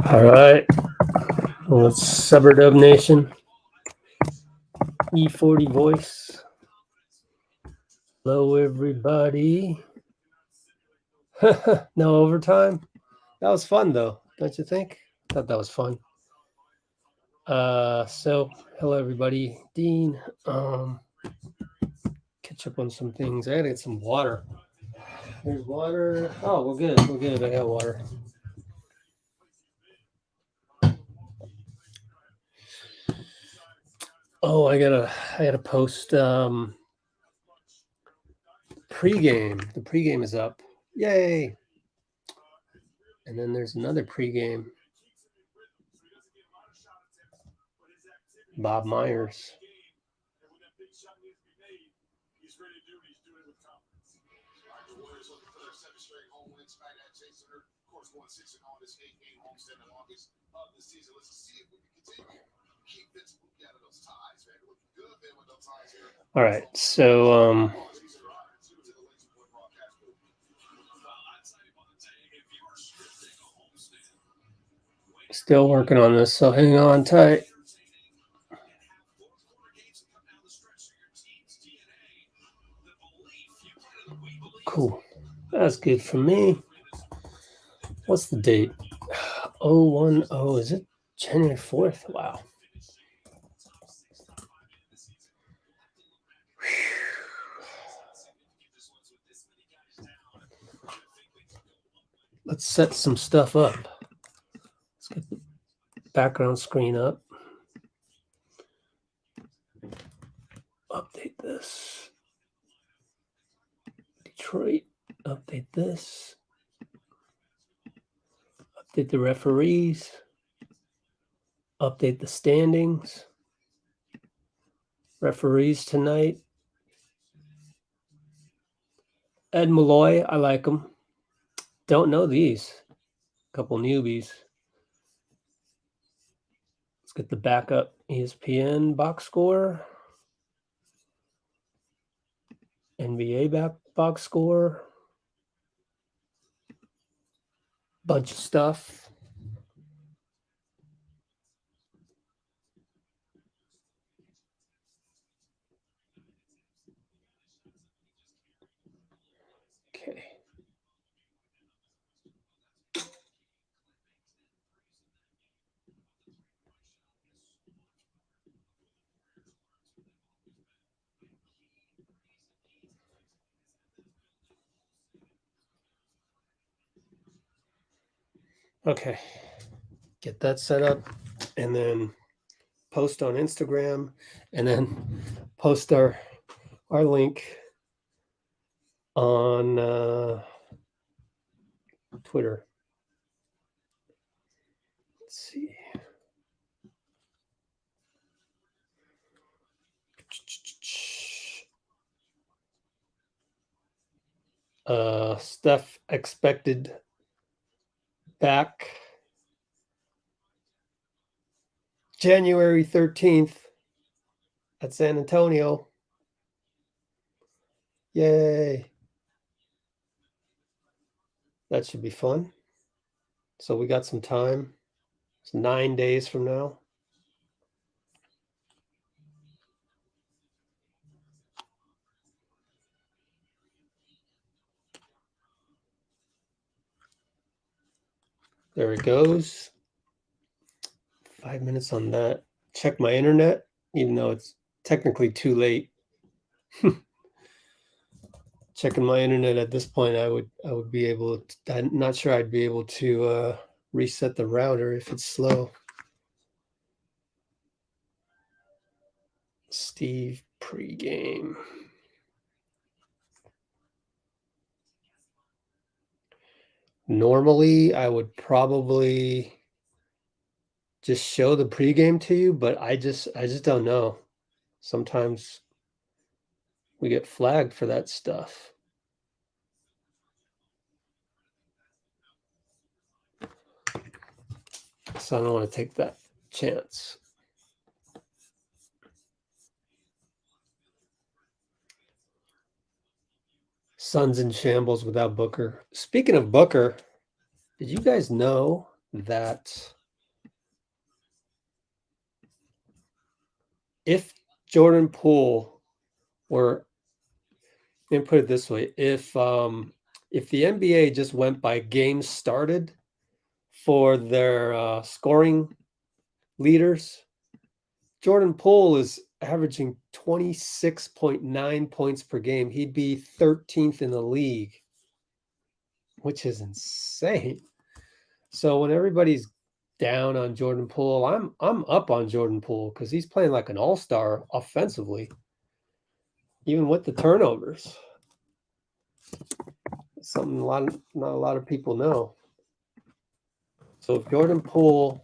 All right. Well, it's Suberdub Nation. E40 voice. Hello, everybody. No overtime. That was fun, though, don't you think? I thought that was fun. So hello, everybody. Dean. Catch up on some things. I gotta get some water. There's water. Oh, we're good. We're good. I got water. Oh, I gotta post pregame. The pregame is up. Yay! And then there's another pregame. Bob Myers. All right, so still working on this, so hang on tight. Cool. That's good for me. What's the date? 010. Is it January 4th? Wow. Let's set some stuff up. Let's get the background screen up. Update this. Detroit. Update this. Update the referees. Update the standings. Referees tonight. Ed Malloy, I like him. Don't know these. Couple newbies. Let's get the backup ESPN box score. NBA box score. Bunch of stuff. Okay. Okay. Get that set up and then post on Instagram and then post our link on Twitter. Let's see. Steph expected back January 13th at San Antonio. Yay. That should be fun. So we got some time. It's 9 days from now. There it goes. 5 minutes on that. Check my internet, even though it's technically too late. Checking my internet at this point, I would be able to, I'm not sure I'd be able to reset the router if it's slow. Steve pregame. Normally, I would probably just show the pregame to you, but I just don't know. Sometimes we get flagged for that stuff. So I don't want to take that chance. Suns in shambles without Booker. Speaking of Booker, Did you guys know that if Jordan Poole were, and put it this way, if the NBA just went by games started for their scoring leaders, Jordan Poole is averaging 26.9 points per game. He'd be 13th in the league, which is insane. So when everybody's down on Jordan Poole, I'm up on Jordan Poole because he's playing like an all-star offensively, even with the turnovers. Something not a lot of people know. So if Jordan Poole,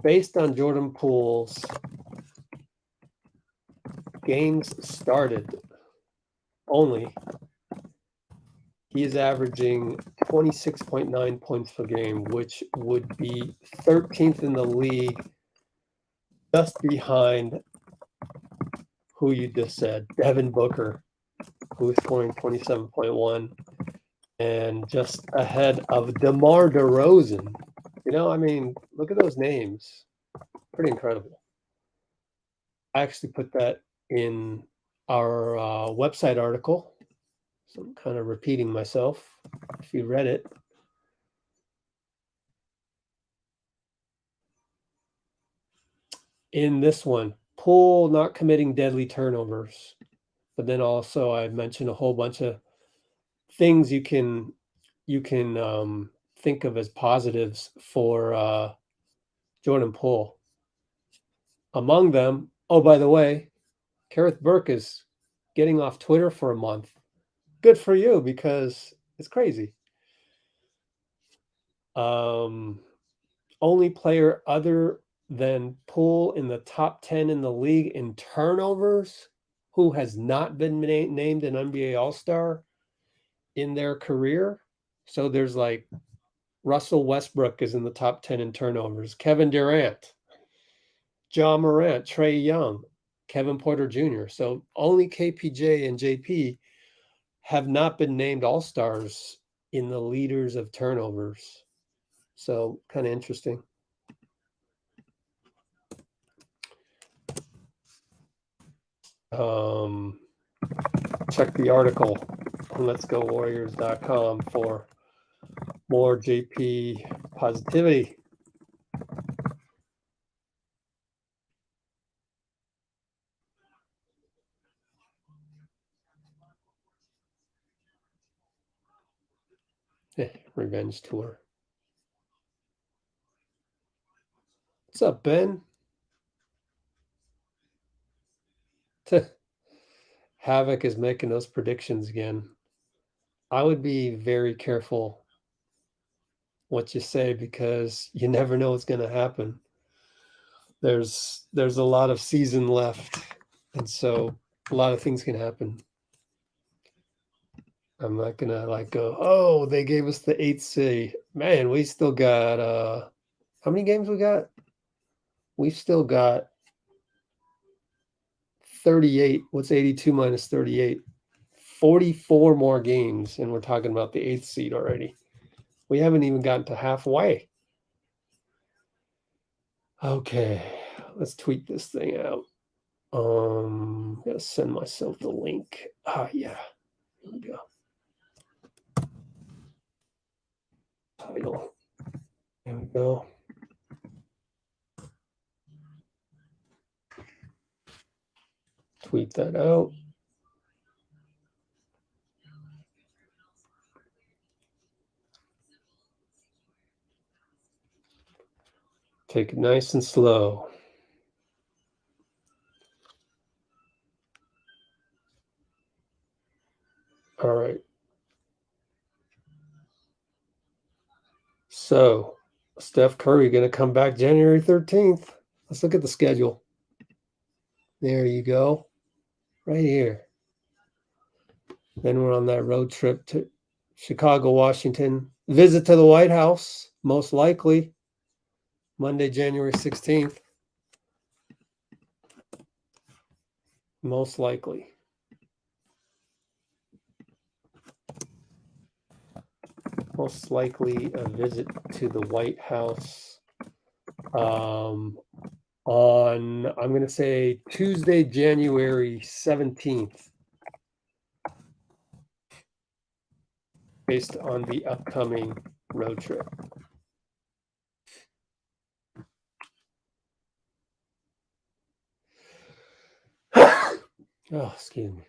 based on Jordan Poole's games started only, he is averaging 26.9 points per game, which would be 13th in the league, just behind who you just said, Devin Booker, who is scoring 27.1, and just ahead of DeMar DeRozan. You know, I mean, look at those names. Pretty incredible. I actually put that in our website article. So I'm kind of repeating myself if you read it. In this one, Poole not committing deadly turnovers. But then also I mentioned a whole bunch of things you can think of as positives for Jordan Poole. Among them, oh, by the way, Kerith Burke is getting off Twitter for a month. Good for you, because it's crazy. Only player other than Poole in the top 10 in the league in turnovers who has not been named an NBA All-Star in their career. So there's like Russell Westbrook is in the top 10 in turnovers, Kevin Durant, Ja Morant, Trae Young, Kevin Porter Jr. So only KPJ and JP have not been named All-Stars in the leaders of turnovers. So kind of interesting. Check the article on letsgowarriors.com for more JP positivity. Revenge tour. What's up, Ben? Havoc is making those predictions again. I would be very careful what you say, because you never know what's going to happen. There's a lot of season left, and so a lot of things can happen. I'm not going to like go, oh, they gave us the 8th seed. Man, we still got how many games we got? We've still got 38. What's 82 minus 38? 44 more games, and we're talking about the 8th seed already. We haven't even gotten to halfway. Okay, let's tweet this thing out. Gotta send myself the link. Yeah, here we go. Title. There we go. Tweet that out. Take it nice and slow. All right. So, Steph Curry going to come back January 13th. Let's look at the schedule. There you go. Right here. Then we're on that road trip to Chicago, Washington. Visit to the White House, most likely, Monday, January 16th. Most likely. most likely a visit to the White House on, I'm going to say Tuesday, January 17th, based on the upcoming road trip. Oh, excuse me.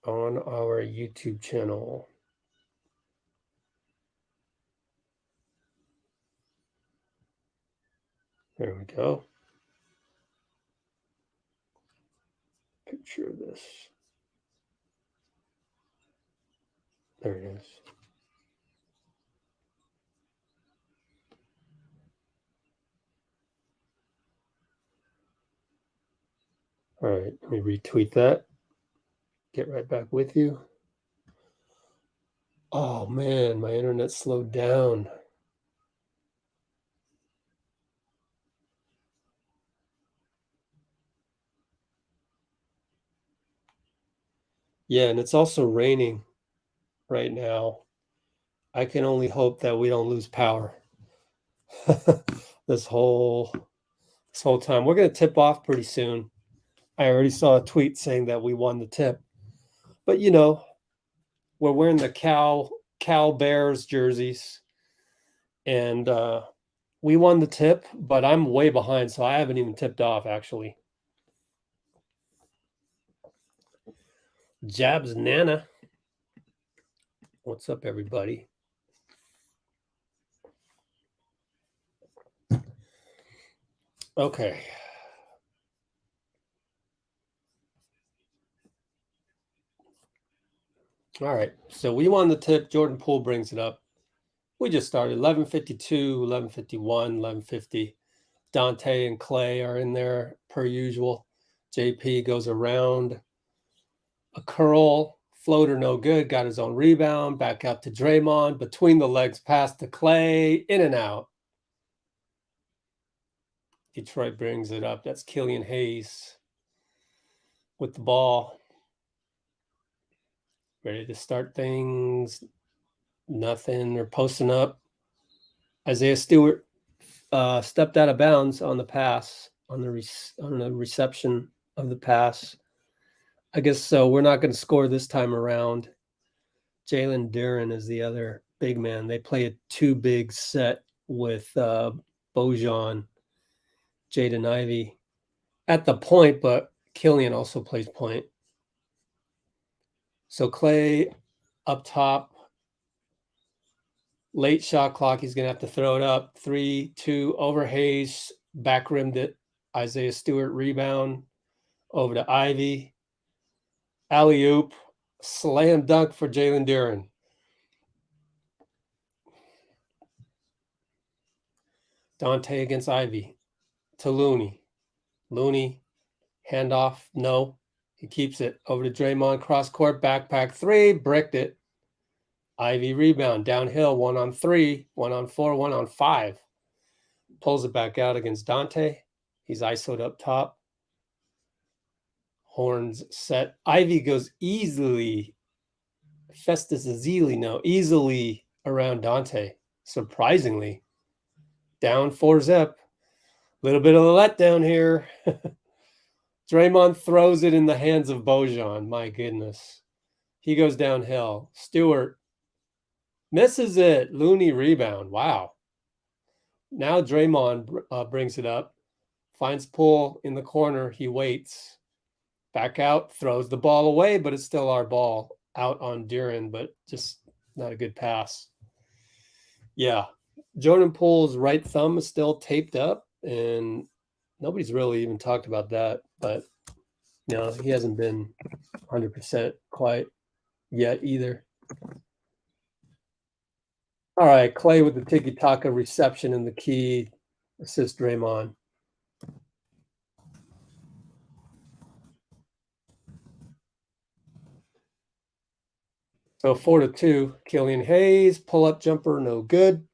On our YouTube channel. There we go. Picture of this. There it is. All right, let me retweet that. Get right back with you. Oh man, my internet slowed down. Yeah, and it's also raining right now. I can only hope that we don't lose power this whole time. We're going to tip off pretty soon. I already saw a tweet saying that we won the tip. But you know, we're wearing the Cal Bears jerseys, and we won the tip, but I'm way behind, so I haven't even tipped off actually. Jabs Nana. What's up, everybody? Okay. All right. So we won the tip. Jordan Poole brings it up. We just started 11:52, 11:51, 11:50. Dante and Klay are in there per usual. JP goes around a curl, floater no good, got his own rebound, back out to Draymond, between the legs pass to Klay, in and out. Detroit brings it up. That's Killian Hayes with the ball. Ready to start things. Nothing. They're posting up. Isaiah Stewart stepped out of bounds on the pass, on the reception of the pass. I guess so. We're not going to score this time around. Jalen Duren is the other big man. They play a 2-big set with Bojan, Jaden Ivey at the point, but Killian also plays point. So Klay up top. Late shot clock. He's going to have to throw it up. 3-2 over Hayes. Back rimmed it. Isaiah Stewart rebound. Over to Ivy. Alley-oop. Slam dunk for Jalen Duren. Dante against Ivy. To Looney. Looney. Handoff. No. He keeps it. Over to Draymond. Cross court. Backpack 3. Bricked it. Ivy rebound. Downhill. 1-on-3. 1-on-4. 1-on-5. Pulls it back out against Dante. He's ISO'd up top. Horns set. Ivy goes easily. Festus Ezeli now easily around Dante. Surprisingly. Down 4-zip. Little bit of a letdown here. Draymond throws it in the hands of Bojan. My goodness. He goes downhill. Stewart misses it. Looney rebound. Wow. Now Draymond brings it up. Finds Poole in the corner. He waits. Back out. Throws the ball away, but it's still our ball. Out on Duren, but just not a good pass. Yeah. Jordan Poole's right thumb is still taped up, and nobody's really even talked about that. But, you know, he hasn't been 100% quite yet either. All right, Klay with the tiki-taka reception and the key assist Draymond. So 4-2, Killian Hayes, pull-up jumper, no good.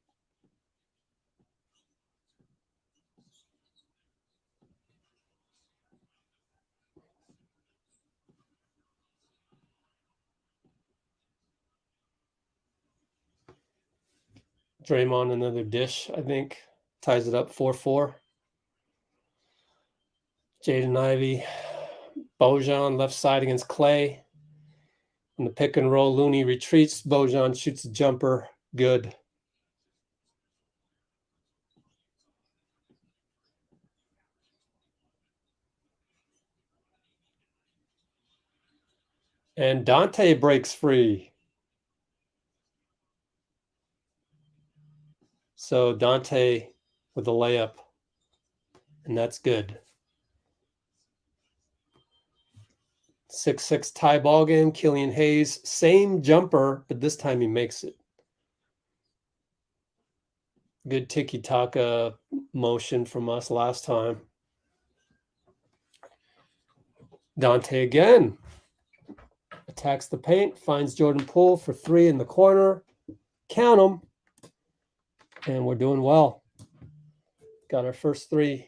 Draymond another dish, I think. Ties it up 4-4. Jaden Ivey. Bojan left side against Klay. In the pick and roll, Looney retreats. Bojan shoots a jumper. Good. And Dante breaks free. So Dante with a layup. And that's good. 6-6 tie ball game. Killian Hayes, same jumper, but this time he makes it. Good tiki-taka motion from us last time. Dante again. Attacks the paint, finds Jordan Poole for 3 in the corner. Count them. And we're doing well. Got our first 3.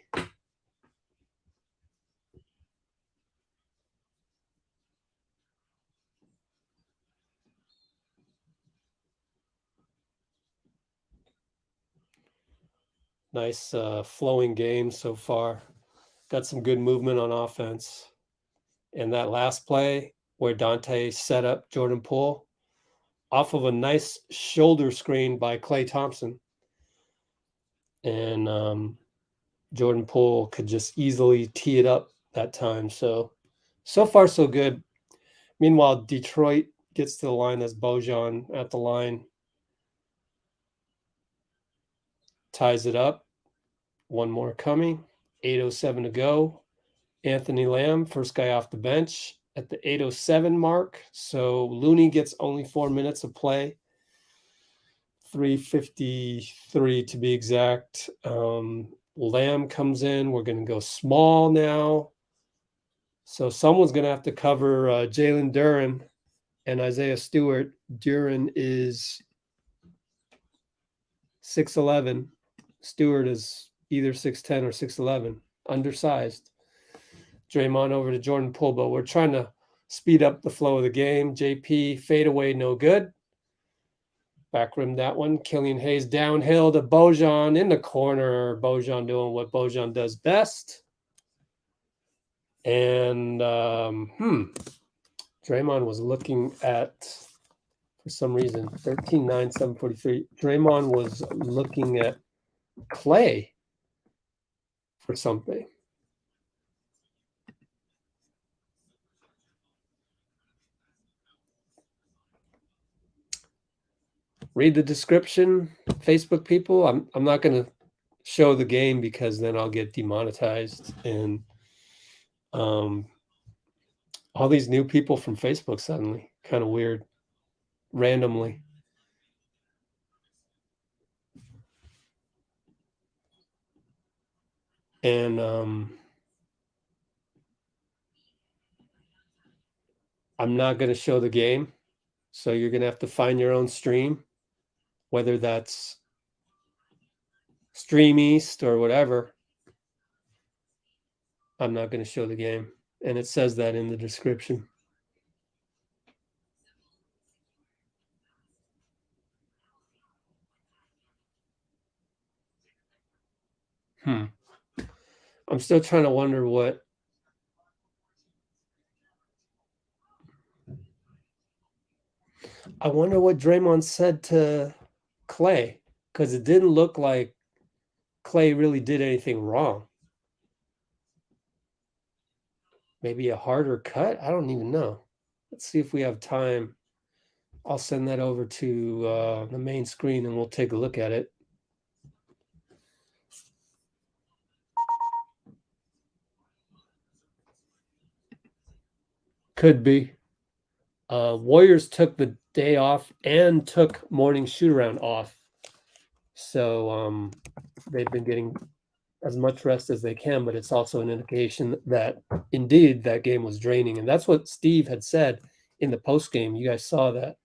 Nice flowing game so far. Got some good movement on offense. And that last play where Dante set up Jordan Poole off of a nice shoulder screen by Klay Thompson. And Jordan Poole could just easily tee it up that time. So far, so good. Meanwhile, Detroit gets to the line as Bojan at the line. Ties it up. One more coming. 8:07 to go. Anthony Lamb, first guy off the bench at the 8:07 mark. So Looney gets only 4 minutes of play. 3:53 to be exact. Lamb comes in. We're going to go small now. So someone's going to have to cover Jalen Duren and Isaiah Stewart. Duren is 6'11". Stewart is either 6'10" or 6'11", undersized. Draymond over to Jordan Poole, but we're trying to speed up the flow of the game. JP, fadeaway, no good. Back rim that one. Killian Hayes downhill to Bojan in the corner. Bojan doing what Bojan does best. And Draymond was looking at, for some reason, 13-9, 7:43. Draymond was looking at Klay for something. Read the description, Facebook people. I'm not going to show the game because then I'll get demonetized. And all these new people from Facebook suddenly, kind of weird, randomly. And I'm not going to show the game. So you're going to have to find your own stream, whether that's Stream East or whatever. I'm not going to show the game. And it says that in the description. I'm still trying to wonder what. I wonder what Draymond said to Klay, because it didn't look like Klay really did anything wrong. Maybe a harder cut? I don't even know. Let's see if we have time. I'll send that over to the main screen and we'll take a look at it. Could be. Warriors took the day off and took morning shoot-around off. So they've been getting as much rest as they can, but it's also an indication that indeed that game was draining. And that's what Steve had said in the post game. You guys saw that.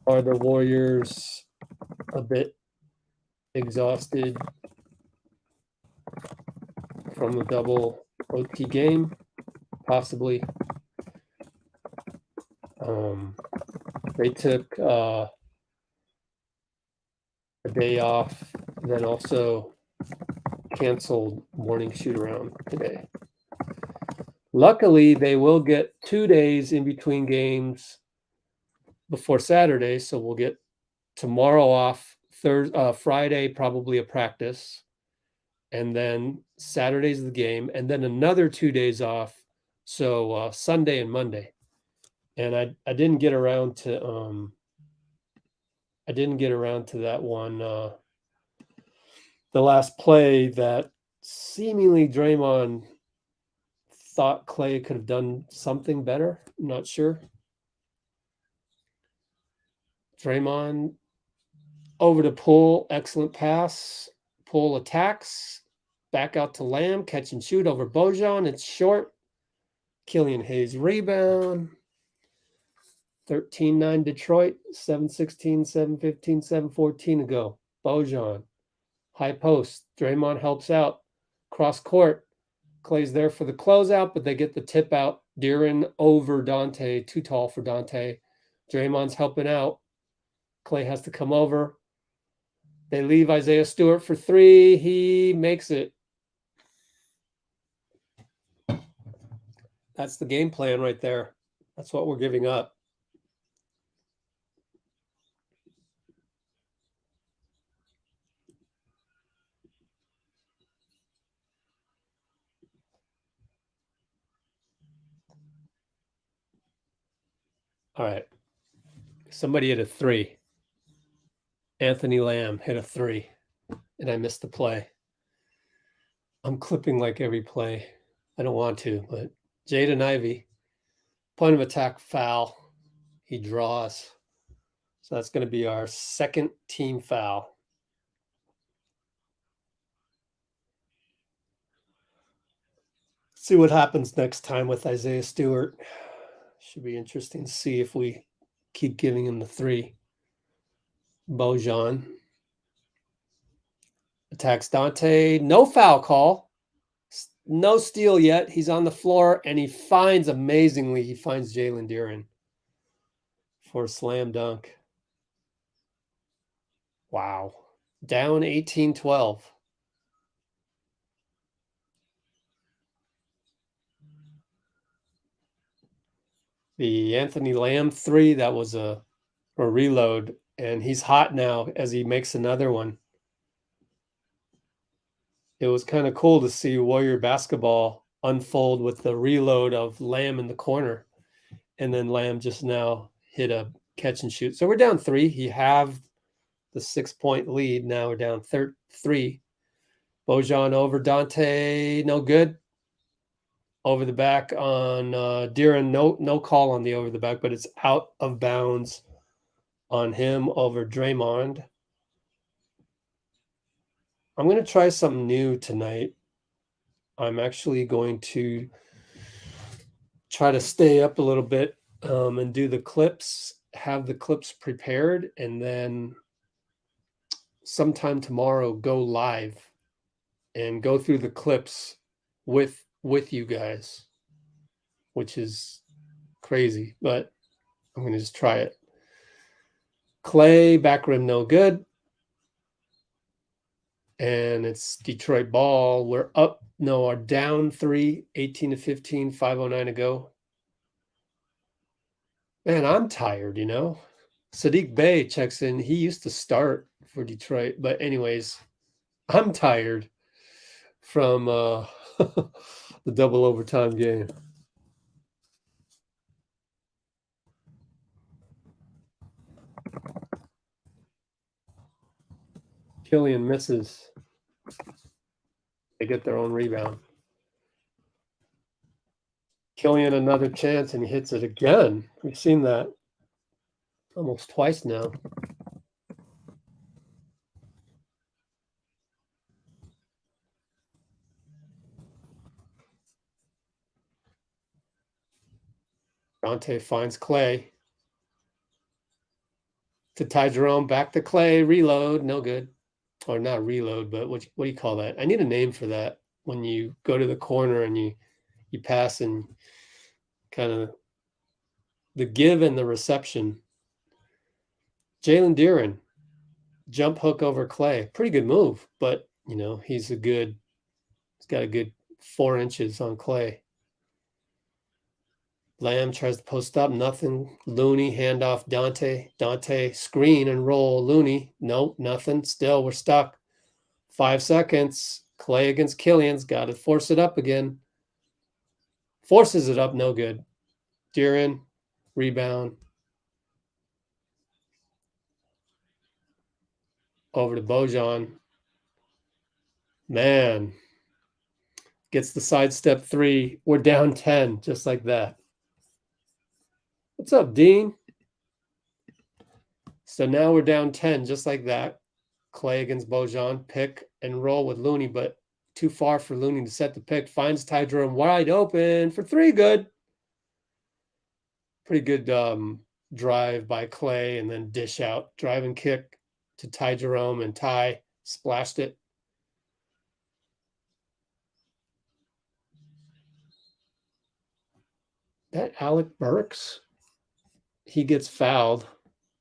Are the Warriors a bit exhausted from the double OT game? Possibly. They took a day off, then also canceled morning shoot around today. Luckily, they will get 2 days in between games before Saturday, so we'll get tomorrow off, Friday probably a practice, and then Saturday's the game, and then another 2 days off, so Sunday and Monday. And I didn't get around to that one, the last play that seemingly Draymond thought Klay could have done something better. I'm not sure. Draymond over to Poole, excellent pass. Poole attacks, back out to Lamb, catch and shoot over Bojan. It's short. Killian Hayes rebound. 13-9 Detroit, 7-16, 7-15, 7-14 to go. Bojan, high post. Draymond helps out. Cross court. Klay's there for the closeout, but they get the tip out. De'Aaron over Dante, too tall for Dante. Draymond's helping out. Klay has to come over. They leave Isaiah Stewart for 3. He makes it. That's the game plan right there. That's what we're giving up. All right. Somebody hit a 3. Anthony Lamb hit a 3, and I missed the play. I'm clipping like every play. I don't want to, but Jaden Ivey, point of attack foul. He draws. So that's going to be our second team foul. See what happens next time with Isaiah Stewart. Should be interesting to see if we keep giving him the 3. Bojan attacks Dante. No foul call. No steal yet. He's on the floor, and he finds Jalen De'Aaron for a slam dunk. Wow. Down 18-12. The Anthony Lamb 3, that was a reload, and he's hot now as he makes another one. It was kind of cool to see Warrior basketball unfold with the reload of Lamb in the corner. And then Lamb just now hit a catch and shoot. So we're down 3. He have the 6-point lead. Now we're down 3. Bojan over Dante, no good. Over the back on De'Aaron, no call on the over the back, but it's out of bounds on him over Draymond. I'm going to try something new tonight. I'm actually going to try to stay up a little bit and do the clips, have the clips prepared, and then sometime tomorrow go live and go through the clips with you guys, which is crazy, but I'm going to just try it. Klay, back rim, no good. And it's Detroit ball. We're down 3, 18-15, 5:09 to go. Man, I'm tired, Sadiq Bey checks in. He used to start for Detroit. But anyways, I'm tired from the double overtime game. Killian misses. They get their own rebound. Killian another chance, and he hits it again. We've seen that almost twice now. Dante finds Klay. To Ty Jerome, back to Klay, reload, no good. Or not reload, but what do you call that? I need a name for that when you go to the corner and you pass and kind of the give and the reception. Jalen Deeren, jump hook over Klay. Pretty good move, but, he's got a good 4 inches on Klay. Lamb tries to post up, nothing. Looney, handoff, Dante. Dante, screen and roll. Looney, nope, nothing. Still, we're stuck. 5 seconds. Klay against Killian's. Got to force it up again. Forces it up, no good. Deeren, rebound. Over to Bojan. Man. Gets the sidestep 3. We're down 10, just like that. What's up, Dean? So now we're down 10, just like that. Klay against Bojan. Pick and roll with Looney, but too far for Looney to set the pick. Finds Ty Jerome wide open for 3. Good. Pretty good drive by Klay, and then dish out. Drive and kick to Ty Jerome, and Ty splashed it. That Alec Burks? He gets fouled.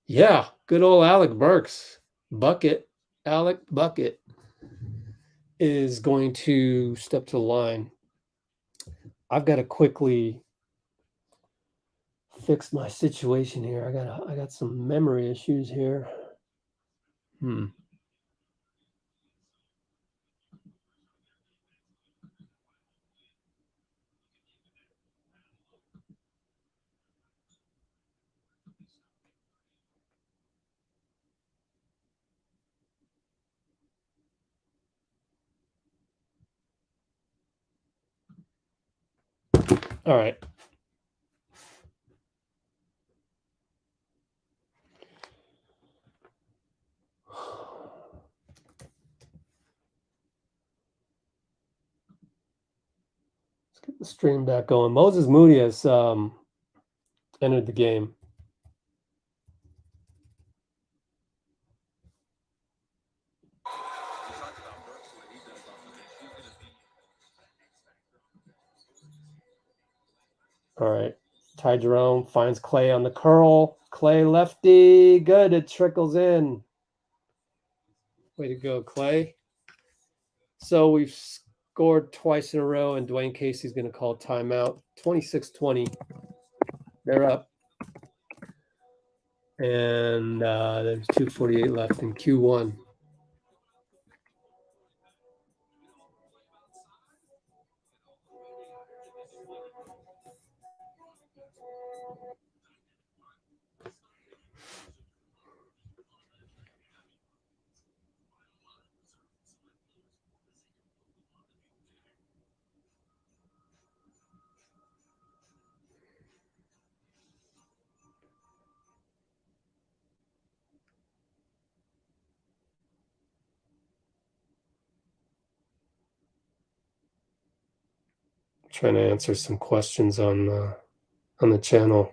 Yeah, good old Alec Burks. Bucket. Alec Bucket is going to step to the line. I've got to quickly fix my situation here. I got some memory issues here. All right. Let's get the stream back going. Moses Moody has entered the game. All right. Ty Jerome finds Klay on the curl. Klay lefty. Good. It trickles in. Way to go, Klay. So we've scored twice in a row, and Dwayne Casey's going to call timeout. 26-20. They're up. And there's 2:48 left in Q1. Trying to answer some questions on the channel.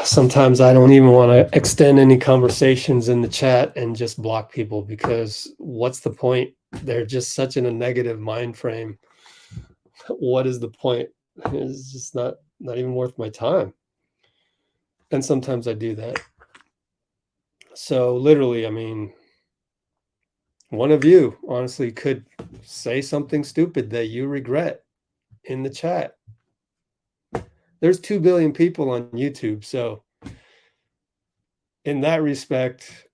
Sometimes I don't even want to extend any conversations in the chat and just block people, because what's the point? They're just such in a negative mind frame. What is the point? It's just not even worth my time. And sometimes I do that. So literally, I mean, one of you honestly could say something stupid that you regret in the chat. There's 2 billion people on YouTube. So in that respect,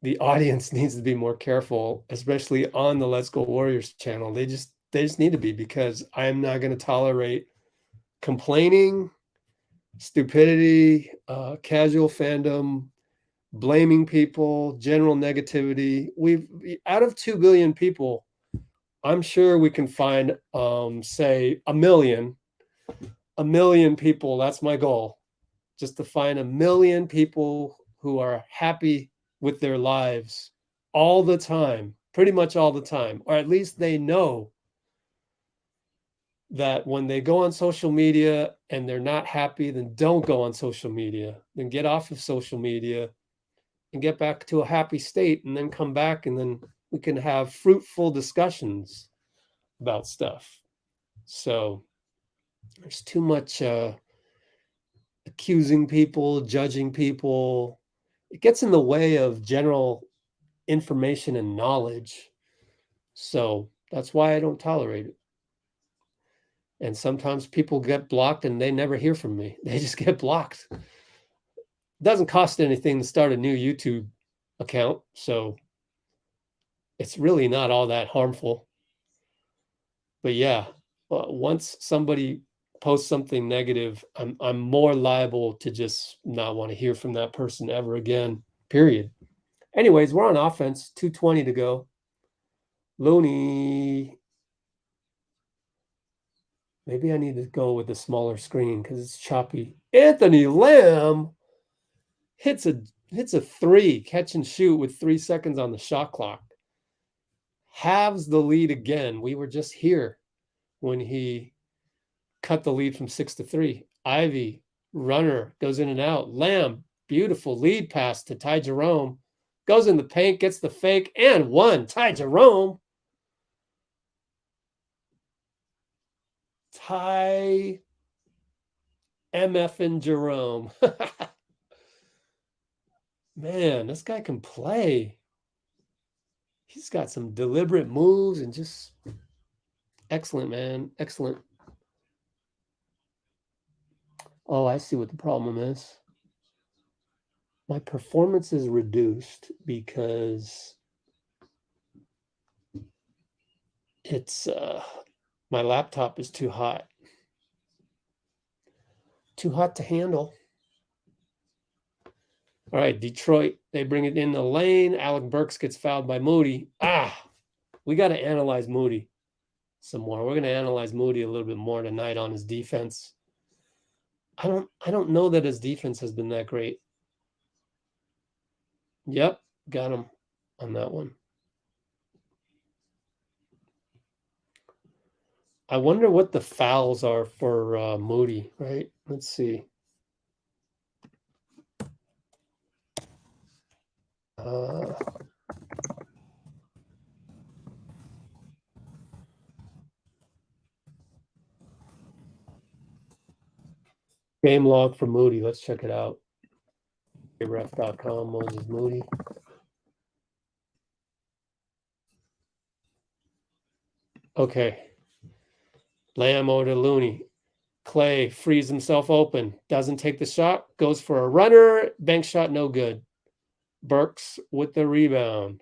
the audience needs to be more careful, especially on the Let's Go Warriors channel. They just need to be, because I am not going to tolerate complaining, stupidity, casual fandom, blaming people, general negativity. Out of 2 billion people, I'm sure we can find, say, 1 million 1 million people. That's my goal. Just to find 1 million people who are happy with their lives all the time, pretty much all the time, or at least they know that when they go on social media and they're not happy, then don't go on social media. Then get off of social media and get back to a happy state, and then come back, and then we can have fruitful discussions about stuff. So there's too much accusing people, judging people. It gets in the way of general information and knowledge. So that's why I don't tolerate it. And sometimes people get blocked and they never hear from me. They just get blocked. It doesn't cost anything to start a new YouTube account, so it's really not all that harmful. But yeah, once somebody posts something negative, I'm more liable to just not want to hear from that person ever again, period. Anyways, we're on offense, 2:20 to go. Looney. Maybe I need to go with the smaller screen because it's choppy. Anthony Lamb hits a three, catch and shoot with 3 seconds on the shot clock. Halves the lead again. We were just here when he cut the lead from 6-3. Ivy, runner, goes in and out. Lamb, beautiful lead pass to Ty Jerome. Goes in the paint, gets the fake, and one. Ty Jerome. Ty MF and Jerome. Man, this guy can play. He's got some deliberate moves and just excellent, man. Excellent. Oh, I see what the problem is. My performance is reduced because it's my laptop is too hot. Too hot to handle. All right, Detroit, they bring it in the lane. Alec Burks gets fouled by Moody. We got to analyze Moody some more. We're going to analyze Moody a little bit more tonight on his defense. I don't know that his defense has been that great. Yep, got him on that one. I wonder what the fouls are for Moody, right? Let's see. Game log for Moody. Let's check it out. Ref.com, Moses Moody. Okay. Lamb over to Looney. Klay frees himself open. Doesn't take the shot. Goes for a runner. Bank shot, no good. Burks with the rebound.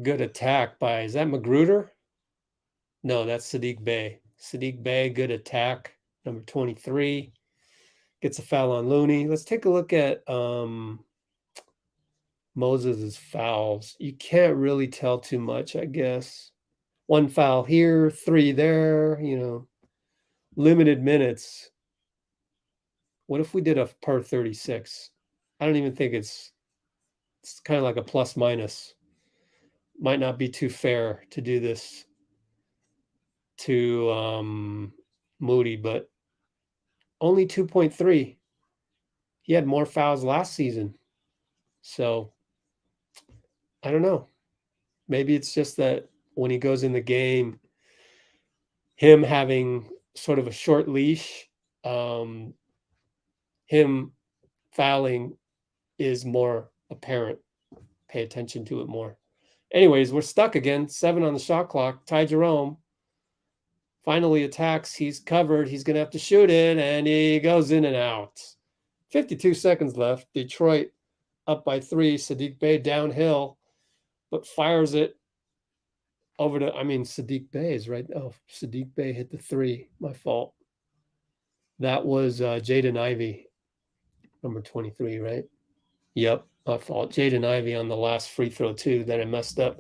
Good attack by, is that Magruder? No, that's Sadiq Bey. Sadiq Bey, good attack. Number 23. Gets a foul on Looney. Let's take a look at Moses' fouls. You can't really tell too much, I guess. 1 foul here, 3 there, limited minutes. What if we did a per 36? I don't even think it's kind of like a plus minus. Might not be too fair to do this to Moody, but only 2.3. He had more fouls last season. So I don't know. Maybe it's just that when he goes in the game, him having sort of a short leash, him fouling is more apparent. Pay attention to it more. Anyways, we're stuck again. 7 on the shot clock. Ty Jerome finally attacks. He's covered. He's going to have to shoot it, and he goes in and out. 52 seconds left. Detroit up by 3. Sadiq Bey downhill, but fires it over to, Sadiq Bey is right. Oh, Sadiq Bey hit the 3. My fault. That was Jaden Ivey, number 23, right? Yep, my fault. Jaden Ivey on the last free throw, too, that I messed up.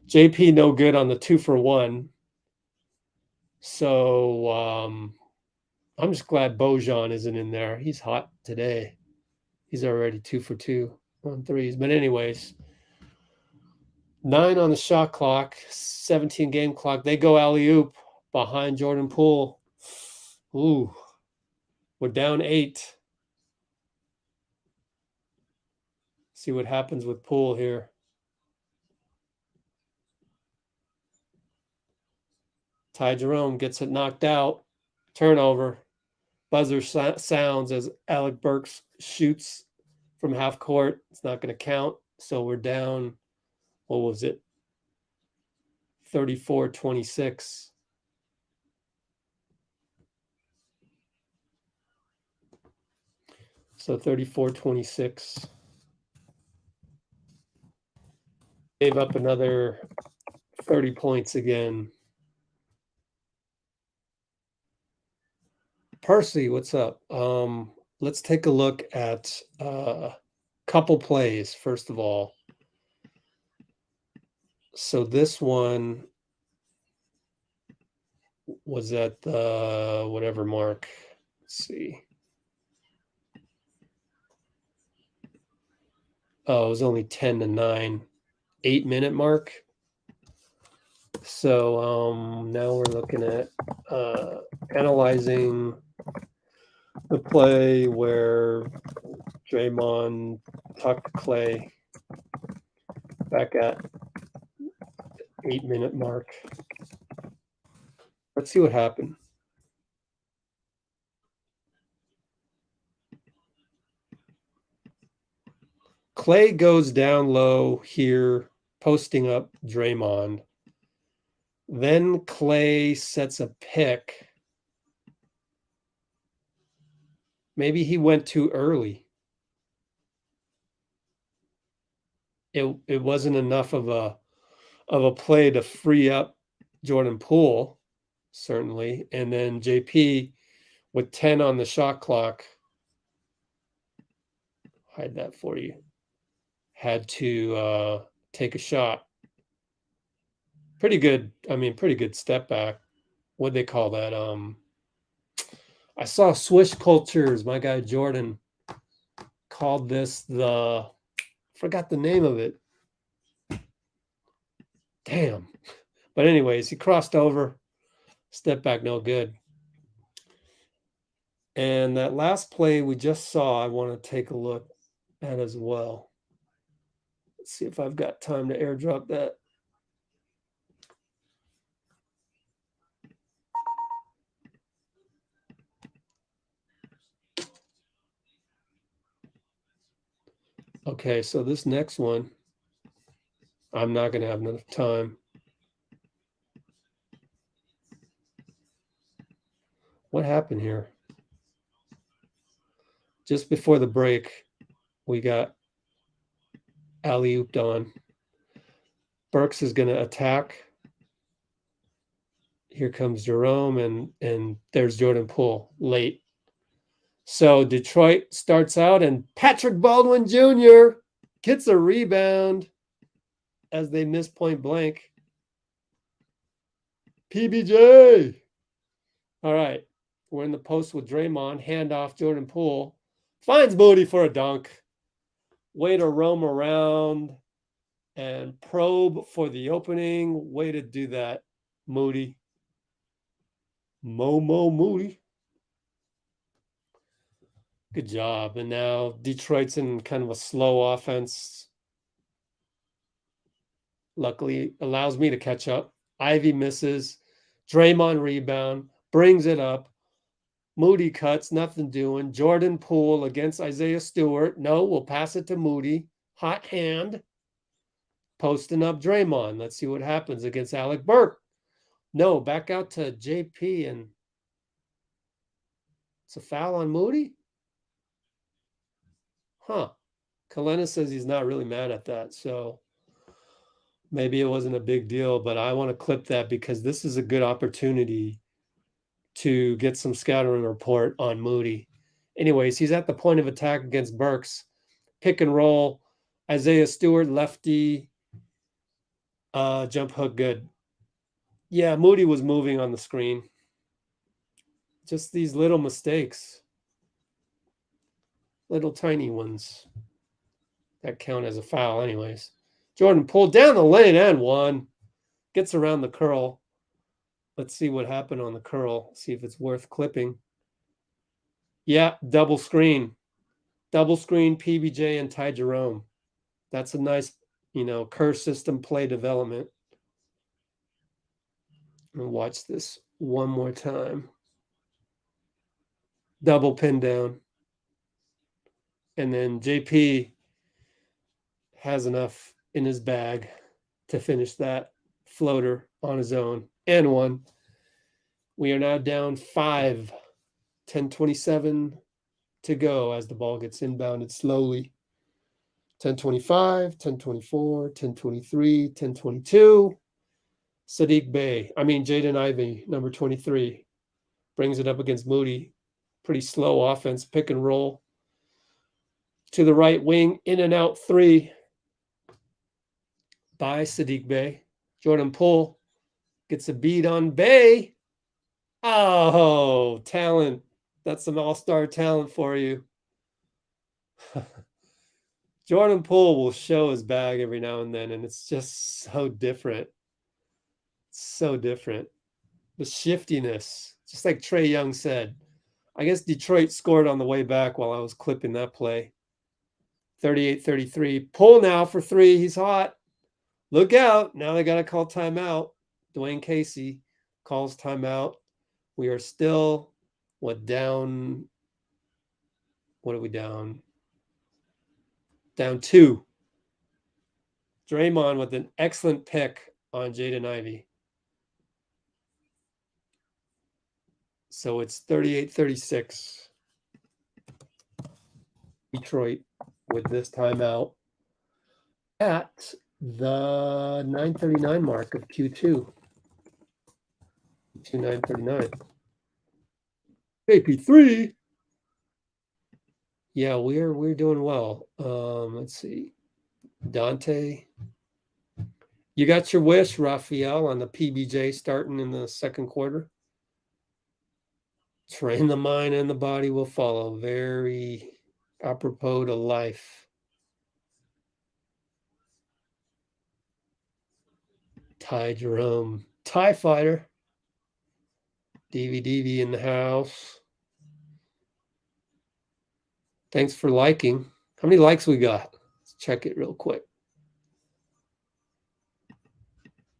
JP no good on the 2-for-1. So I'm just glad Bojan isn't in there. He's hot today. He's already 2-for-2 on threes. But anyways, 9 on the shot clock, 17 game clock. They go alley-oop behind Jordan Poole. Ooh, we're down 8. See what happens with Poole here. Ty Jerome gets it knocked out. Turnover. Buzzer sounds as Alec Burks shoots from half court. It's not going to count. So we're down, what was it? 34-26. So 34-26. Gave up another 30 points again. Percy, what's up? Let's take a look at a couple plays, first of all. So this one was at the whatever mark. Let's see. Oh, it was only 10-9, 8-minute mark. So now we're looking at analyzing the play where Draymond tucked Klay back at 8-minute mark. Let's see what happened. Klay goes down low here, posting up Draymond. Then Klay sets a pick. Maybe he went too early. It wasn't enough of a play to free up Jordan Poole, certainly. And then JP with 10 on the shot clock, hide that for you, had to take a shot. Pretty good. I mean, pretty good step back. What'd they call that? I saw Swish Cultures. My guy Jordan called this forgot the name of it. Damn. But anyways, he crossed over. Step back, no good. And that last play we just saw, I want to take a look at as well. Let's see if I've got time to airdrop that. Okay, so this next one, I'm not going to have enough time. What happened here? Just before the break, we got alley-ooped on. Burks is going to attack. Here comes Jerome, and there's Jordan Poole late. So Detroit starts out, and Patrick Baldwin Jr. gets a rebound as they miss point blank. PBJ. All right. We're in the post with Draymond. Handoff, Jordan Poole. Finds Moody for a dunk. Way to roam around and probe for the opening. Way to do that, Moody. Moody. Good job. And now Detroit's in kind of a slow offense. Luckily, allows me to catch up. Ivy misses. Draymond rebound. Brings it up. Moody cuts. Nothing doing. Jordan Poole against Isaiah Stewart. No, we'll pass it to Moody. Hot hand. Posting up Draymond. Let's see what happens against Alec Burke. No, back out to JP, and it's a foul on Moody? Huh. Kalena says he's not really mad at that, so maybe it wasn't a big deal, but I want to clip that because this is a good opportunity to get some scouting report on Moody. Anyways, he's at the point of attack against Burks. Pick and roll. Isaiah Stewart, lefty. Jump hook, good. Yeah, Moody was moving on the screen. Just these little mistakes. Little tiny ones. That count as a foul anyways. Jordan Poole down the lane and one. Gets around the curl. Let's see what happened on the curl. See if it's worth clipping. Yeah, double screen. Double screen, PBJ and Ty Jerome. That's a nice, Kerr system play development. And watch this one more time. Double pin down. And then JP has enough in his bag to finish that floater on his own. And one. We are now down 5. 10:27 to go as the ball gets inbounded slowly. 10:25, 10:24, 10:23, 10:22. Jaden Ivey, number 23, brings it up against Moody. Pretty slow offense, pick and roll. To the right wing, in and out 3 by Saddiq Bey. Jordan Poole gets a beat on Bey. Oh, talent. That's some all-star talent for you. Jordan Poole will show his bag every now and then, and it's just so different. So different. The shiftiness, just like Trae Young said. I guess Detroit scored on the way back while I was clipping that play. 38-33. Poole now for 3. He's hot. Look out. Now they got to call timeout. Dwayne Casey calls timeout. We are still, down? What are we down? Down 2. Draymond with an excellent pick on Jaden Ivey. So it's 38-36. Detroit with this timeout at the 9:39 mark of Q2. 9:39. AP3. Yeah, we're doing well. Let's see. Dante. You got your wish, Raphael, on the PBJ starting in the second quarter. Train the mind and the body will follow. Very apropos to life. Ty Jerome. TIE Fighter. DVD in the house. Thanks for liking. How many likes we got? Let's check it real quick.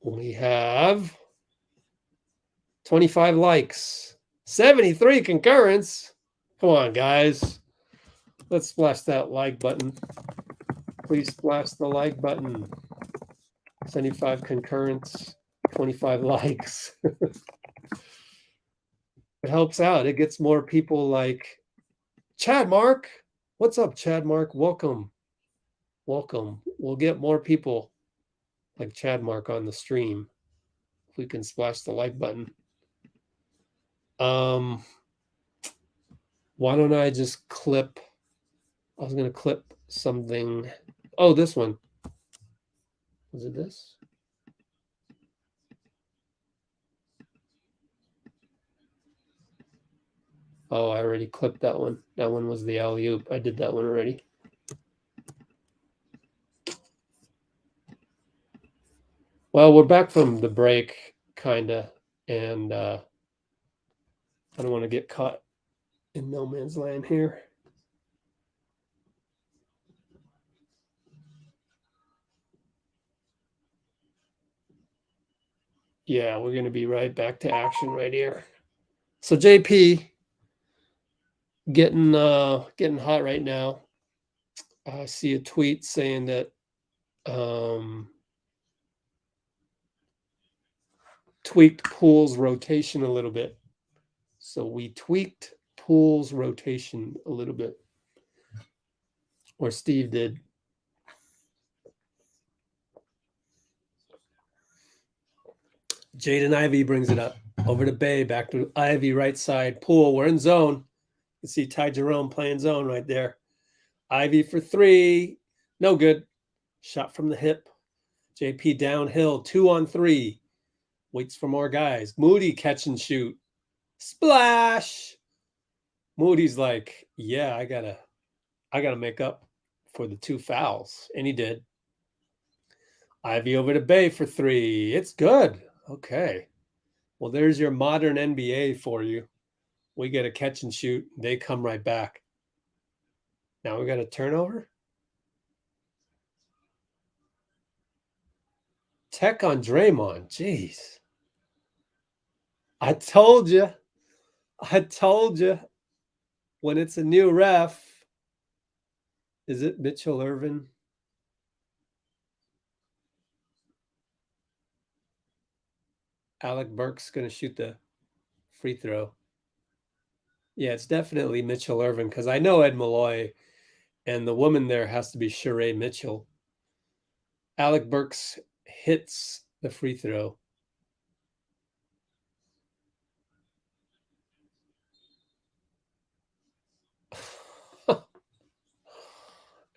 We have 25 likes. 73 concurrence. Come on, guys. Let's splash that like button. Please splash the like button. 75 concurrence, 25 likes. It helps out. It gets more people like Chad Mark. What's up, Chad Mark? Welcome. Welcome. We'll get more people like Chad Mark on the stream if we can splash the like button. Why don't I just clip? I was going to clip something. Oh, this one. Was it this? Oh, I already clipped that one. That one was the alley-oop. I did that one already. Well, we're back from the break, kind of, and I don't want to get caught in no man's land here. Yeah, we're going to be right back to action right here. So JP getting hot right now. I see a tweet saying that tweaked Poole's rotation a little bit. So we tweaked Poole's rotation a little bit. Or Steve did. Jaden Ivey brings it up. Over to Bay, back to Ivey, right side. Poole, we're in zone. You see Ty Jerome playing zone right there. Ivey for 3. No good. Shot from the hip. JP downhill, 2-on-3. Waits for more guys. Moody catch and shoot. Splash. Moody's like, yeah, I gotta make up for the 2 fouls. And he did. Ivy over to Bay for 3. It's good. Okay. Well, there's your modern NBA for you. We get a catch and shoot. They come right back. Now we got a turnover. Tech on Draymond. Jeez. I told you. When it's a new ref. Is it Mitchell Irvin? Alec Burks going to shoot the free throw. Yeah, it's definitely Mitchell Irvin because I know Ed Malloy, and the woman there has to be Sheree Mitchell. Alec Burks hits the free throw.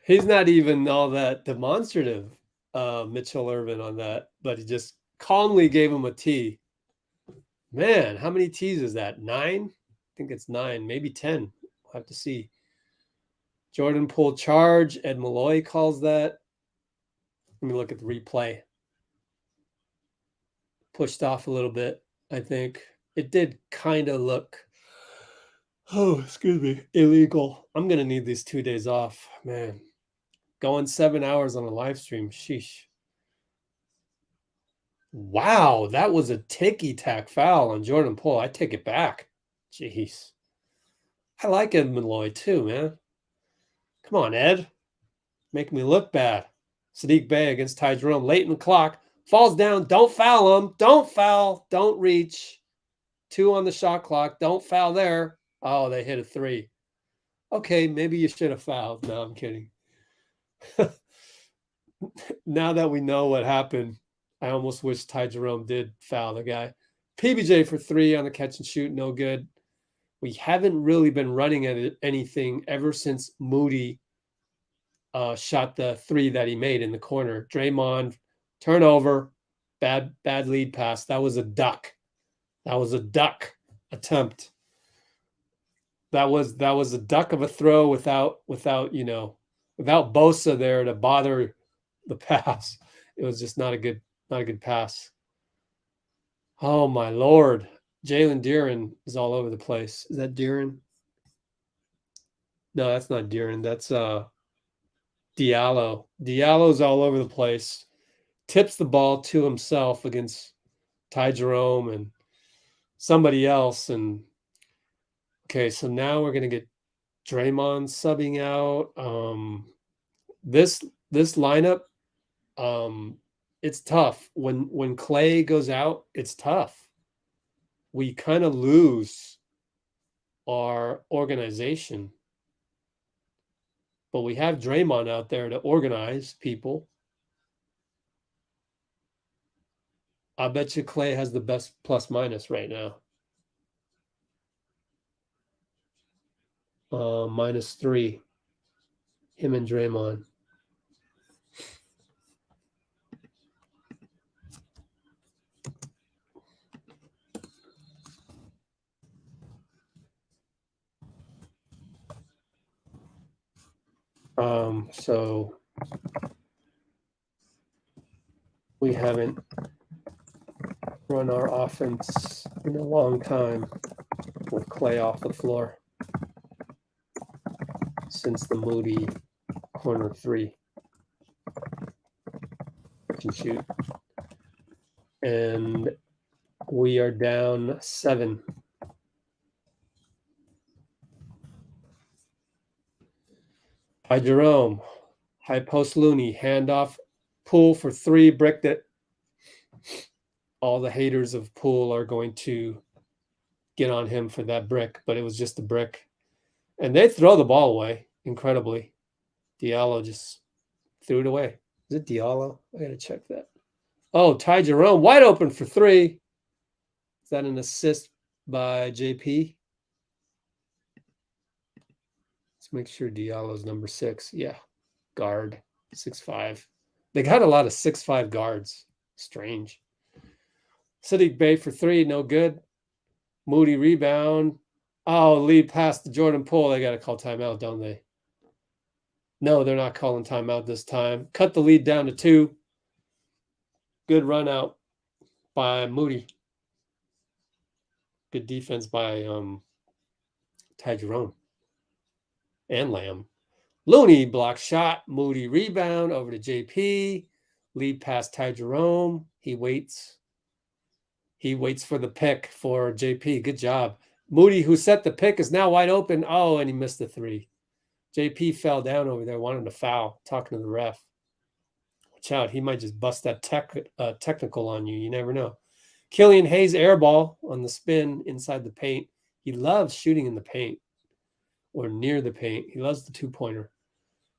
He's not even all that demonstrative, Mitchell Irvin, on that, but he just calmly gave him a tee. Man, how many tees is that? 9? I think it's 9, maybe 10. We'll have to see. Jordan Poole charge. Ed Malloy calls that. Let me look at the replay. Pushed off a little bit, I think. It did kind of look, illegal. I'm going to need these 2 days off, man. Going 7 hours on a live stream. Sheesh. Wow, that was a ticky-tack foul on Jordan Poole. I take it back. Jeez. I like Ed Malloy too, man. Come on, Ed. Make me look bad. Sadiq Bey against Ty Jerome. Late in the clock. Falls down. Don't foul him. Don't foul. Don't reach. 2 on the shot clock. Don't foul there. Oh, they hit a 3. Okay, maybe you should have fouled. No, I'm kidding. Now that we know what happened, I almost wish Ty Jerome did foul the guy. PBJ for 3 on the catch and shoot. No good. We haven't really been running at anything ever since Moody shot the 3 that he made in the corner. Draymond, turnover, bad lead pass. That was a duck. That was a duck attempt. That was a duck of a throw without Bosa there to bother the pass. It was just not a good pass. Oh my Lord. Jalen Deeren is all over the place. Is that Deeren? No, that's not Deeren. That's Diallo. Diallo's all over the place. Tips the ball to himself against Ty Jerome and somebody else. And okay, so now we're gonna get Draymond subbing out. This lineup, it's tough. When Klay goes out, it's tough. We kind of lose our organization. But we have Draymond out there to organize people. I bet you Klay has the best plus minus right now. -3. Him and Draymond. So we haven't run our offense in a long time with Klay off the floor since the Moody corner 3 can shoot. And we are down 7. By Jerome, high post Looney, handoff, Poole for 3, bricked it. All the haters of Poole are going to get on him for that brick, but it was just a brick. And they throw the ball away, incredibly. Diallo just threw it away. Is it Diallo? I got to check that. Oh, Ty Jerome, wide open for 3. Is that an assist by JP? Let's make sure Diallo's number 6. Yeah, guard, 6'5". They got a lot of 6'5" guards. Strange. Sadiq Bey for 3, no good. Moody rebound. Oh, lead pass to Jordan Poole. They got to call timeout, don't they? No, they're not calling timeout this time. Cut the lead down to 2. Good run out by Moody. Good defense by Ty Jerome and Lamb. Looney block shot. Moody rebound over to JP. Lead pass Ty Jerome. He waits. He waits for the pick for JP. Good job. Moody, who set the pick, is now wide open. Oh, and he missed the 3. JP fell down over there, wanting to foul, talking to the ref. Watch out. He might just bust that technical on you. You never know. Killian Hayes airball on the spin inside the paint. He loves shooting in the paint or near the paint. He loves the 2-pointer.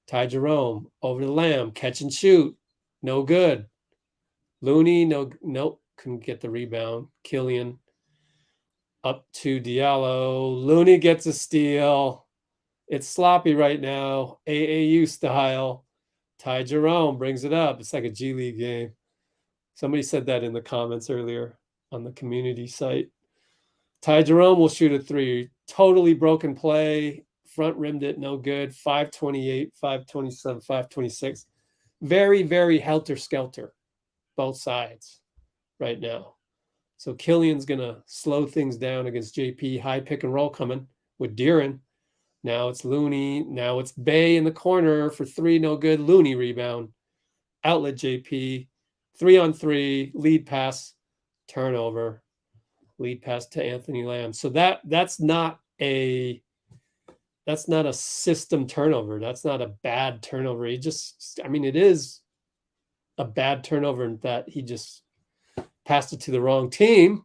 Ty Jerome over to Lamb. Catch and shoot. No good. Looney, nope. Couldn't get the rebound. Killian up to Diallo. Looney gets a steal. It's sloppy right now. AAU style. Ty Jerome brings it up. It's like a G League game. Somebody said that in the comments earlier on the community site. Ty Jerome will shoot a 3. Totally broken play. Front rimmed it. No good. 528, 527, 526. Very, very helter-skelter. Both sides right now. So Killian's going to slow things down against JP. High pick and roll coming with Deeren. Now it's Looney. Now it's Bey in the corner for 3. No good. Looney rebound. Outlet JP. 3-on-3. Lead pass. Turnover. Lead pass to Anthony Lamb. So that's not a system turnover. That's not a bad turnover. It is a bad turnover in that he just passed it to the wrong team,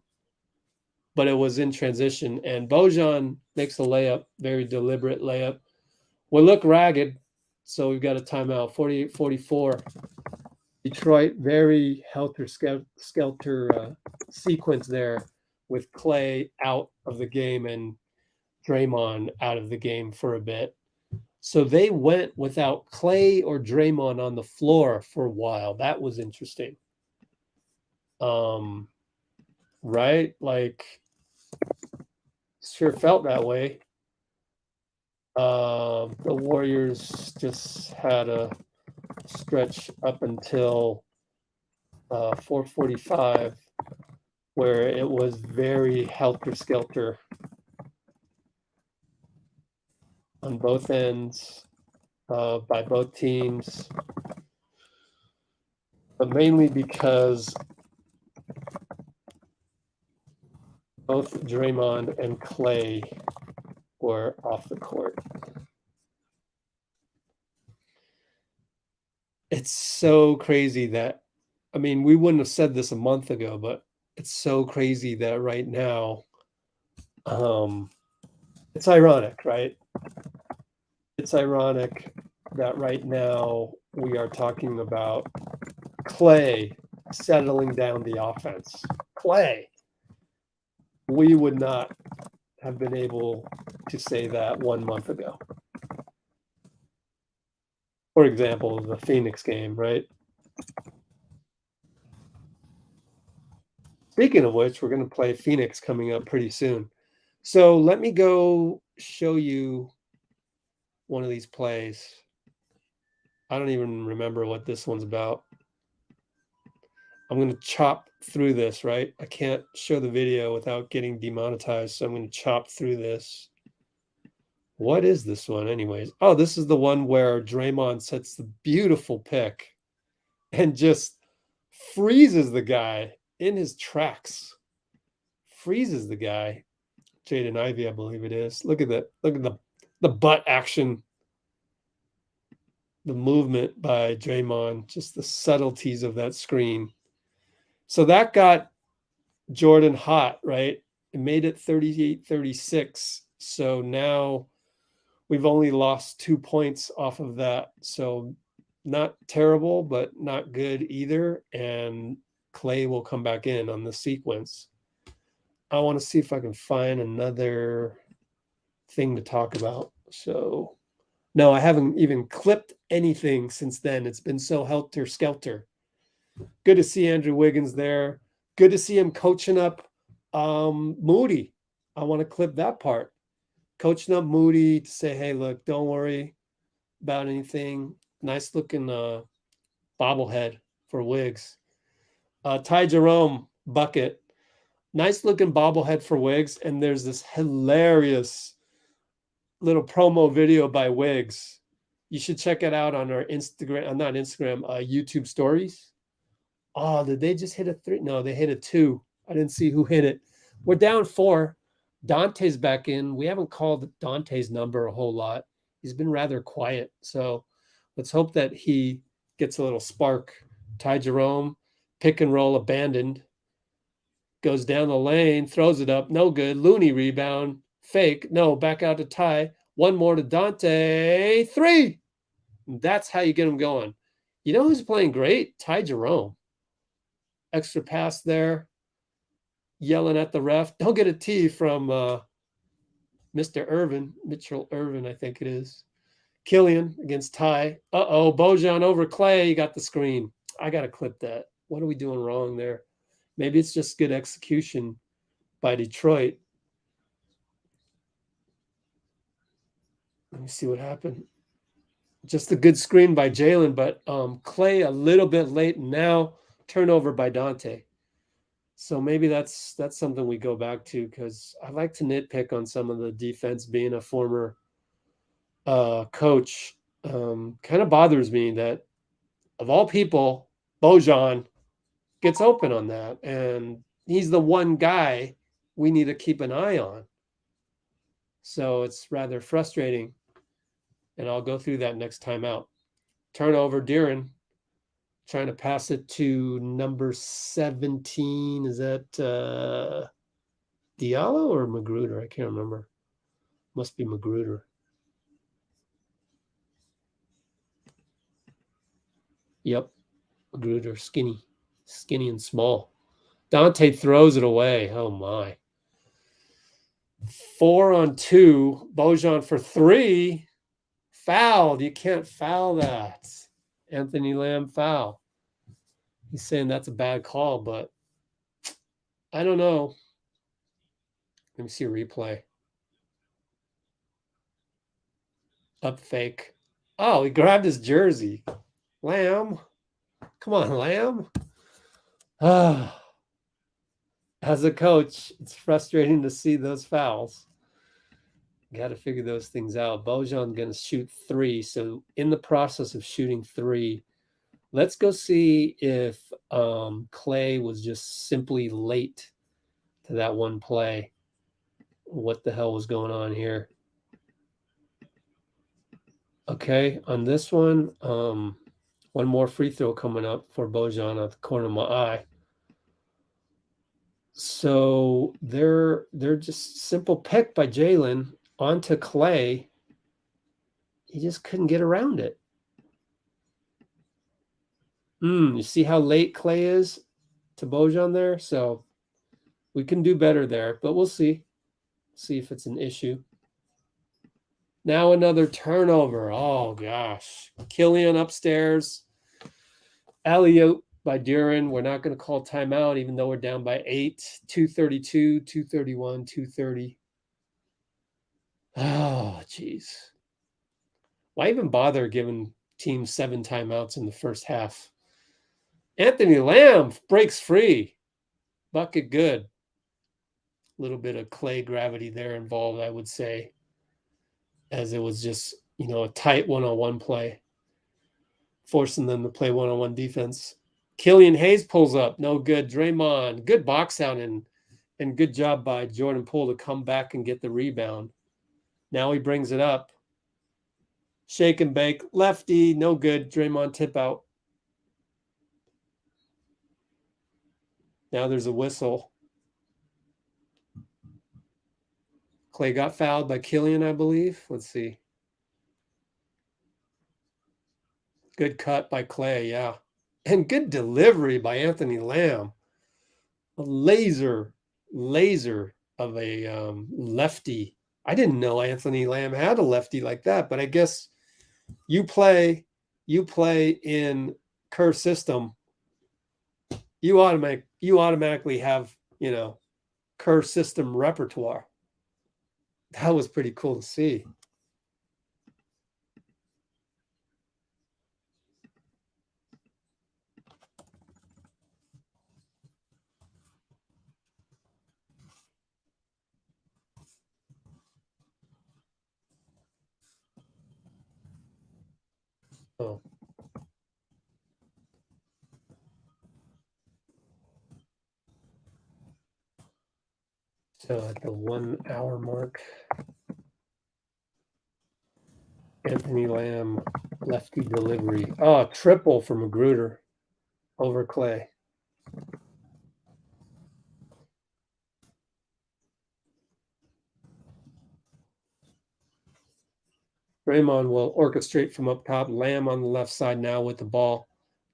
but it was in transition. And Bojan makes a layup, very deliberate layup. Will look ragged, so we've got a timeout, 48-44. Detroit, very helter-skelter sequence there with Klay out of the game and Draymond out of the game for a bit. So they went without Klay or Draymond on the floor for a while. That was interesting. Right? Like, sure felt that way. The Warriors just had a stretch up until 4:45 where it was very helter-skelter on both ends by both teams, but mainly because both Draymond and Klay were off the court. It's so crazy that, I mean, we wouldn't have said this a month ago, but it's so crazy that right now, it's ironic, right? It's ironic that right now we are talking about Klay settling down the offense. Klay. We would not have been able to say that 1 month ago. For example, the Phoenix game, right? Speaking of which, we're going to play Phoenix coming up pretty soon. So let me go show you one of these plays. I don't even remember what this one's about. I'm going to chop through this, right? I can't show the video without getting demonetized, so I'm going to chop through this. What is this one anyways? Oh, this is the one where Draymond sets the beautiful pick and just freezes the guy in his tracks. Freezes the guy. Jaden Ivey, I believe it is. Look at that. Look at the butt action. The movement by Draymond, just the subtleties of that screen. So that got Jordan hot, right? It made it 38-36. So now we've only lost 2 points off of that. So not terrible, but not good either. And Klay will come back in on the sequence. I want to see if I can find another thing to talk about. So No, I haven't even clipped anything since then. It's been so helter-skelter. Good to see Andrew Wiggins there. Good to see him coaching up Moody. I want to clip that part. Coaching up Moody to say, hey, look, don't worry about anything. Nice looking bobblehead for Wiggs. Ty Jerome bucket. Nice looking bobblehead for Wiggs. And there's this hilarious little promo video by Wiggs. You should check it out on our Instagram, not Instagram, YouTube stories. Oh, did they just hit a 3? No, they hit a 2. I didn't see who hit it. We're down 4. Dante's back in. We haven't called Dante's number a whole lot. He's been rather quiet. So let's hope that he gets a little spark. Ty Jerome, pick and roll abandoned. Goes down the lane, throws it up. No good. Looney rebound. Fake. No, back out to Ty. One more to Dante. 3. That's how you get him going. You know who's playing great? Ty Jerome. Extra pass there. Yelling at the ref. Don't get a T from Mr. Irvin. Mitchell Irvin, I think it is. Killian against Ty. Uh-oh, Bojan over Klay. You got the screen. I got to clip that. What are we doing wrong there? Maybe it's just good execution by Detroit. Let me see what happened. Just a good screen by Jalen, but Klay a little bit late now. Turnover by Dante. So maybe that's something we go back to, because I like to nitpick on some of the defense. Being a former coach, kind of bothers me that, of all people, Bojan gets open on that, and he's the one guy we need to keep an eye on. So it's rather frustrating, and I'll go through that next time out. Turnover, De'Aaron trying to pass it to number 17. Is that Diallo or Magruder? I can't remember. Must be Magruder. Yep, Magruder, skinny and small. Dante throws it away. Oh, my. 4 on 2. Bojan for 3. Fouled. You can't foul that. Anthony Lamb foul. He's saying that's a bad call, but I don't know. Let me see a replay. Up fake. Oh, he grabbed his jersey. Lamb. Come on, Lamb. As a coach, it's frustrating to see those fouls. Got to figure those things out. Bojan going to shoot 3. So in the process of shooting 3, let's go see if Klay was just simply late to that one play. What the hell was going on here? Okay, on this one, one more free throw coming up for Bojan at the corner of my eye. So they're just simple pick by Jalen onto Klay. He just couldn't get around it. You see how late Klay is to Bojan there? So we can do better there, but we'll see. See if it's an issue. Now another turnover. Oh, gosh. Killian upstairs. Alley-oop by De'Aaron. We're not going to call timeout, even though we're down by 8. 2:32, 2:31, 2:30. Oh, jeez. Why even bother giving teams 7 timeouts in the first half? Anthony Lamb breaks free. Bucket good. A little bit of Klay gravity there involved, I would say, as it was just, a tight one-on-one play, forcing them to play one-on-one defense. Killian Hayes pulls up. No good. Draymond. Good box out and good job by Jordan Poole to come back and get the rebound. Now he brings it up. Shake and bake. Lefty. No good. Draymond tip out. Now there's a whistle. Klay got fouled by Killian, I believe. Let's see. Good cut by Klay, yeah. And good delivery by Anthony Lamb. A laser of a lefty. I didn't know Anthony Lamb had a lefty like that, but I guess You play in Kerr's system, you automatically have, Kerr system repertoire. That was pretty cool to see. Oh. So at the 1 hour mark, Anthony Lamb, lefty delivery. Oh, triple for Magruder over Klay. Draymond will orchestrate from up top. Lamb on the left side now with the ball.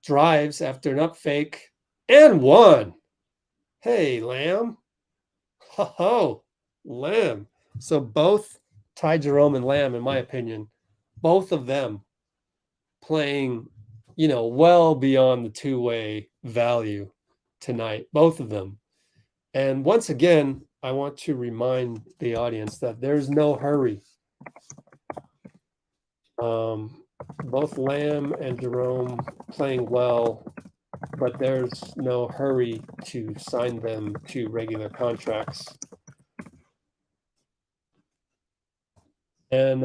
Drives after an up fake and one. Hey, Lamb. Ho, Lamb. So both Ty Jerome and Lamb, in my opinion, both of them playing, well beyond the two-way value tonight, both of them. And once again, I want to remind the audience that there's no hurry. Both Lamb and Jerome playing well, but there's no hurry to sign them to regular contracts. And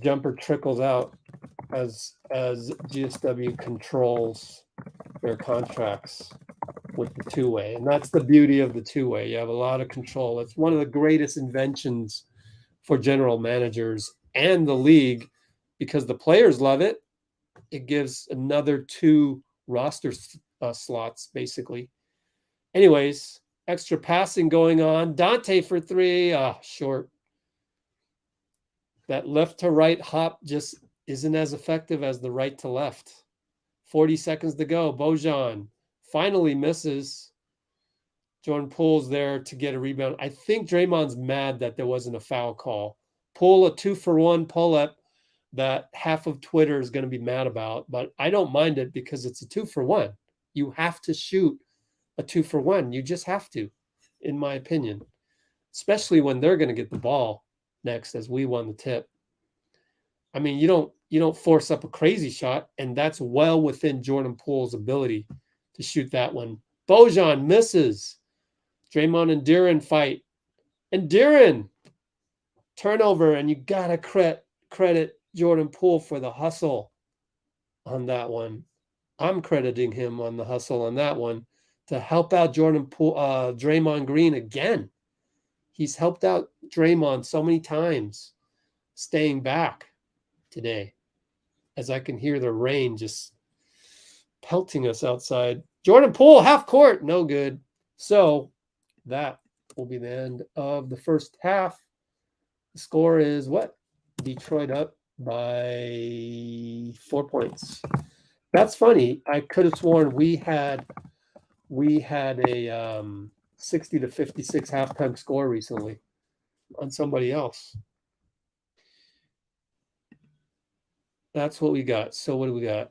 jumper trickles out as GSW controls their contracts with the two-way. And that's the beauty of the two-way. You have a lot of control. It's one of the greatest inventions for general managers and the league, because the players love it. It gives another 2 roster slots, basically. Anyways, extra passing going on. Dante for 3. Short. That left to right hop just isn't as effective as the right to left. 40 seconds to go. Bojan finally misses. Jordan Poole's there to get a rebound. I think Draymond's mad that there wasn't a foul call. Poole, a 2-for-1 pull-up that half of Twitter is going to be mad about, but I don't mind it because it's a 2-for-1. You have to shoot a 2-for-1. You just have to, in my opinion, especially when they're going to get the ball next as we won the tip. I mean, you don't force up a crazy shot, and that's well within Jordan Poole's ability to shoot that one. Bojan misses. Draymond and Duren fight. And Duren, turnover, and you got to credit Jordan Poole for the hustle on that one. I'm crediting him on the hustle on that one to help out Jordan Poole, Draymond Green again. He's helped out Draymond so many times staying back today, as I can hear the rain just pelting us outside. Jordan Poole, half court, no good. So that will be the end of the first half. The score is what? Detroit up by 4 points. That's funny. I could have sworn we had a 60-56 halftime score recently on somebody else. That's what we got. So what do we got?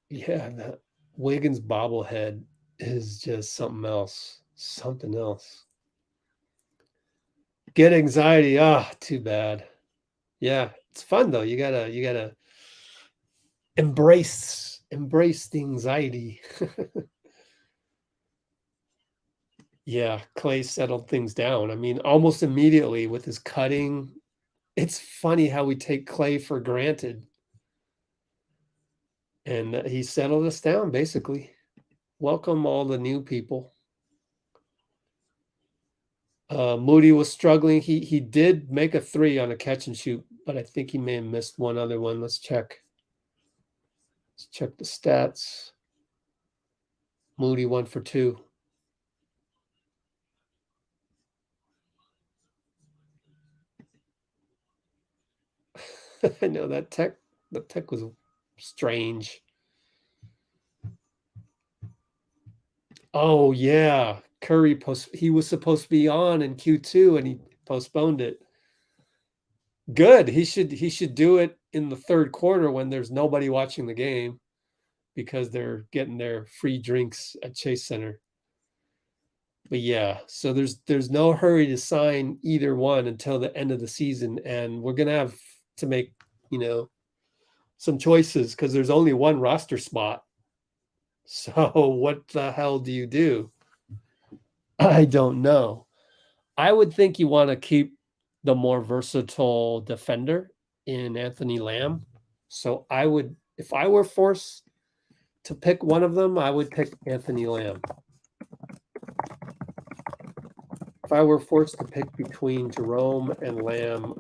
Yeah, that Wiggins bobblehead is just something else. Something else. Get anxiety. Too bad. Yeah, it's fun though. You gotta embrace the anxiety. Yeah, Klay settled things down. I mean, almost immediately with his cutting. It's funny how we take Klay for granted. And he settled us down, basically. Welcome all the new people. Moody was struggling. He did make a 3 on a catch and shoot, but I think he may have missed one other one. Let's check. Let's check the stats. Moody 1 for 2. I know the tech was strange. Oh yeah, Curry he was supposed to be on in Q2 and he postponed it. Good. He should do it in the third quarter when there's nobody watching the game because they're getting their free drinks at Chase Center. But yeah, so there's no hurry to sign either one until the end of the season, and we're gonna have to make, some choices because there's only one roster spot. So what the hell do you do? I don't know. I would think you want to keep the more versatile defender in Anthony Lamb. So I would, if I were forced to pick one of them, I would pick Anthony Lamb. If I were forced to pick between Jerome and Lamb,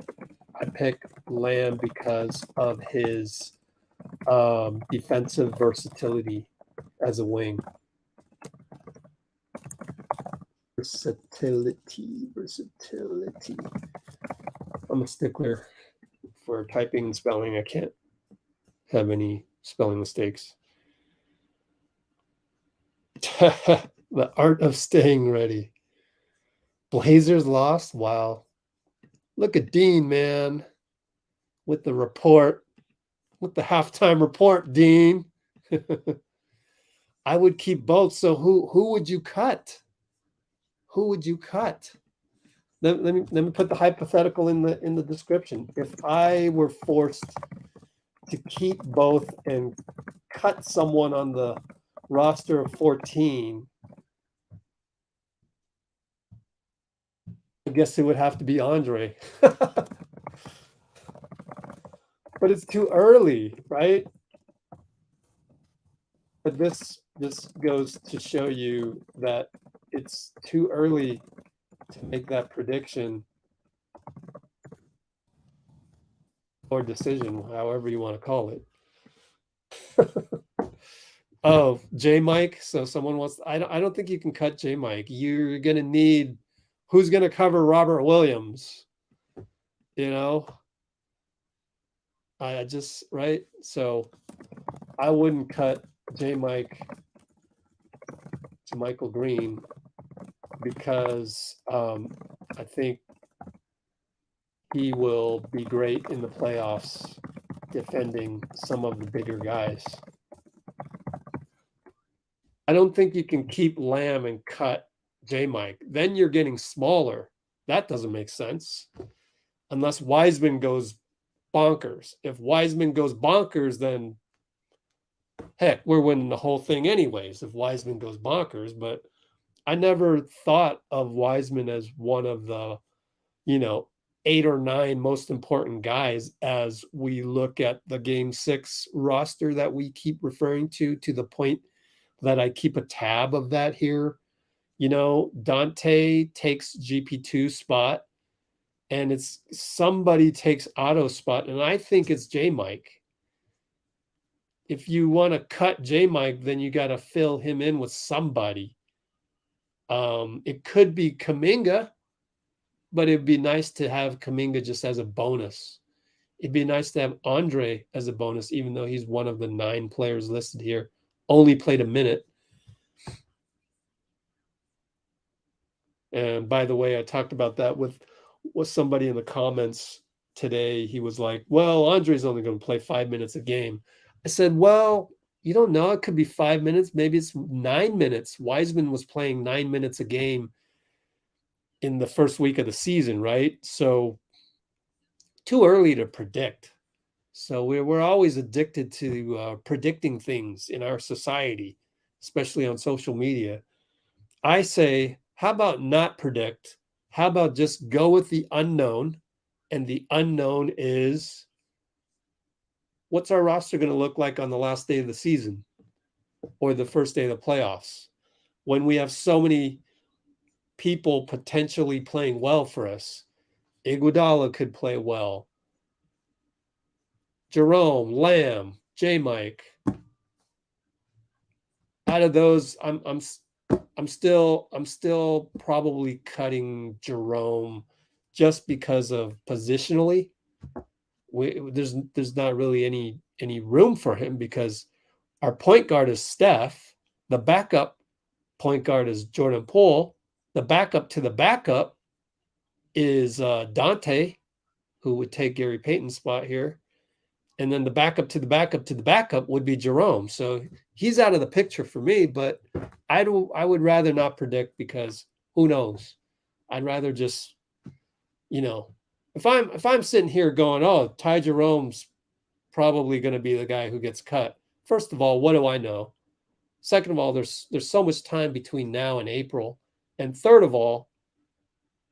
I pick Lamb because of his defensive versatility as a wing. Versatility. I'm a stickler for typing and spelling. I can't have any spelling mistakes. The art of staying ready. Blazers lost. Wow. Look at Dean, man, with the report, with the halftime report, Dean. I would keep both. So who would you cut? Who would you cut? Let me put the hypothetical in the description. If I were forced to keep both and cut someone on the roster of 14, I guess it would have to be Andre. But it's too early, right? But this goes to show you that it's too early to make that prediction or decision, however you want to call it. Oh, J Mike. So someone wants. I don't think you can cut J Mike. You're gonna need who's gonna cover Robert Williams. I just right. So I wouldn't cut J Mike to Michael Green because I think he will be great in the playoffs defending some of the bigger guys. I don't think you can keep Lamb and cut J Mike. Then you're getting smaller. That doesn't make sense. Unless Wiseman goes bonkers. If Wiseman goes bonkers, then heck, we're winning the whole thing anyways if Wiseman goes bonkers. But I never thought of Wiseman as one of the, 8 or 9 most important guys as we look at the Game 6 roster that we keep referring to the point that I keep a tab of that here. Dante takes GP2 spot, and it's somebody takes Otto spot, and I think it's J Mike. If you want to cut J Mike, then you got to fill him in with somebody. It could be Kuminga, but it'd be nice to have Kuminga just as a bonus. It'd be nice to have Andre as a bonus, even though he's one of the 9 players listed here. Only played a minute. And by the way, I talked about that with somebody in the comments today. He was like, well, Andre's only going to play 5 minutes a game. I said, well, you don't know. It could be 5 minutes. Maybe it's 9 minutes. Wiseman was playing 9 minutes a game in the first week of the season, right? So too early to predict. So we're always addicted to predicting things in our society, especially on social media. I say, how about not predict? How about just go with the unknown? And the unknown is, what's our roster going to look like on the last day of the season or the first day of the playoffs when we have so many people potentially playing well for us? Iguodala could play well. Jerome, Lamb, J Mike. Out of those, I'm still probably cutting Jerome just because of positionally. There's not really any room for him because our point guard is Steph. The backup point guard is Jordan Poole. The backup to the backup is Dante. who would take Gary Payton's spot here. And then the backup to the backup to the backup would be Jerome. So he's out of the picture for me, but I would rather not predict because who knows? I'd rather just, if I'm sitting here going, oh, Ty Jerome's probably going to be the guy who gets cut. First of all, what do I know? Second of all, there's so much time between now and April. And third of all,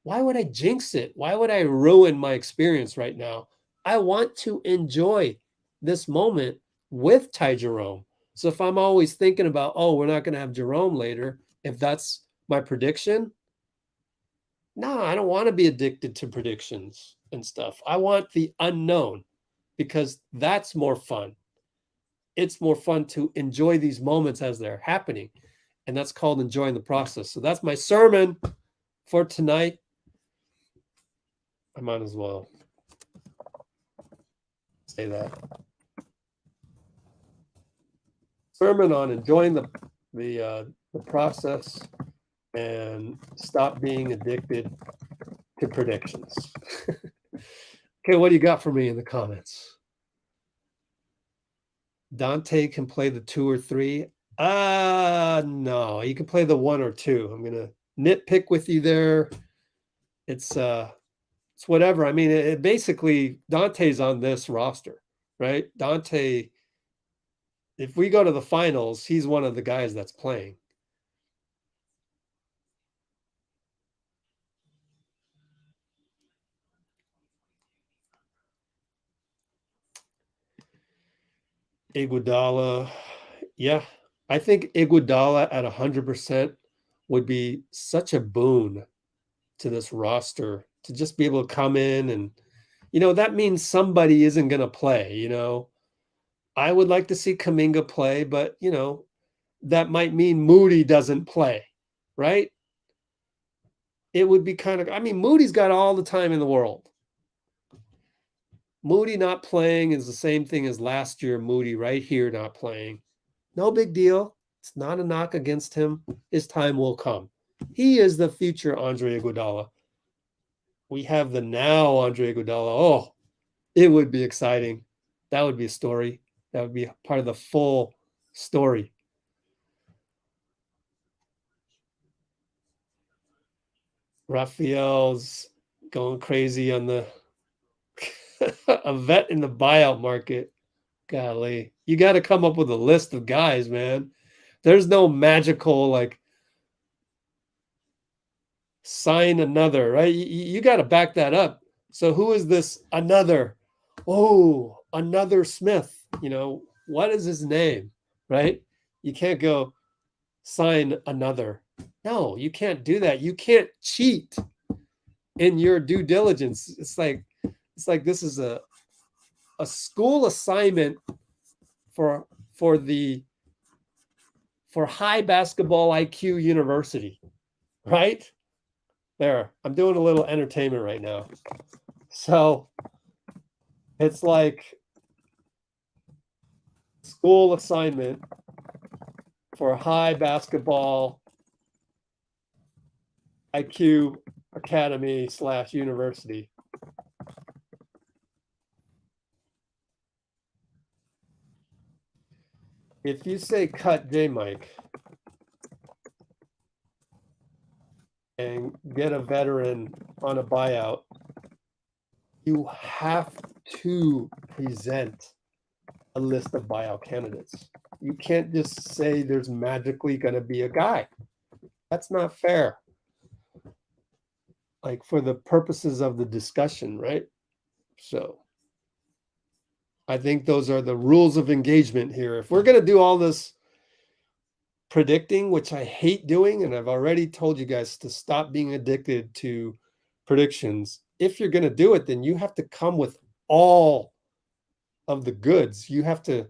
why would I jinx it? Why would I ruin my experience right now? I want to enjoy this moment with Ty Jerome. So if I'm always thinking about, oh, we're not going to have Jerome later, if that's my prediction, no, I don't want to be addicted to predictions and stuff. I want the unknown because that's more fun. It's more fun to enjoy these moments as they're happening. And that's called enjoying the process. So that's my sermon for tonight. I might as well say that. Sermon on enjoying the process and stop being addicted to predictions. Okay, what do you got for me in the comments? Dante can play the 2 or 3. No, he can play the 1 or 2. I'm gonna nitpick with you there. It's whatever. I mean, it basically Dante's on this roster, right? Dante, if we go to the finals, he's one of the guys that's playing. Iguodala, yeah, I think Iguodala at 100% would be such a boon to this roster to just be able to come in and, that means somebody isn't going to play, I would like to see Kuminga play, but, that might mean Moody doesn't play, right? It would be Moody's got all the time in the world. Moody not playing is the same thing as last year, Moody right here not playing. No big deal. It's not a knock against him. His time will come. He is the future Andre Iguodala. We have the now Andre Iguodala. Oh, it would be exciting. That would be a story. That would be part of the full story. Raphael's going crazy on the a vet in the buyout market. Golly, you got to come up with a list of guys, man. There's no magical sign another, right? You got to back that up. So who is this another? Oh, another Smith. What is his name, right? You can't go sign another. No, you can't do that. You can't cheat in your due diligence. It's like this is a school assignment for high basketball IQ university, right? There, I'm doing a little entertainment right now. So it's like school assignment for high basketball IQ academy / university. If you say cut J Mike and get a veteran on a buyout, you have to present a list of buyout candidates. You can't just say there's magically going to be a guy. That's not fair. Like for the purposes of the discussion, right? So I think those are the rules of engagement here. If we're going to do all this predicting, which I hate doing, and I've already told you guys to stop being addicted to predictions. If you're going to do it, then you have to come with all of the goods. You have to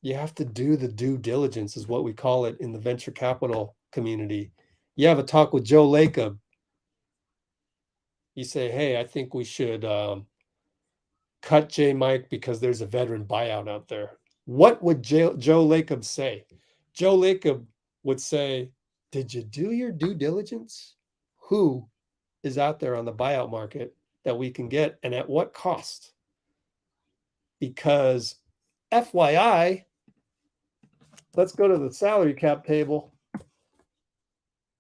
do the due diligence, is what we call it in the venture capital community. You have a talk with Joe Lacob. You say, hey, I think we should cut J Mike because there's a veteran buyout out there. What would Joe Lacob say? Joe Lacob would say, did you do your due diligence? Who is out there on the buyout market that we can get and at what cost. Because FYI, let's go to the salary cap table.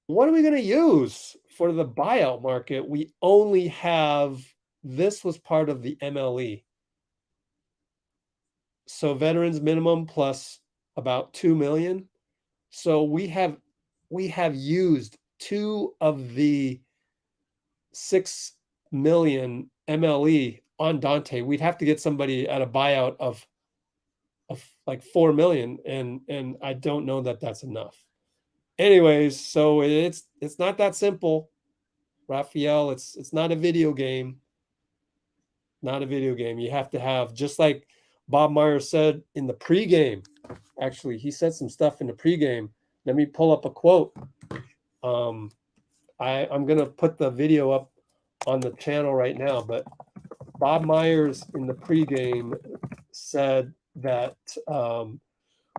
What are we going to use for the buyout market? We only have, this was part of the MLE. So veterans minimum plus about 2 million. So we have used 2 of the 6 million MLE on Dante. We'd have to get somebody at a buyout of like 4 million, and I don't know that that's enough. Anyways, so it's not that simple, Raphael. It's not a video game. Not a video game. You have to have, just like Bob Myers said in the pregame. Actually, he said some stuff in the pregame. Let me pull up a quote. I'm gonna put the video up on the channel right now, but Bob Myers in the pregame said that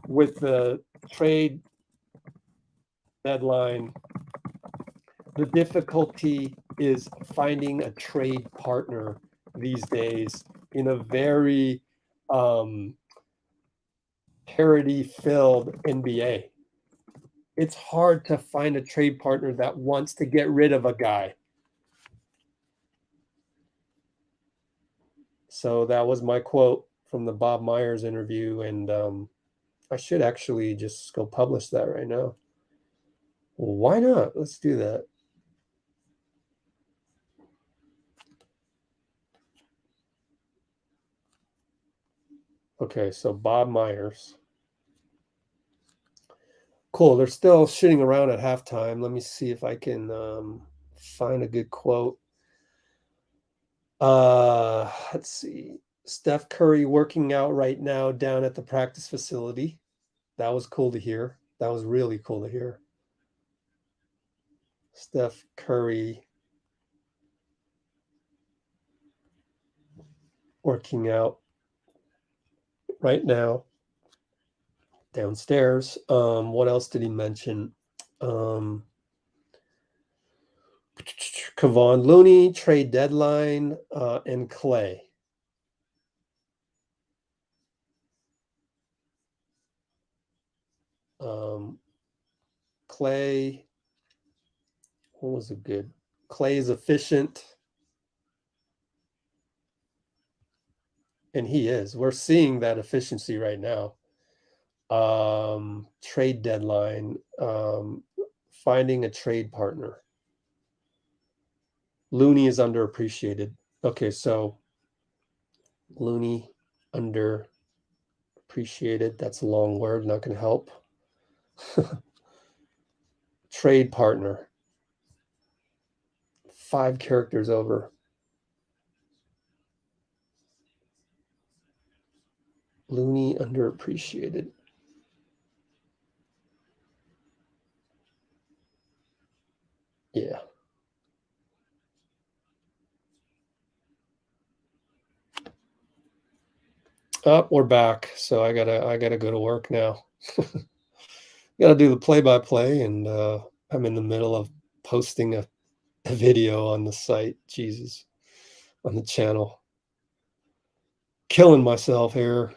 with the trade deadline, the difficulty is finding a trade partner these days in a very parity-filled NBA. It's hard to find a trade partner that wants to get rid of a guy. So that was my quote from the Bob Myers interview, and I should actually just go publish that right now. Well, why not? Let's do that. Okay, so Bob Myers. Cool. They're still shitting around at halftime. Let me see if I can find a good quote. Let's see. Steph Curry working out right now down at the practice facility. That was cool to hear. That was really cool to hear. Steph Curry working out right now downstairs. What else did he mention? Kevon Looney, trade deadline, and Klay. Klay, what was it good? Klay is efficient. And he is. We're seeing that efficiency right now. Trade deadline, finding a trade partner. Looney is underappreciated. Okay, so Looney underappreciated. That's a long word, not going to help. Trade partner. 5 characters over. Looney underappreciated. Yeah. Oh, we're back. So I gotta go to work now. Gotta do the play-by-play, and I'm in the middle of posting a video on the site. Jesus, on the channel. Killing myself here.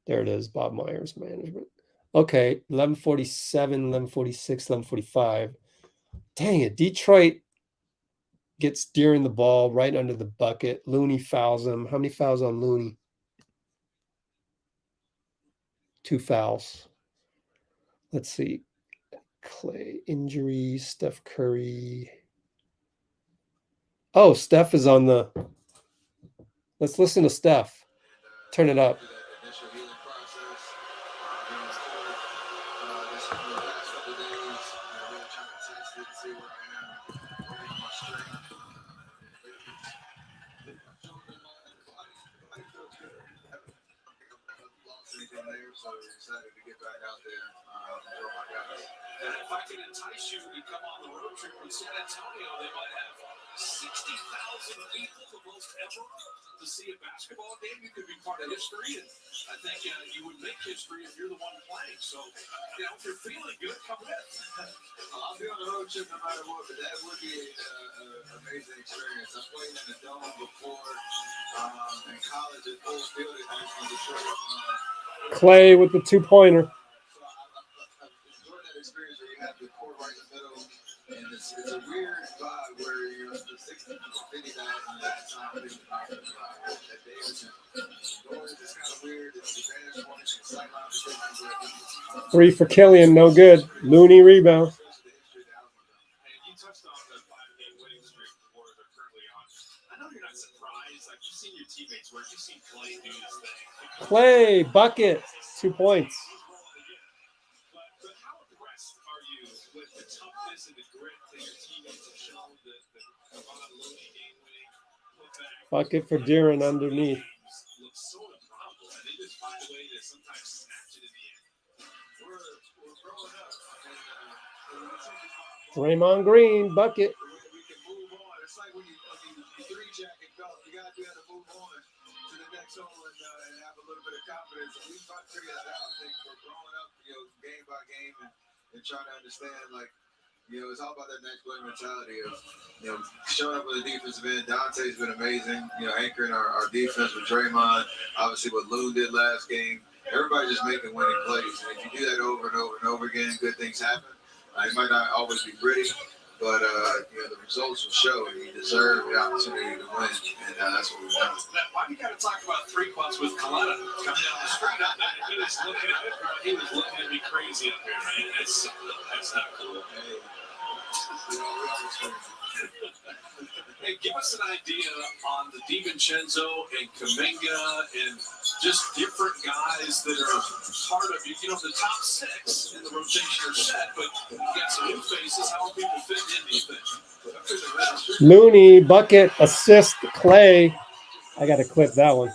There it is, Bob Myers management. Okay, 11:47, 11:46, 11:45. Dang it, Detroit gets steering the ball right under the bucket. Looney fouls him. How many fouls on Looney? 2 fouls. Let's see. Klay injuries, Steph Curry. Oh, Steph is on the... Let's listen to Steph. Turn it up. So excited to get back out there and enjoy my guys. And if I can entice you to come on the road trip with San Antonio, they might have 60,000 people, the most ever, to see a basketball game. You could be part of history, and I think you would make history if you're the one playing. So, if you're feeling good, come with. I'll be on the road trip no matter what, but that would be an amazing experience. I played in the dome before in college at full field in Detroit. Klay with the 2-pointer. So I've enjoyed that experience where you have the court right in the middle, and it's a weird vibe where you're the 60 people 50,000 at the time. At Davidson, it's kind of weird. It's the advantage point, it's sight line position. 3 for Killian, no good. Looney rebound. And you touched on the 5-game winning streak the Warriors are currently on. I know you're not surprised. Like, you've seen your teammates work. You've seen Klay do his thing. Klay, bucket, 2 points. But how impressed are you with the toughness and the grit that your teammates have shown? The Looney game-winning putback. Bucket for De'Aaron underneath. Looks so improbable, and they just find a way to sometimes snatch it in the end. We're growing up. Draymond Green, bucket. We can move on. It's like when you three jacket golf, you got to be able to move on to the next hole and have a little bit of confidence. And we try to figure that out. I think we're growing up, game by game and trying to understand, it's all about that next play mentality of, showing up with the defensive end. Dante's been amazing, anchoring our defense with Draymond. Obviously what Lou did last game. Everybody just making winning plays. And if you do that over and over and over again, good things happen. It might not always be pretty, but the results will show, and you deserve the opportunity to win, and that's what we've done. Why do you got to talk about 3 punts with Kalena coming down the street? He was looking at me crazy up here, man. That's not cool. Hey, give us an idea on the DiVincenzo and Kuminga and just different guys that are part of you. The top 6 in the rotation are set, but you got some new faces. How are people fitting in, do you think? Looney, bucket, assist, Klay. I got to clip that one.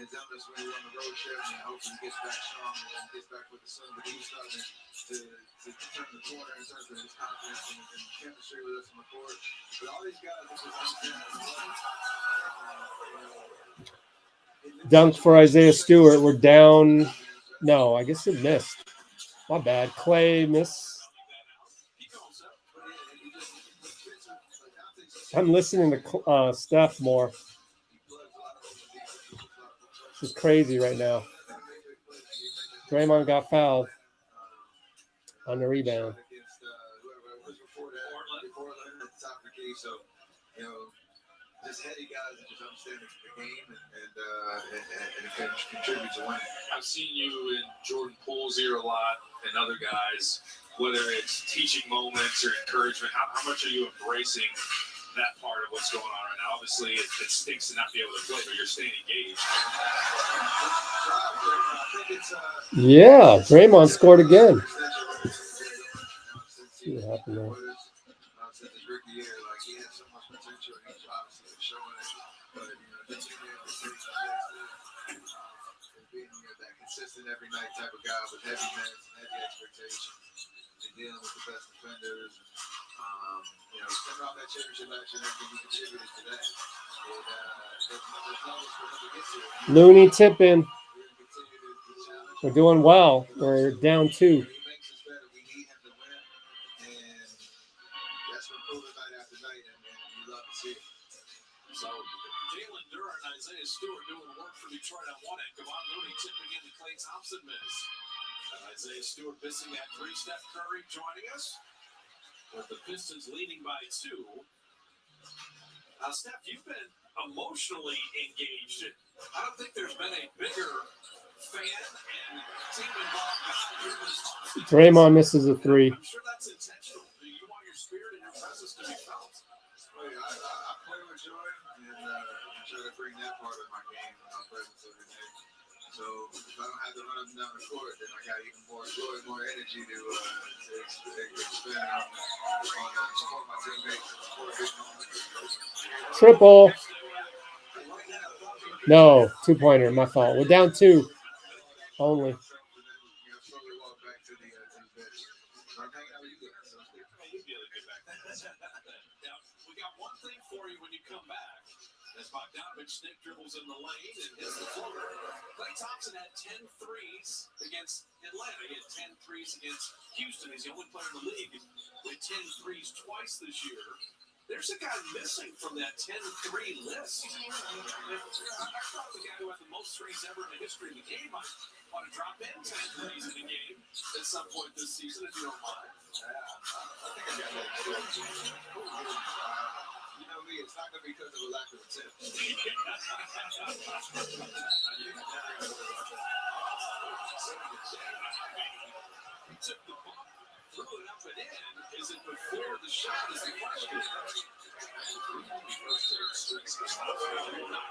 His illness when he was on the road trip, and hopefully he gets back strong and gets back with the sun. But he's starting to turn the corner in terms of his confidence and chemistry with us on the court. But all these guys are just understanding. Dunk for Isaiah Stewart. We're down. No, I guess it missed. My bad. Klay missed. I'm listening to Steph more. This is crazy right now. Draymond got fouled on the rebound. Just heady guys that just understand the game and can contribute to winning. I've seen you in Jordan Poole's ear a lot and other guys, whether it's teaching moments or encouragement. How much are you embracing that part of what's going on right now? Obviously, it stinks to not be able to play, but you're staying engaged. Yeah, Draymond scored again. See what happened there. Since his rookie year, he had so much potential, and he's obviously showing it. But just being able to take being that consistent every night type of guy with heavy minutes and heavy expectations, and dealing with the best defenders. Coming off that championship last year, I think he contributed to that. There's levels for him to get to. Looney tipping. We're doing well. We're down 2. He makes us better. We need him to win, and that's what Poole night after night, and you love to see it. So Jalen Duren and Isaiah Stewart doing work for Detroit on one end. Kevon Moody tipping in the Klay Thompson miss. Isaiah Stewart missing that 3. Steph Curry joining us. With the Pistons leading by 2. Steph, you've been emotionally engaged. I don't think there's been a bigger fan and team involved. Draymond misses a 3. I'm sure that's intentional. You want your spirit and your presence to be felt. I play with joy, and I try to bring that part of my game and my presence every day. So if I don't have to run up and down the court, then I got even more joy, more energy to expand on support my teammates and support big moments. Triple. No, 2-pointer. My fault. We're down 2. Only. stick dribbles in the lane and hits the floater. Klay Thompson had 10 threes against Atlanta. He had 10 threes against Houston. He's the only player in the league with 10 threes twice this year. There's a guy missing from that 10-3 list. I thought the guy who had the most threes ever in the history of the game might want to drop in 10 threes in the game at some point this season, if you don't mind. I think I got that. You know me, it's not going to be because of a lack of attempt. He took the ball, threw it up and in. Is it before the shot is the question? Not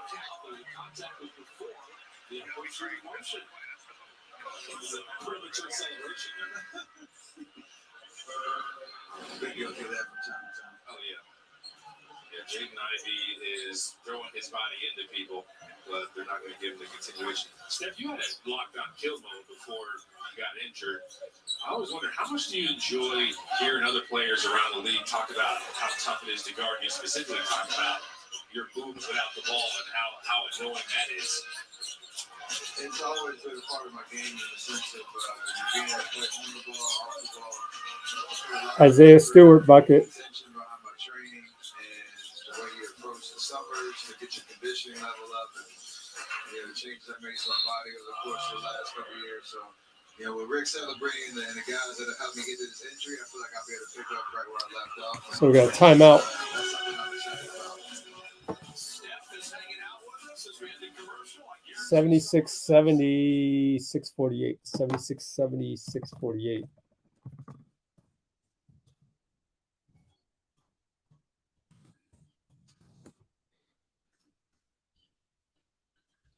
count. The contact was before the anniversary motion. It was a premature celebration. Big guilty of that from time to time. Oh, yeah. Yeah, Jaden Ivey is throwing his body into people, but they're not going to give him the continuation. Steph, you had a lockdown kill mode before you got injured. I always wonder, how much do you enjoy hearing other players around the league talk about how tough it is to guard you, specifically talk about your moves without the ball and how annoying that is? It's always been a part of my game in the sense of being able to play on the ball, off the ball. Isaiah Stewart bucket. Intention behind my training and the way you approach the summers to get your conditioning level up and the changes I made to my body over the course of the last couple of years. So, with Rick celebrating and the guys that have helped me get to this injury, I feel like I'll be able to pick up right where I left off. So we got a timeout. That's something I'm excited about. Steph is hanging out with us as we end the commercial. 76-70, 648. 76-70, 648.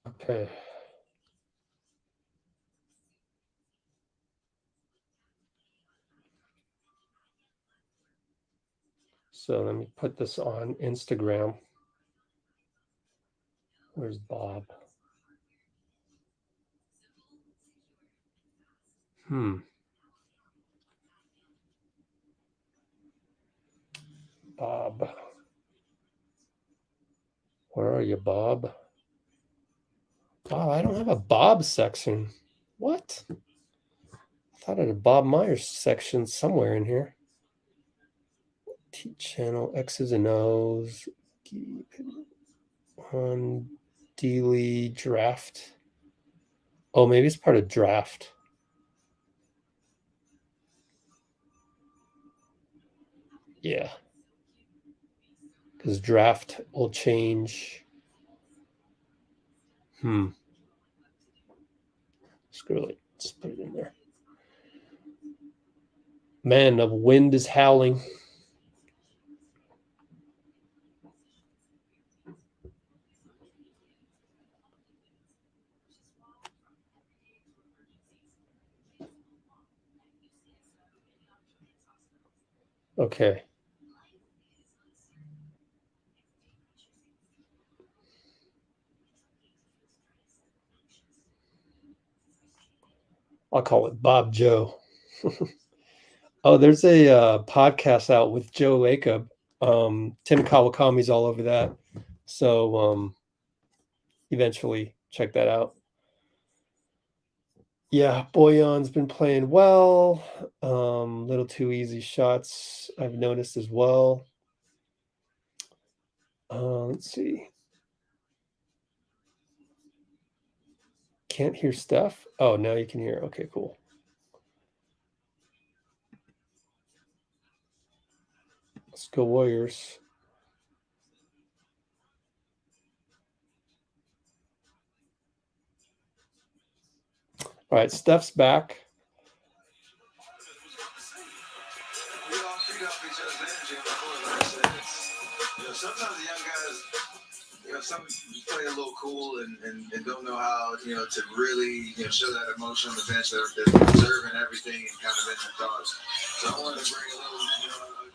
Okay. So let me put this on Instagram. Where's Bob? Bob. Where are you, Bob? Oh, I don't have a Bob section. What? I thought I had a Bob Myers section somewhere in here. T channel, X's and O's. On Dealey draft. Oh, maybe it's part of draft. Yeah. Because draft will change. Screw it. Let's put it in there. Man, the wind is howling. Okay. I'll call it Bob Joe. Oh, there's a podcast out with Joe Lacob. Tim Kawakami's all over that. So eventually check that out. Yeah, Boyan's been playing well. Little too easy shots I've noticed as well. Let's see. Can't hear Steph? Oh, now you can hear. Okay, cool. Let's go Warriors. All right, Steph's back. We all feed off each other's energy before, like I said. Sometimes the young guys, some play a little cool and don't know how, to really, show that emotion on the bench. They're observing everything and kind of in their thoughts. So I wanted to bring a little,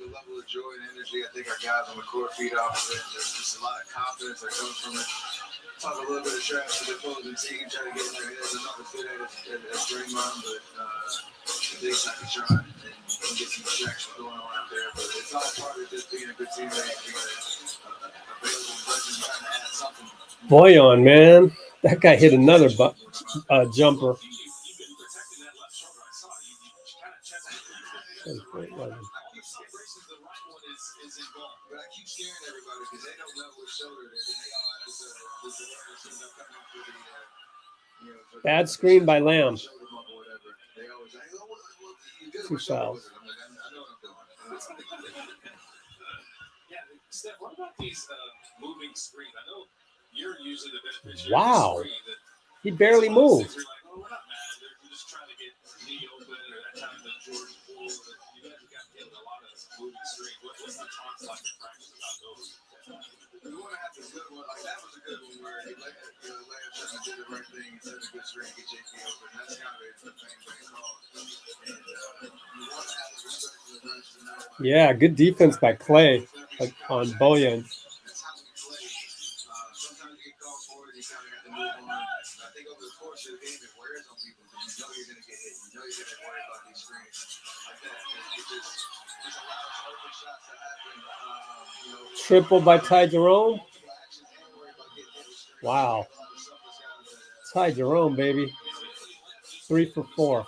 a level of joy and energy. I think our guys on the court feed off of it. There's just a lot of confidence that comes from it. Talk a little bit of trash to the opposing team, try to get in their heads. I'm not as good at it as Draymond, but at least I can try and get some distraction going on out there. But it's all part of just being a good teammate, being available and trying to add something Boyan, man. That guy hit another jumper. But I keep scaring everybody because they don't know which shoulder it is. And they all have this awareness and they'll come up with the, Bad screen by Lamb. shoulder bump or whatever. They always say, oh, you did it 2 with shoulder fouls. with it. I'm like, I know what I'm doing. Yeah, Steph, what about these moving screens? I know you're usually the beneficiary Wow. of the screen. He barely moved. You're like, oh, we're not mad. They're just trying to get me open, or that time the Jordan Poole. You guys got hit a lot of moving screens. What's the talks like in practice about those? We want to have this good one. Like, that was a good one where he let Lamb did the right thing and set a good screen, get JP open. That's kind of the thing they call. And you want to have the respect for the rest to know. Yeah, good defense by Klay on Boyan. That's how we play. Sometimes you get called for it, you kind of have to move on. I think over the course of the game, it wears on people because you know you're going to get hit. You know you're going to worry about these screens like that. It just allows open shots to happen. Triple by Ty Jerome. Wow. Ty Jerome, baby. 3 for 4.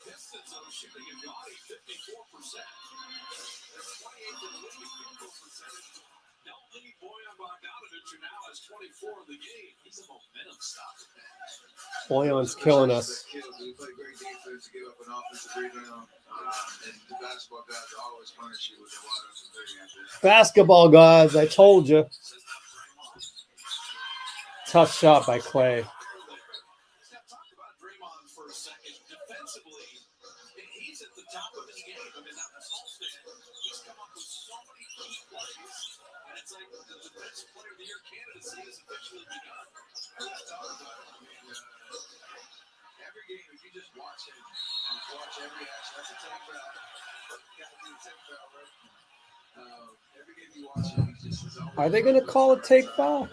Pistons are shooting in body 54%. They're 28th in the league field goal percentage. Don't leave Boyan Bogdanovic, who now has 24 in the game. He's a momentum stopper. Boyan's killing us. We play great defense to give up an offensive rebound. And the basketball guys always punish you with the wide open three. Basketball guys, I told you. Tough shot by Klay. Talk about Draymond for a second. Defensively, he's at the top of his game. I mean, not the small stand. He's come up with so many key plays. And it's like the defensive player of the year candidacy has officially begun. Every game, if you just watch it, watch every action. That's a take foul. Got to do a take foul, right? Every game you watch it, he's just always. Are they going to call a take foul?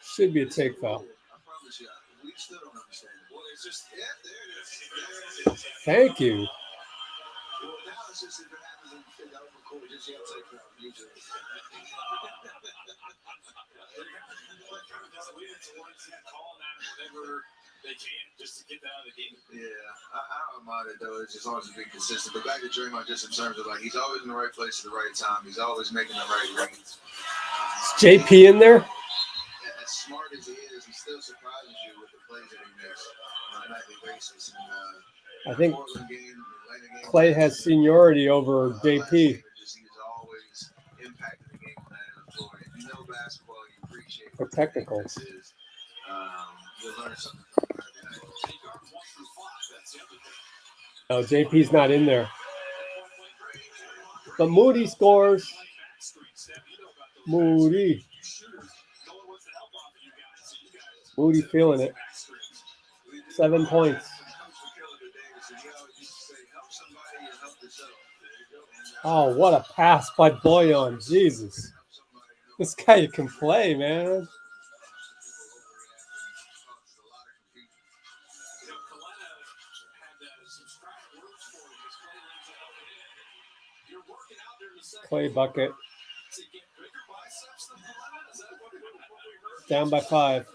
Should be a take foul. I promise you, we still don't understand it. Well, it's just, Yeah, there it is. Thank you. Well, now it's just if it happens in the open court, just yell take foul. Usually. calling that whenever they can, just to get that out of the game. Yeah, I don't mind it though. It's as long as it's being consistent. But back to Draymond, just in terms of like he's always in the right place at the right time. He's always making the right reads. Is JP in there? As smart as he is, he still surprises you with the plays that he makes on a nightly basis. And I think Portland game, Atlanta game, Klay has seniority over JP. He's always impacting the game on that end of the floor. If you know basketball, you appreciate For what technicals. defense is. You'll learn something from him every night. Take guards 1 through 5. That's the other thing. No, JP's not in there. But Moody scores. Moody. Moody feeling it. 7 points. Oh, what a pass by Boyan. Jesus. This guy can play, man. Klay bucket. Down by 5.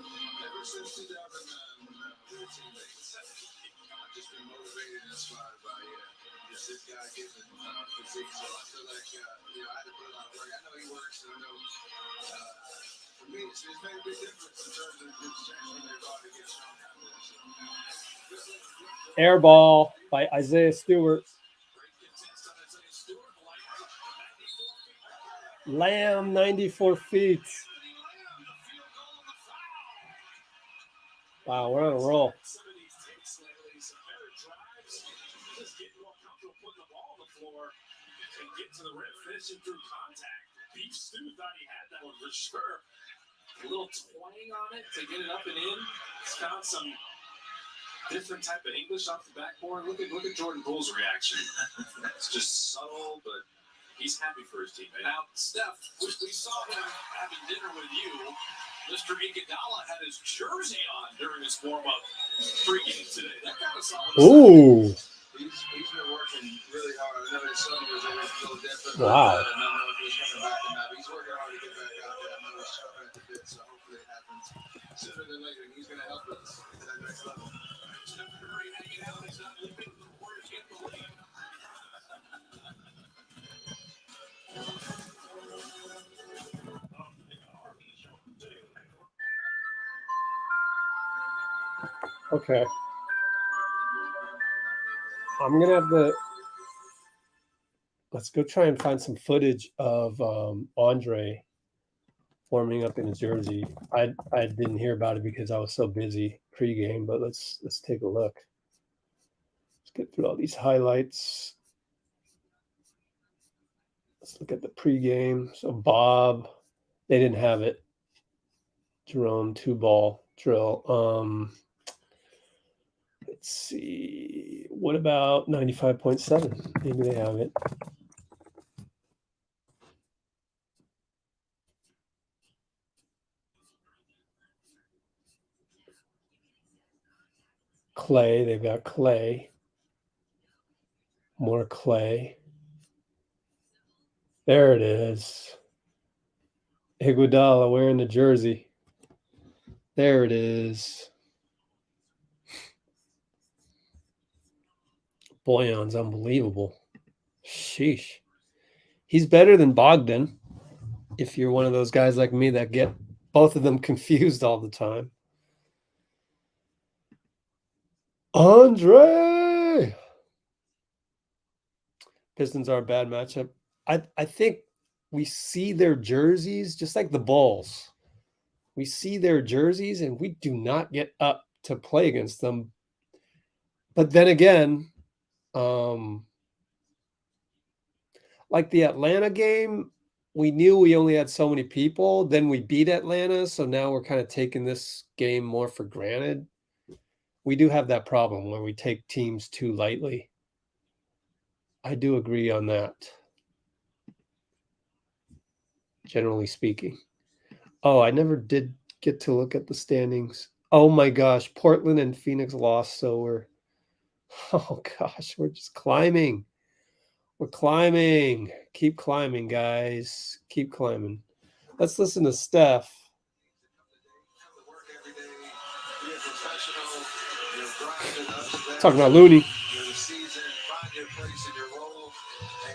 Air ball by Isaiah Stewart. Lamb, 94 feet. Wow, we're on a roll. Get to the rim, finishing through contact. Beef Stew thought he had that one for sure. A little twang on it to get it up and in. He's found some different type of English off the backboard. Look at Jordan Poole's reaction. It's just subtle, but he's happy for his teammate. Now, Steph, we saw him having dinner with you Mr. Iguodala had his jersey on during his warm-up pregame today. That kind of solid. Ooh. He's been working really hard. I know his son was a little different. Wow. I don't know if he's coming back or not. He's working hard to get back out there. I know he's chopping at the bit, so hopefully it happens sooner than later. He's going to help us get to that next level. Steph Curry hanging out. He's not leaving. The Warriors get the lead. Okay. I'm gonna have to. Let's go try and find some footage of Andre warming up in his jersey. I didn't hear about it because I was so busy pregame, but let's take a look. Let's get through all these highlights. Let's look at the pregame. So Bob, they didn't have it. Jerome 2-ball drill. Let's see. What about 95.7? Maybe they have it. Klay, they've got Klay. More Klay. There it is. Iguodala wearing the jersey. There it is. Boyan's unbelievable. Sheesh. He's better than Bogdan, if you're one of those guys like me that get both of them confused all the time. Andre! Pistons are a bad matchup. I think we see their jerseys just like the Bulls. We see their jerseys and we do not get up to play against them. But then again, like the Atlanta game, we knew we only had so many people. Then we beat Atlanta, so now we're kind of taking this game more for granted. We do have that problem where we take teams too lightly. I do agree on that, generally speaking. Oh, I never did get to look at the standings. Oh my gosh, Portland and Phoenix lost, so we're just climbing. We're climbing. Keep climbing, guys. Keep climbing. Let's listen to Steph. Talking about Looney.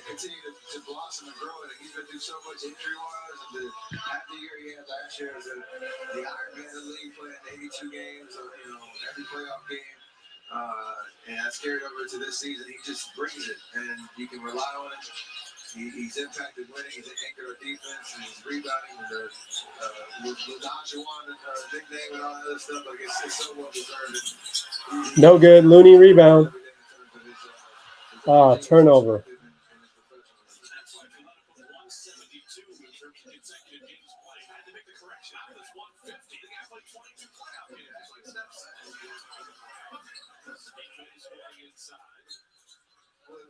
Continue to blossom and grow, and he's been through so much injury-wise. And the year he had last year as the Iron Man of the league, playing 82 games, every playoff game, and that's carried over to this season. He just brings it, and you can rely on it. He's impacted winning. He's anchored our defense, and he's rebounding with the Olajuwon nickname and all that other stuff. Like it's so well deserved. No good. Looney rebound. Turnover.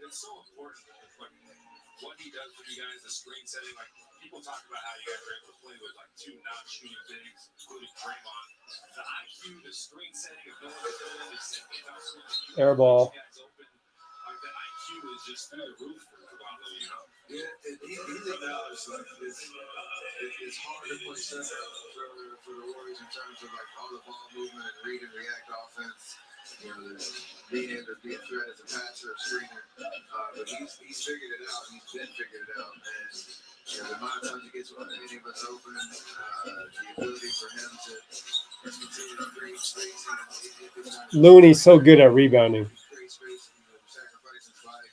It's so important, like what he does for you guys, the screen setting. Like people talk about how you guys are able to play with like two non-shooting bigs, including Draymond. The IQ, the screen setting, of knowing the air ball. Like the IQ is just through the roof for Bob Lilly, you know. Yeah, and he's acknowledged like it's hard to play center for the Warriors in terms of like all the ball movement and read and react offense. Being able to be a threat as a passer or screener, but he's figured it out. He's been figured it out, and the amount of times he gets one any of us open, the ability for him to continue to create space. Looney's so good at rebounding.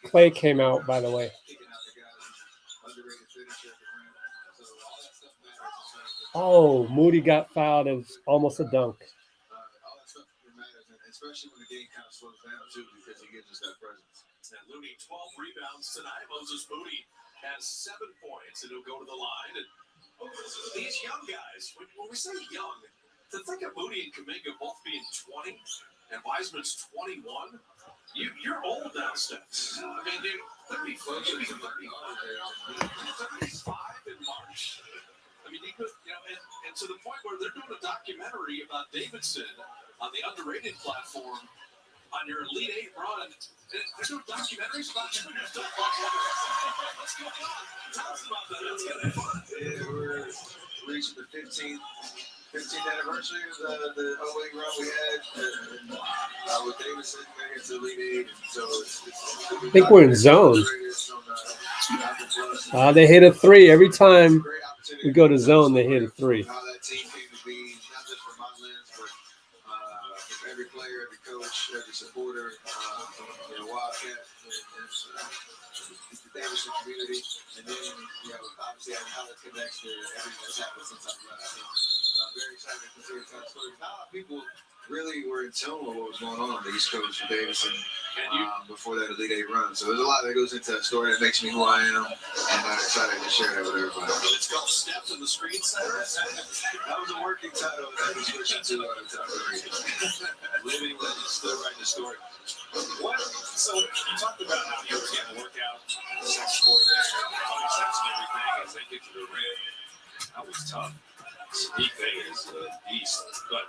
Klay came out, by the way. Oh, Moody got fouled. It was almost a dunk. Especially when the game kind of slows down, too, because he gives us that presence. And Looney, 12 rebounds tonight. Moses Moody has 7 points, and he'll go to the line. And these young guys, when we say young, to think of Moody and Kuminga both being 20 and Wiseman's 21, you're old now, Steph. I mean, dude, 35 in March. I mean, he could, and to the point where they're doing a documentary about Davidson on the underrated platform on your Elite Eight run. They're doing documentaries about you. What's going on? Tell us about that. That's going to be fun. Yeah, we're reaching the 15th anniversary of the 08 run we had with Davidson making it to Elite Eight. So I think we're in zone. They hit a three every time we go to zone. They hit a three. How that team came to be, not just from my lens, but every player, every coach, every supporter, Wildcat, and the Davidson community, and then obviously how that connects to everything that's happened since I've left. So very excited to continue to tell the story. Not a lot of people really were in tune with what was going on the East Coast for Davidson before that Elite Eight run. So there's a lot that goes into that story that makes me who I am, and I'm excited to share that with everybody. It's called Steps in the Screen Center. That was a working title that we switched to Living legend, still writing the story. What? So you talked about how you were getting a workout, sex core there, biceps and everything as they get to the rim. That was tough. Sadiq Bey is a beast, but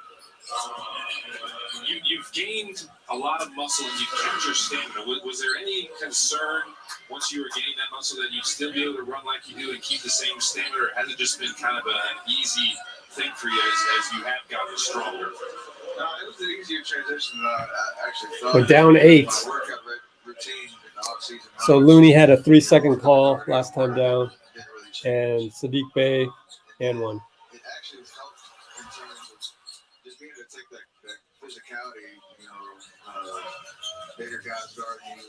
you've gained a lot of muscle and you've kept your stamina. Was there any concern once you were gaining that muscle that you'd still be able to run like you do and keep the same stamina, or has it just been kind of an easy thing for you as you have gotten stronger? No, it was an easier transition than I actually thought. We're down 8. My workout routine in the off-season. So Looney had a 3-second call last time down, and Sadiq Bey and one. It actually has helped in terms of just being able to take that physicality, bigger guys guarding you,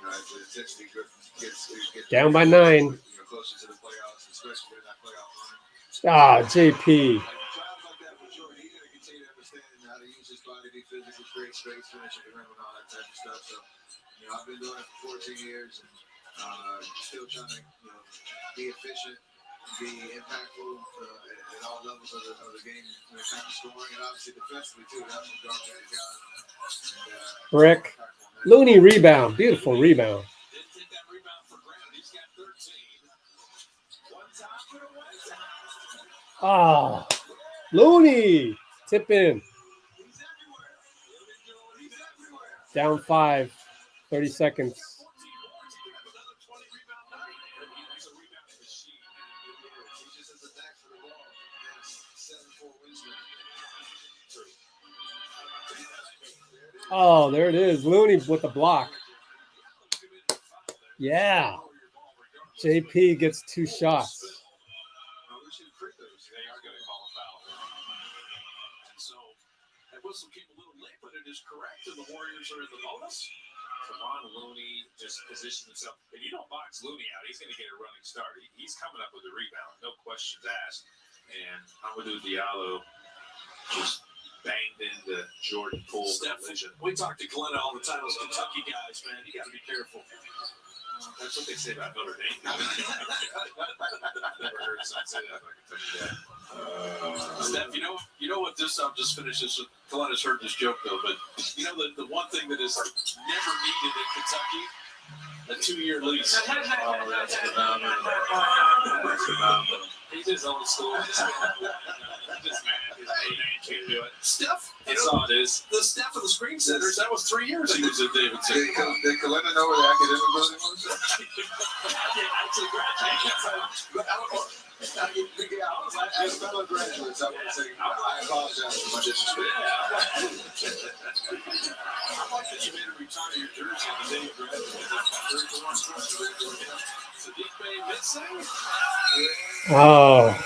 as the intensity gets Down by 9. Closer to the playoffs, especially during that playoff run. JP. Jobs like that for Jordan, he's going to continue to understand how to use his body, be physical, create space, finish at the rim, and all that type of stuff. So, I've been doing it for 14 years and still trying to, be efficient, be impactful at all levels of the game when it comes to scoring, and obviously defensively too. That's what Dark got. Brick. Looney rebound. Beautiful rebound. Didn't take that rebound for granted. He's got 13. One time for the win. Looney. Tip in. He's everywhere. He's everywhere. Down 5. 30 seconds. Another 20 rebound night. He's a rebound machine. He just has a knack for the ball. That's 7-4 Winston. Oh, there it is. Looney with the block. Yeah. JP gets 2 shots. We should create those. They are going to call a foul. And so that whistle came a little late, but it is correct, and the Warriors are in the bonus. Kevon Looney just positioned himself. If you don't box Looney out, he's going to get a running start. He's coming up with a rebound, no questions asked. And Amadou Diallo just banged into Jordan Poole. We talk to Glenn all the time. Those Kentucky guys, man, you got to be careful. That's what they say about Notre Dame. I've never heard someone say that about Kentucky. Steph, you know what this? I'll just finish this. Glenn has heard this joke though, but the one thing that is never needed in Kentucky, a 2-year lease. That's phenomenal. That's phenomenal. He's his own school. Just mad. His man can't do it. Steph, That's all it is. the Steph of the screen centers. That was 3 years he was at Davidson. Did Kalina know where the academic building was? Actually graduated. As fellow graduates, I would say I apologize for my disrespect. I like that you made a retire your jersey on the day you graduated. Sadiq Bey missing. Oh.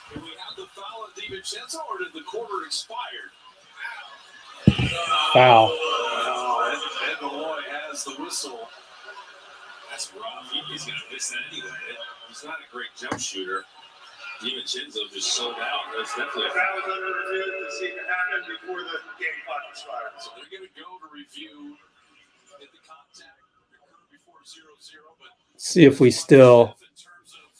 Do we have the foul on DiVincenzo, or did the quarter expire? Foul. Ed Malloy has the whistle. That's rough. He's going to miss that anyway. He's not a great jump shooter. DiVincenzo just sold out. That's definitely a That was under review to see what happened before the game clock expired. So they're going to go to review if the contact occurred before 0-0, but See if we still in terms of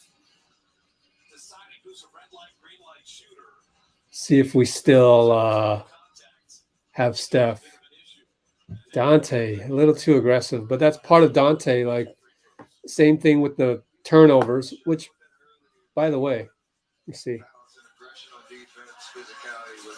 deciding who's a red light, green light shooter, have Steph. Dante, a little too aggressive, but that's part of Dante. Like, same thing with the turnovers, which, by the way, You see. Balance and aggression on defense, physicality, but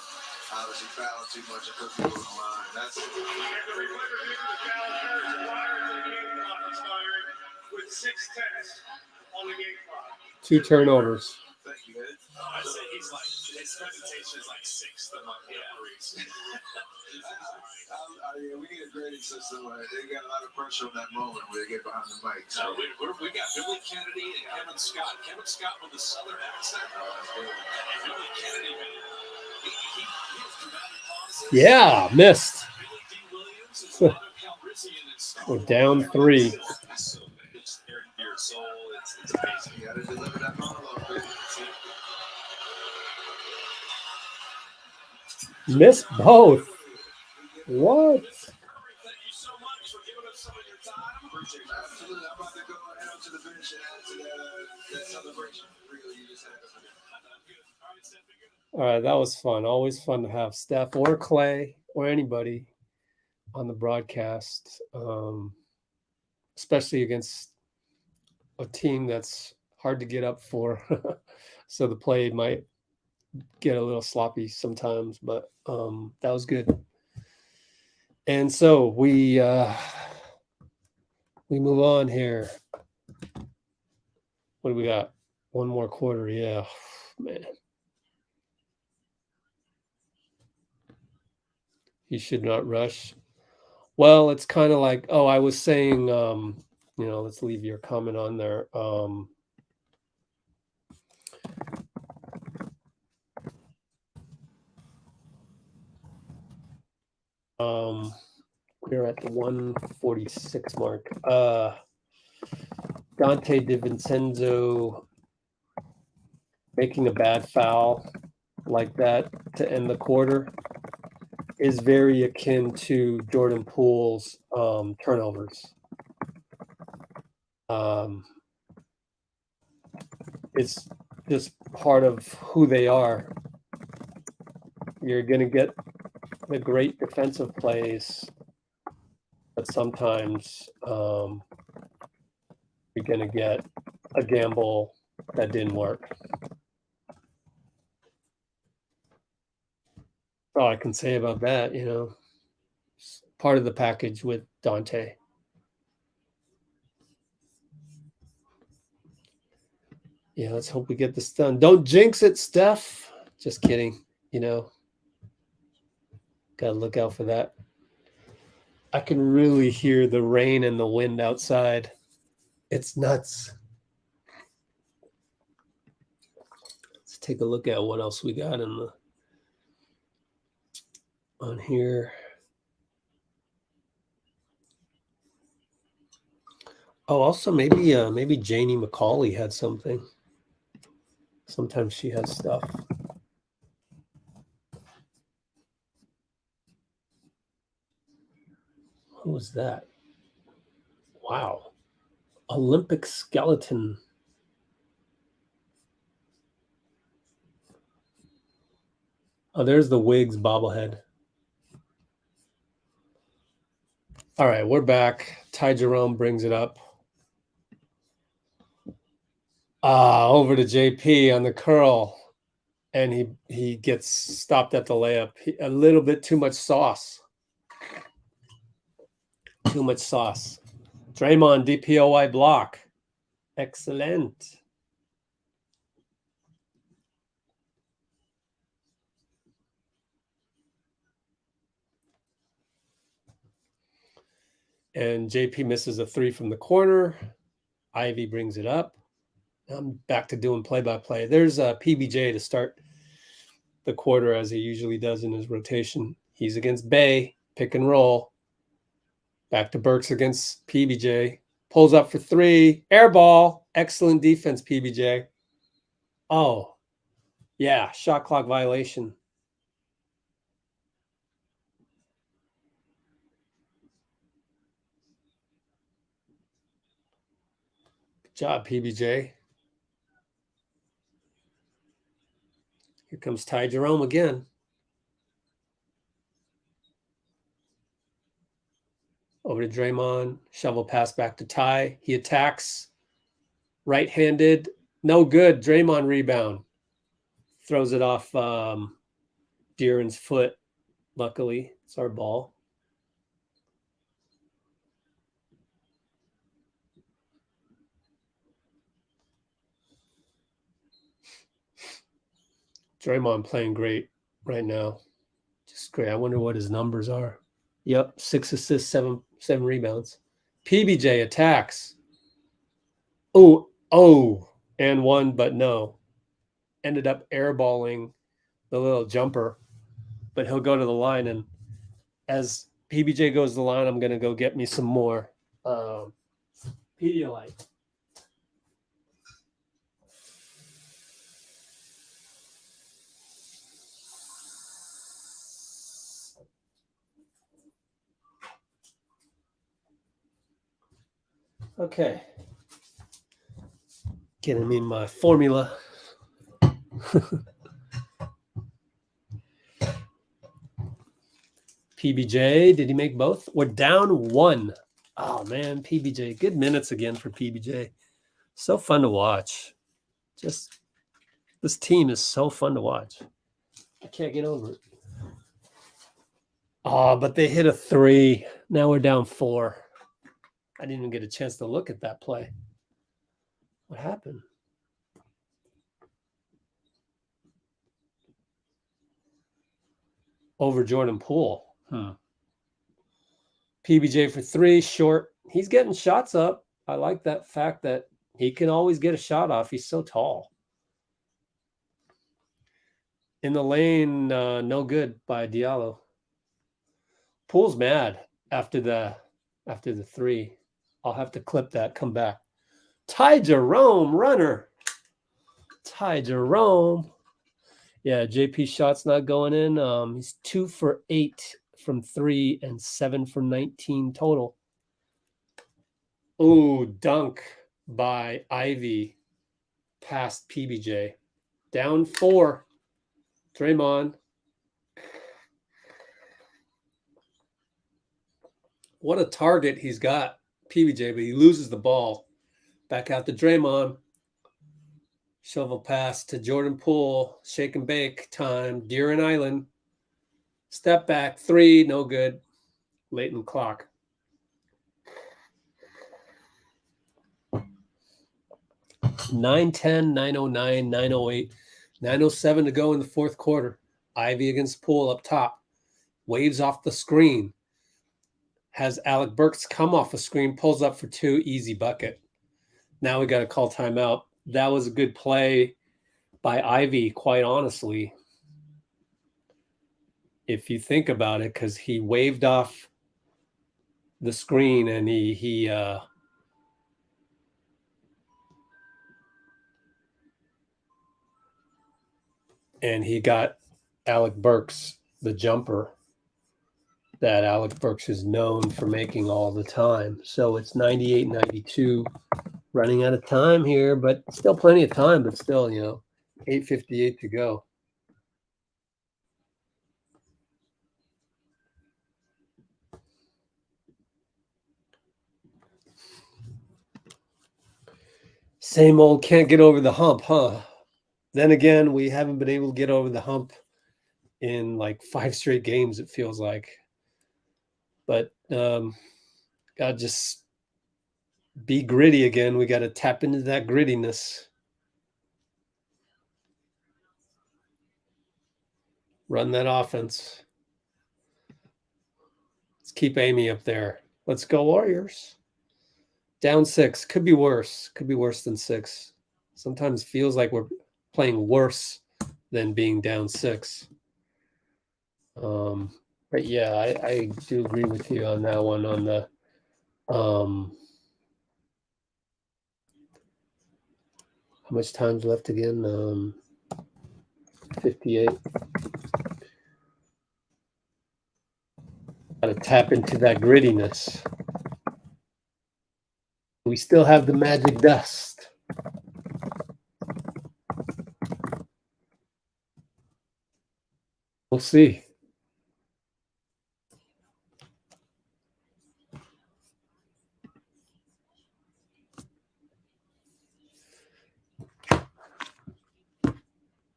obviously fouling too much and put people on the line. That's it. And the reminder here, the foul occurs prior to the game clock expiring with 6 tenths on the game clock. 2 turnovers. Thank you, Ed. I'd say he's like, his presentation is like 6th among the referees. We need a grading system. They got a lot of pressure on that moment where they get behind the mic. So we got Billy Kennedy and Kevin Scott. Kevin Scott with the Southern accent. And Billy Kennedy, man, he has dramatic pauses. Yeah, missed. Billy D. Williams is a lot of Calrissian and stuff. We're down 3. So it's near your soul. It's amazing. You got to deliver that monologue, baby. Missed both. What? Thank you so much for giving us some of your time. Appreciate it. Absolutely. I'm about to go ahead up to the bench and add to that celebration. Really, you just had to. All right, that was fun. Always fun to have Steph or Klay or anybody on the broadcast, especially against a team that's hard to get up for. So the play might get a little sloppy sometimes, but that was good. And so we move on here. What do we got? One more quarter. Yeah, man. You should not rush. Well, it's kind of like, I was saying, let's leave your comment on there. We're at the 146 mark. Dante DiVincenzo making a bad foul like that to end the quarter is very akin to Jordan Poole's turnovers. It's just part of who they are. You're going to get the great defensive plays, but sometimes you're going to get a gamble that didn't work. All I can say about that, it's part of the package with Dante. Yeah, let's hope we get this done. Don't jinx it, Steph. Just kidding, Gotta look out for that. I can really hear the rain and the wind outside. It's nuts. Let's take a look at what else we got on here. Oh, also maybe Janie McCauley had something. Sometimes she has stuff. Who was that? Wow. Olympic skeleton. Oh, there's the Wigs bobblehead. All right, we're back. Ty Jerome brings it up. Over to JP on the curl. And he gets stopped at the layup. A little bit too much sauce. Too much sauce. Draymond, DPOY block. Excellent. And JP misses a 3 from the corner. Ivy brings it up. I'm back to doing play-by-play. There's a PBJ to start the quarter as he usually does in his rotation. He's against Bay, pick and roll. Back to Burks against PBJ. Pulls up for 3. Air ball. Excellent defense, PBJ. Oh, yeah, shot clock violation. Good job, PBJ. Here comes Ty Jerome again. Over to Draymond. Shovel pass back to Ty. He attacks. Right-handed. No good. Draymond rebound. throws it off Deeran's foot. Luckily, it's our ball. Draymond playing great right now. Just great. I wonder what his numbers are. Yep, 6 assists, 7 rebounds. PBJ attacks. Oh, and one, but no. Ended up airballing the little jumper, but he'll go to the line. And as PBJ goes to the line, I'm going to go get me some more Pedialyte. Okay. Getting me my formula. PBJ, did he make both? We're down 1. Oh, man, PBJ. Good minutes again for PBJ. So fun to watch. Just, this team is so fun to watch. I can't get over it. Oh, but they hit a 3. Now we're down 4. I didn't even get a chance to look at that play. What happened? Over Jordan Poole. PBJ for 3, short. He's getting shots up. I like that fact that he can always get a shot off. He's so tall. In the lane, no good by Diallo. Poole's mad after the 3. I'll have to clip that, come back. Ty Jerome, runner. Ty Jerome. Yeah, JP shot's not going in. He's 2 for 8 from 3 and 7 for 19 total. Oh, dunk by Ivy past PBJ. Down 4. Draymond. What a target he's got, PBJ, but he loses the ball. Back out to Draymond. Shovel pass to Jordan Poole. Shake and bake time. Deeran Island. Step back. 3. No good. Late in the clock. (9:10, 9:09, 9:08, 9:07 to go in the fourth quarter. Ivy against Poole up top. Waves off the screen. Has Alec Burks come off the screen. Pulls up for 2. Easy bucket. Now we got to call timeout. That was a good play by Ivy, quite honestly. If you think about it, because he waved off the screen and he got Alec Burks the jumper that Alec Burks is known for making all the time. So it's 98-92. Running out of time here, but still plenty of time, but still, 8:58 to go. Same old can't get over the hump, huh? Then again, we haven't been able to get over the hump in like 5 straight games, it feels like. But gotta just be gritty again. We got to tap into that grittiness. Run that offense. Let's keep Amy up there. Let's go Warriors. Down 6. Could be worse. Could be worse than 6. Sometimes feels like we're playing worse than being down 6. But yeah, I do agree with you on that one. On the how much time's left again? 58. Got to tap into that grittiness. We still have the magic dust. We'll see.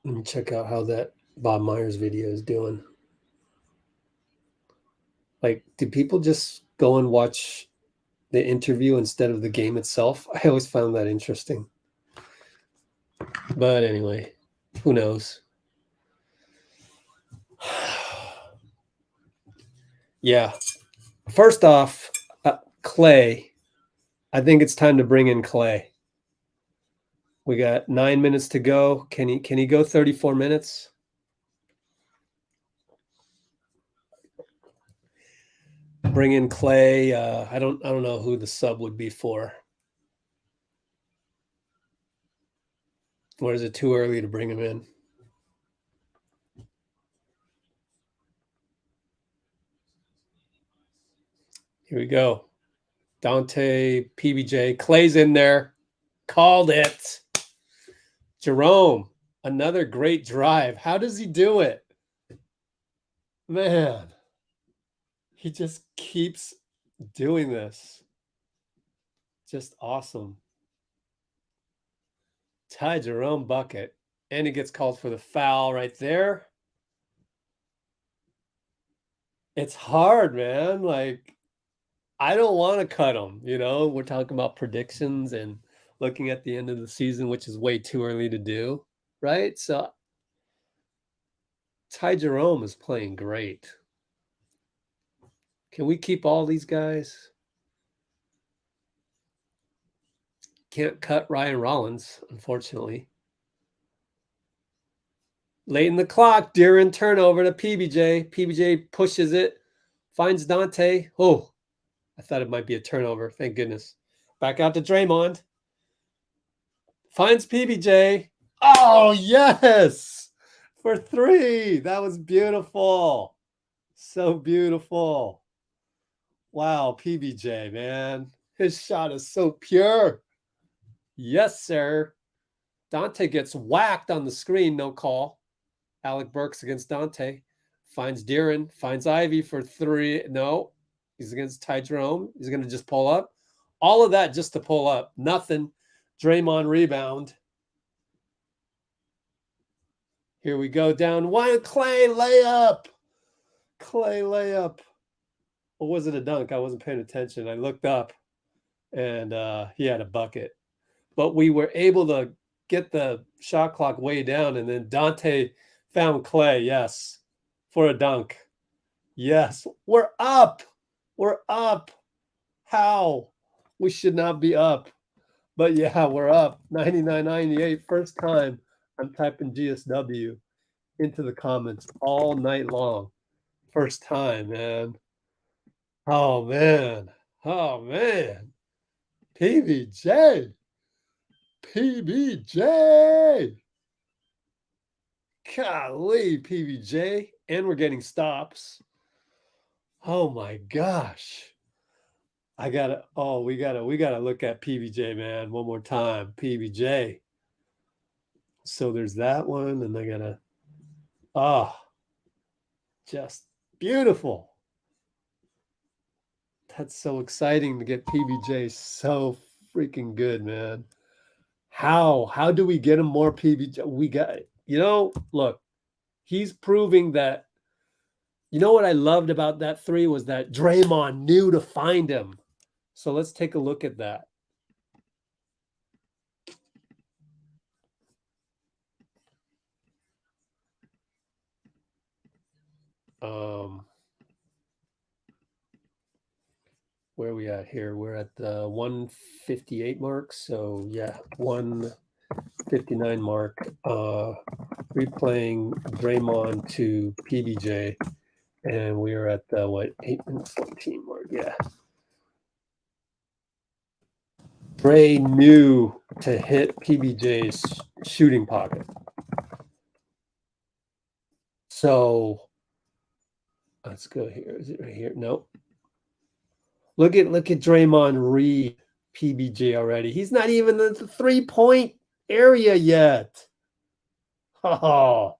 Let me check out how that Bob Myers video is doing. Like, do people just go and watch the interview instead of the game itself? I always found that interesting. But anyway, who knows? Yeah. First off, Klay. I think it's time to bring in Klay. We got 9 minutes to go. Can he go 34 minutes? Bring in Klay. I don't know who the sub would be for. Or is it too early to bring him in? Here we go. Dante, PBJ, Klay's in there. Called it. Jerome, another great drive. How does he do it? Man, he just keeps doing this. Just awesome. Ty Jerome bucket. And he gets called for the foul right there. It's hard, man. Like, I don't want to cut him. You know, we're talking about predictions and looking at the end of the season, which is way too early to do, right? So Ty Jerome is playing great. Can we keep all these guys? Can't cut Ryan Rollins, unfortunately. Late in the clock, De'Aaron turnover to PBJ. PBJ pushes it, finds Dante. Oh, I thought it might be a turnover. Thank goodness. Back out to Draymond. Finds PBJ. Oh, yes. For three. That was beautiful. So beautiful. Wow, PBJ, man. His shot is so pure. Yes, sir. Dante gets whacked on the screen. No call. Alec Burks against Dante. Finds De'Aaron. Finds Ivy for three. No. He's against Ty Jerome. He's going to just pull up. All of that just to pull up. Nothing. Draymond rebound. Here we go down one. Klay layup. Klay layup. Or was it a dunk? I wasn't paying attention. I looked up and he had a bucket. But we were able to get the shot clock way down, and then Dante found Klay, yes, for a dunk. Yes, we're up. We're up. How? We should not be up. But yeah, we're up. 99-98. First time I'm typing GSW into the comments all night long. First time, man. Oh, man. Oh, man. PVJ. PBJ. Golly, PBJ. And we're getting stops. Oh my gosh. We gotta look at PBJ, man, one more time. PBJ. So there's that one, and I gotta just beautiful. That's so exciting to get PBJ so freaking good, man. How do we get him more PBJ? We got, look, he's proving that. You know what I loved about that three was that Draymond knew to find him. So let's take a look at that. Where are we at here? We're at the 158 mark. So yeah, 159 mark. Replaying Draymond to PBJ. And we are at the 8 minutes 14 mark. Yeah. Dre knew to hit PBJ's shooting pocket. So let's go here. Is it right here? Nope. Look at Draymond read PBJ already. He's not even in the 3-point area yet. Oh.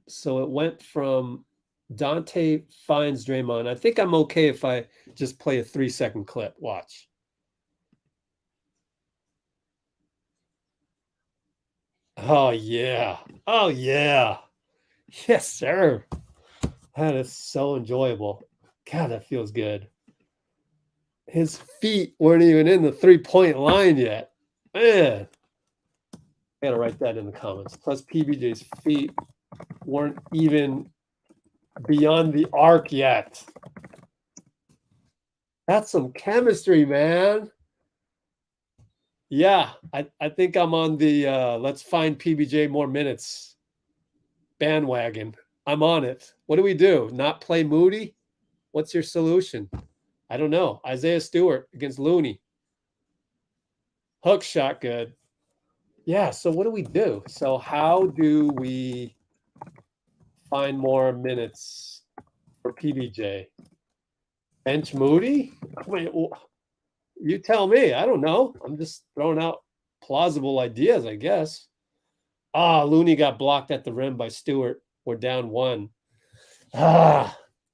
So it went from Dante finds Draymond. I think I'm okay if I just play a 3-second clip. Watch. Oh, yeah. Oh, yeah. Yes, sir. That is so enjoyable. God, that feels good. His feet weren't even in the three-point line yet. Man. I gotta write that in the comments. Plus, PBJ's feet weren't even beyond the arc yet. That's some chemistry, man. Yeah, I think I'm on the let's find PBJ more minutes bandwagon. I'm on it. What do we do? Not play Moody? What's your solution? I don't know. Isaiah Stewart against Looney. Hook shot good. Yeah, so what do we do? So how do we find more minutes for PBJ? Bench Moody? I mean, you tell me. I don't know. I'm just throwing out plausible ideas, I guess. Looney got blocked at the rim by Stewart. We're down 1.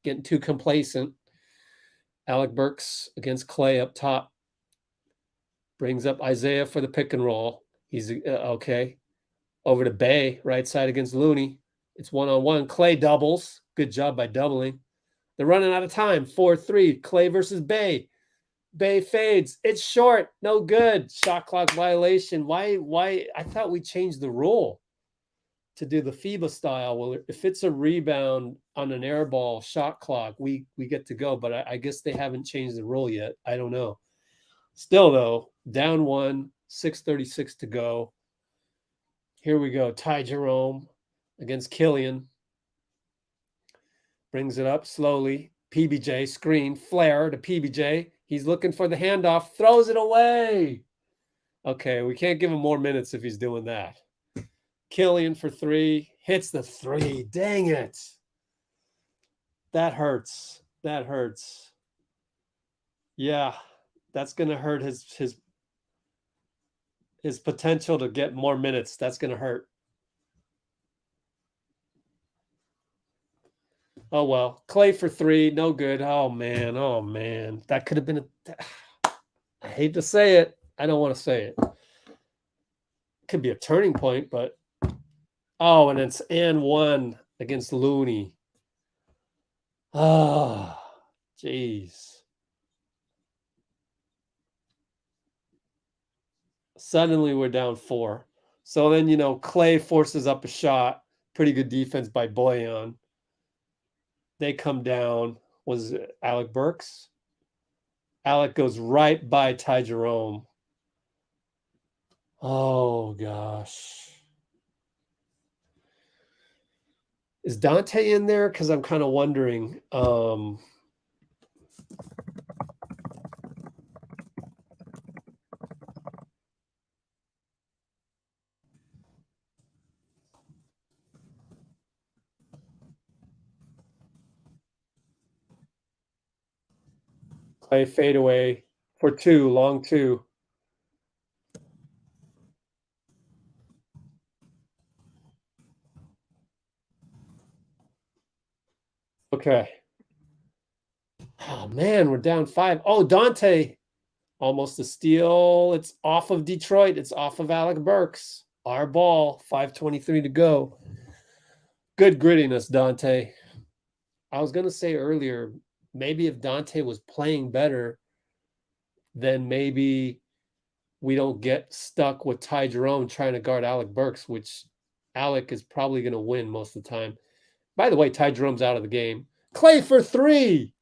Getting too complacent. Alec Burks against Klay up top. Brings up Isaiah for the pick and roll. He's okay. Over to Bay, right side against Looney. It's 1-on-1. Klay doubles. Good job by doubling. They're running out of time. 4-3. Klay versus Bay. Bay fades. It's short. No good. Shot clock violation. Why? I thought we changed the rule to do the FIBA style. Well, if it's a rebound on an air ball shot clock, we get to go. But I guess they haven't changed the rule yet. I don't know. Still, though, down 1, 6:36 to go. Here we go. Ty Jerome against Killian. Brings it up slowly. PBJ screen. Flare to PBJ. He's looking for the handoff. Throws it away. Okay, we can't give him more minutes if he's doing that. Killian for 3. Hits the 3. Dang it. That hurts. That hurts. Yeah, that's going to hurt his potential to get more minutes. That's going to hurt. Oh, well. Klay for 3. No good. Oh, man. Oh, man. That could have been I hate to say it. I don't want to say it. Could be a turning point, but and it's and 1 against Looney. Jeez. Suddenly we're down 4. So then, Klay forces up a shot. Pretty good defense by Boyan. They come down. Was it Alec Burks? Alec goes right by Ty Jerome. Oh, gosh. Is Dante in there? Because I'm kind of wondering. Klay fadeaway for 2, long 2. Okay. Oh, man, we're down 5. Oh, Dante. Almost a steal. It's off of Detroit. It's off of Alec Burks. Our ball. 5:23 to go. Good grittiness, Dante. I was going to say earlier, maybe if Dante was playing better, then maybe we don't get stuck with Ty Jerome trying to guard Alec Burks, which Alec is probably going to win most of the time. By the way, Ty Jerome's out of the game. Klay for 3.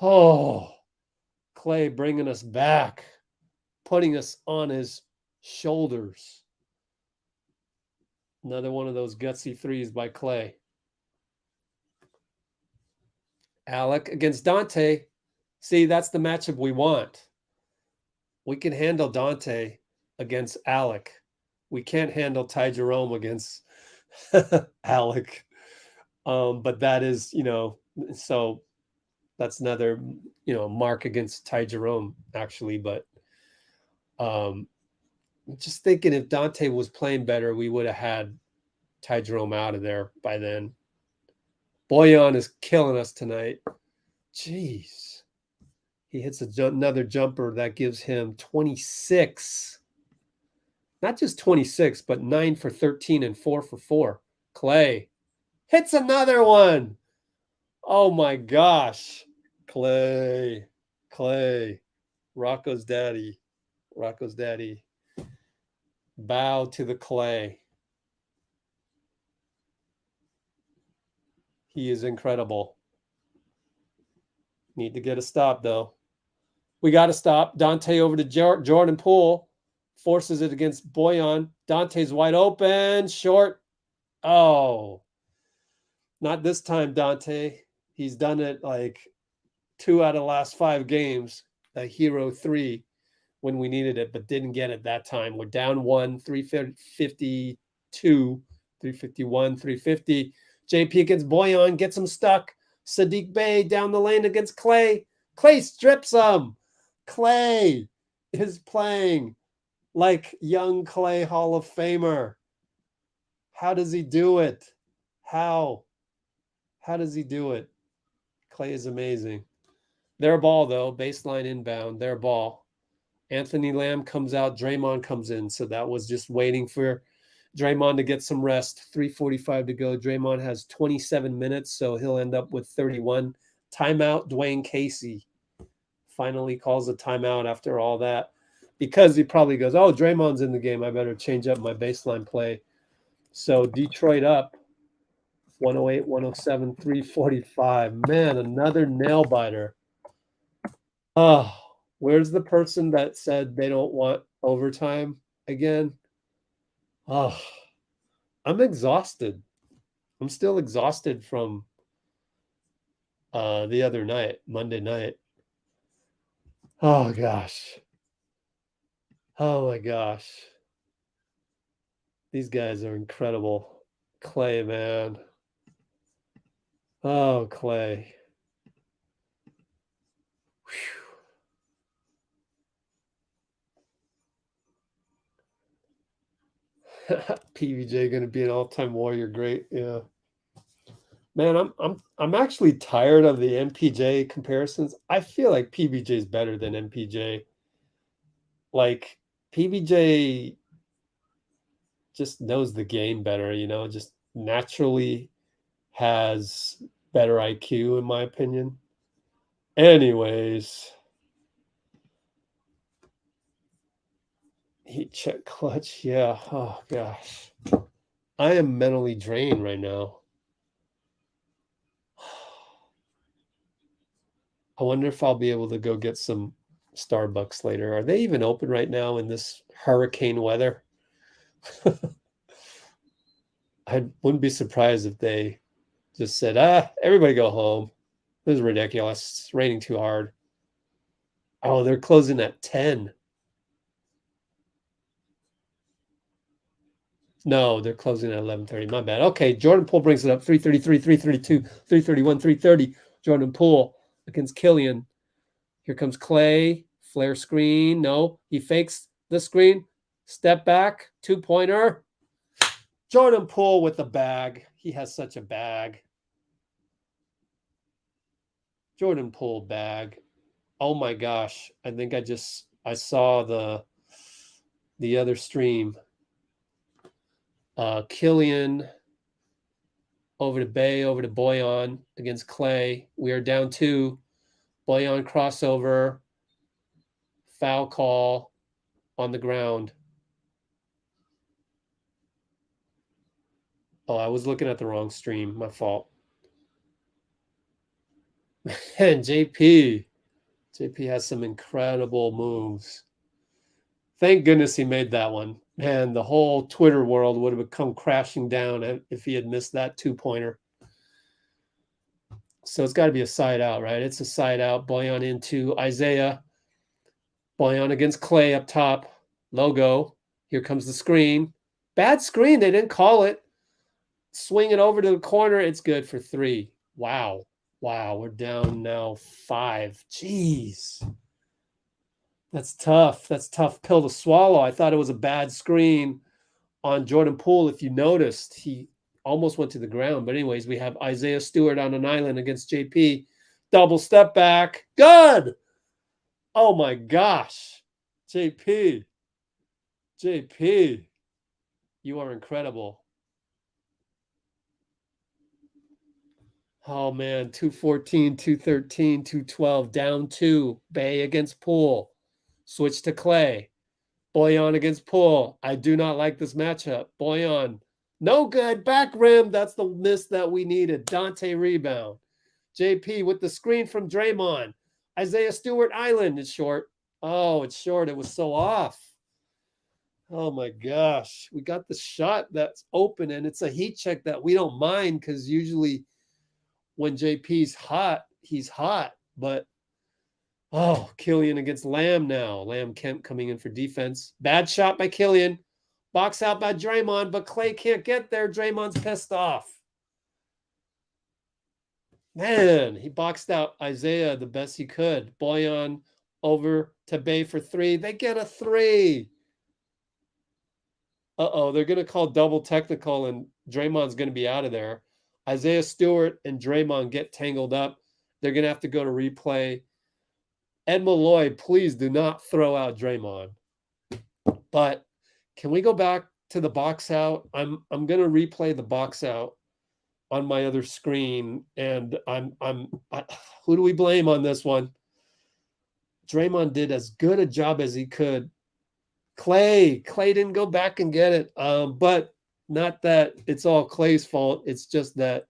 Oh, Klay bringing us back, putting us on his shoulders. Another one of those gutsy 3s by Klay. Alec against Dante. See, that's the matchup we want. We can handle Dante against Alec. We can't handle Ty Jerome against Alec. But that is, so that's another, mark against Ty Jerome, actually. But just thinking if Dante was playing better, we would have had Ty Jerome out of there by then. Boyan is killing us tonight. Jeez. He hits another jumper that gives him 26. Not just 26, but 9 for 13 and 4 for 4. Klay hits another one. Oh my gosh. Klay. Rocco's daddy. Bow to the Klay. He is incredible. Need to get a stop, though. We got to stop. Dante over to Jordan Poole. Forces it against Boyan. Dante's wide open. Short. Oh. Not this time, Dante. He's done it like 2 out of the last 5 games. A hero 3 when we needed it, but didn't get it that time. We're down 1, 352, 351, 350. JP against Boyan, gets him stuck. Sadiq Bey down the lane against Klay. Klay strips him. Klay is playing like young Klay Hall of Famer. How does he do it? How does he do it? Klay is amazing. Their ball, though, baseline inbound, their ball. Anthony Lamb comes out, Draymond comes in. So that was just waiting for Draymond to get some rest. 3:45 to go. Draymond has 27 minutes, so he'll end up with 31. Timeout, Dwayne Casey finally calls a timeout after all that because he probably goes, oh, Draymond's in the game. I better change up my baseline play. So Detroit up 108, 107, 345. Man, another nail biter. Oh, where's the person that said they don't want overtime again? Oh, I'm exhausted. I'm still exhausted from the other night, Monday night. Oh, gosh. Oh, my gosh. These guys are incredible. Klay, man. Oh, Klay. PVJ going to be an all-time Warrior great. Yeah. Man, I'm actually tired of the MPJ comparisons. I feel like PBJ is better than MPJ. Like PBJ just knows the game better, just naturally has better IQ in my opinion. Anyways, heat check clutch. Yeah. Oh gosh. I am mentally drained right now. I wonder if I'll be able to go get some Starbucks later. Are they even open right now in this hurricane weather? I wouldn't be surprised if they just said, everybody go home. This is ridiculous. It's raining too hard. Oh, they're closing at 10. No, they're closing at 11:30. My bad. Okay, Jordan Poole brings it up. 333, 332, 331, 330. Jordan Poole against Killian. Here comes Klay. Flare screen. No, he fakes the screen. Step back. 2-pointer. Jordan Poole with the bag. He has such a bag. Jordan Poole bag. Oh my gosh. I think I saw the other stream. Killian over to Bay, over to Boyan against Klay. We are down 2. Boyan crossover. Foul call on the ground. Oh, I was looking at the wrong stream. My fault. Man, JP has some incredible moves. Thank goodness he made that one. Man, the whole Twitter world would have come crashing down if he had missed that 2-pointer. So it's got to be a side out, right? It's a side out. Boyan into Isaiah. Boyan against Klay up top. Logo. Here comes the screen. Bad screen. They didn't call it. Swing it over to the corner. It's good for 3. Wow. We're down now 5. Jeez. That's tough. That's a tough pill to swallow. I thought it was a bad screen on Jordan Poole. If you noticed, he almost went to the ground. But anyways, we have Isaiah Stewart on an island against JP. Double step back. Good. Oh my gosh. JP. JP, you are incredible. Oh, man, 214, 213, 212, down 2. Bay against Poole. Switch to Klay. Boyan against Poole. I do not like this matchup. Boyan, no good. Back rim. That's the miss that we needed. Dante rebound. JP with the screen from Draymond. Isaiah Stewart Island is short. Oh, it's short. It was so off. Oh my gosh. We got the shot that's open, and it's a heat check that we don't mind because usually when JP's hot, he's hot. But oh, Killian against Lamb now. Lamb Kemp coming in for defense. Bad shot by Killian. Box out by Draymond, but Klay can't get there. Draymond's pissed off. Man, he boxed out Isaiah the best he could. Boyan over to Bay for 3. They get a 3. Uh-oh, they're going to call double technical, and Draymond's going to be out of there. Isaiah Stewart and Draymond get tangled up. They're going to have to go to replay. Ed Malloy, please do not throw out Draymond. But can we go back to the box out? I'm going to replay the box out on my other screen, and who do we blame on this one? Draymond did as good a job as he could. Klay didn't go back and get it, but not that it's all Klay's fault. It's just that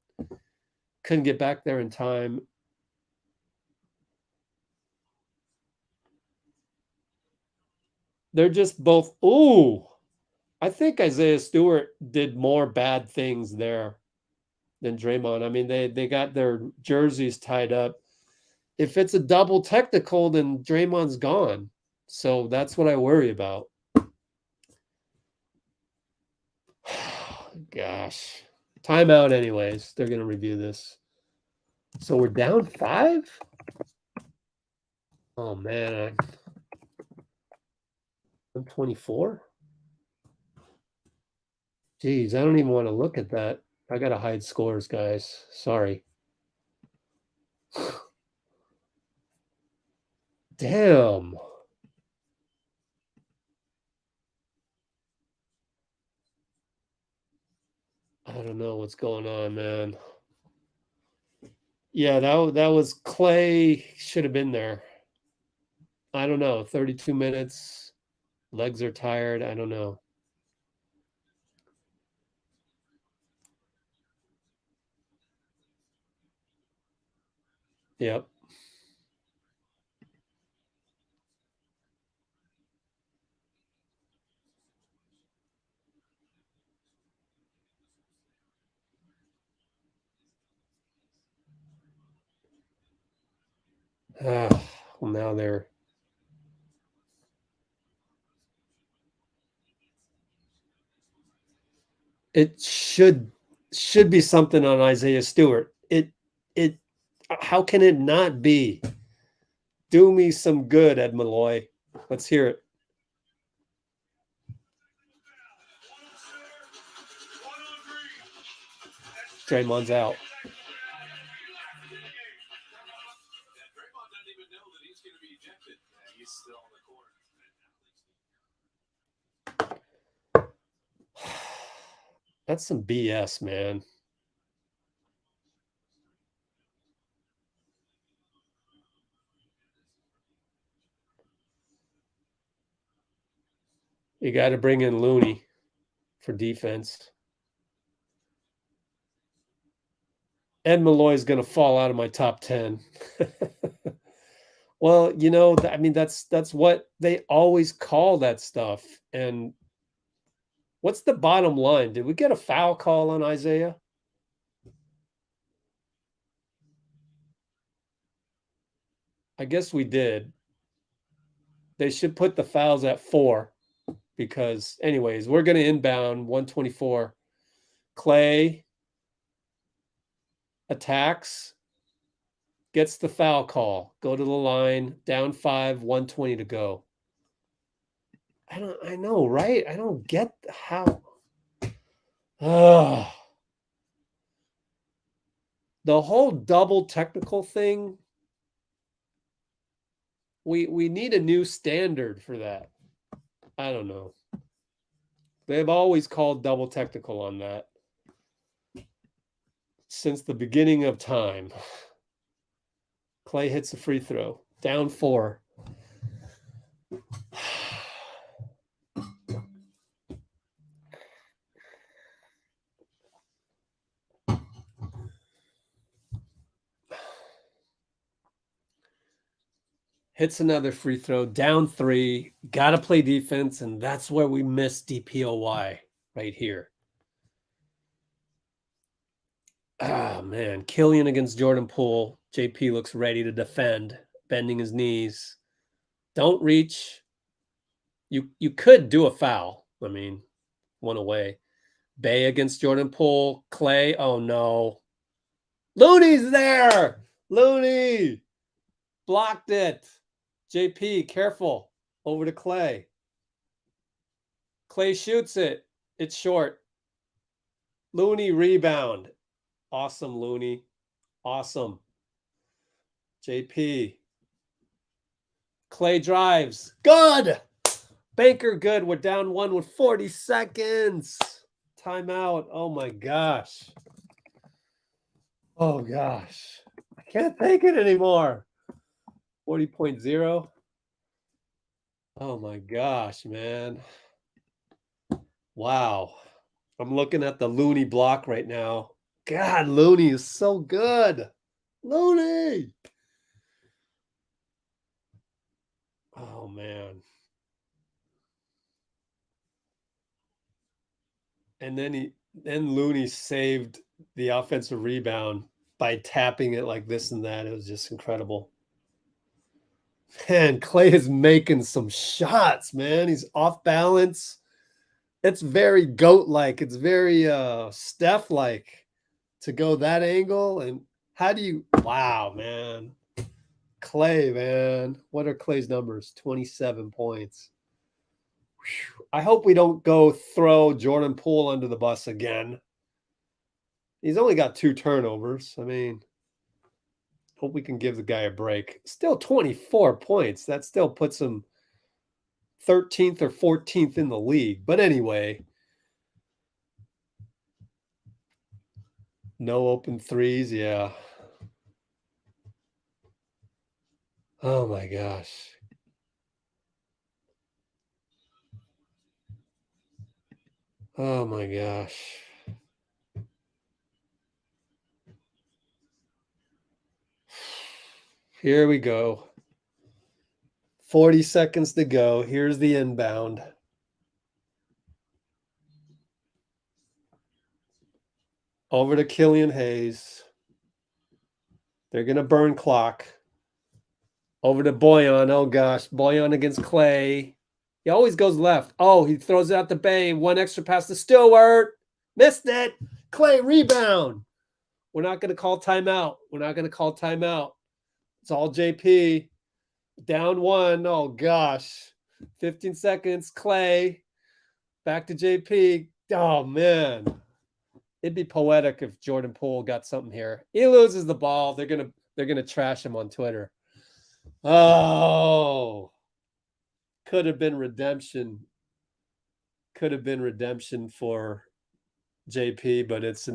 couldn't get back there in time. They're just both. Ooh, I think Isaiah Stewart did more bad things there than Draymond. I mean, they got their jerseys tied up. If it's a double technical, then Draymond's gone. So that's what I worry about. Gosh. Timeout anyways. They're going to review this. So we're down 5? Oh, man. I'm 24? Jeez, I don't even want to look at that. I got to hide scores, guys. Sorry. Damn. I don't know what's going on, man. Yeah, that was Klay. Should have been there. I don't know. 32 minutes. Legs are tired. I don't know. Yep. Well, now they're. It should be something on Isaiah Stewart. It. How can it not be? Do me some good, Ed Malloy. Let's hear it. Draymond's out. Draymond doesn't even know that he's going to be ejected. He's still on the court. That's some BS, man. You got to bring in Looney for defense. Ed Malloy is going to fall out of my top 10. Well, you know, I mean, that's what they always call that stuff. And what's the bottom line? Did we get a foul call on Isaiah? I guess we did. They should put the fouls at 4 because, anyways, we're going to inbound 124. Klay attacks, gets the foul call, go to the line, down 5, 120 to go. I know, right? I don't get how. The whole double technical thing, we need a new standard for that. I don't know. They've always called double technical on that since the beginning of time. Klay hits a free throw. Down 4. Hits another free throw. Down 3. Got to play defense, and that's where we miss DPOY right here. Ah, man. Killian against Jordan Poole. JP looks ready to defend, bending his knees. Don't reach. You could do a foul. I mean, one away. Bay against Jordan Poole. Klay. Oh, no. Looney's there. Looney. Blocked it. JP, careful. Over to Klay. Klay shoots it. It's short. Looney rebound. Awesome, Looney. Awesome. JP. Klay drives. Good. Banker good. We're down 1 with 40 seconds. Timeout. Oh, my gosh. Oh, gosh. I can't take it anymore. 40.0. Oh, my gosh, man. Wow. I'm looking at the Looney block right now. God, Looney is so good. Looney. Oh, man. And then Looney saved the offensive rebound by tapping it like this and that. It was just incredible. Man, Klay is making some shots, man. He's off balance. It's very GOAT-like. It's very Steph-like to go that angle. And how do you – wow, man. Klay, man. What are Klay's numbers? 27 points. Whew. I hope we don't go throw Jordan Poole under the bus again. He's only got 2 turnovers. I mean, hope we can give the guy a break. Still 24 points. That still puts him 13th or 14th in the league. But anyway, no open threes. Yeah. Oh, my gosh. Oh, my gosh. Here we go. 40 seconds to go. Here's the inbound. Over to Killian Hayes. They're going to burn clock. Over to Boyan. Oh, gosh. Boyan against Klay. He always goes left. Oh, he throws it out the Bay. 1 extra pass to Stewart. Missed it. Klay rebound. We're not going to call timeout. We're not going to call timeout. It's all JP. Down 1. Oh, gosh. 15 seconds. Klay. Back to JP. Oh, man. It'd be poetic if Jordan Poole got something here. He loses the ball. They're gonna trash him on Twitter. Oh. Could have been redemption. Could have been redemption for JP, but it's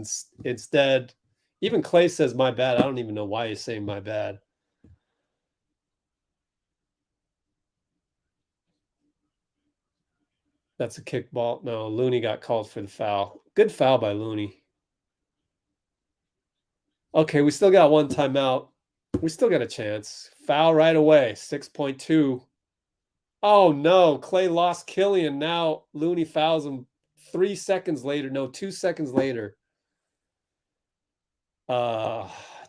instead. Even Klay says my bad. I don't even know why he's saying my bad. That's a kickball. No, Looney got called for the foul. Good foul by Looney. Okay, we still got 1 timeout. We still got a chance. Foul right away. 6.2. Oh, no. Klay lost Killian. Now Looney fouls him 3 seconds later. No, 2 seconds later.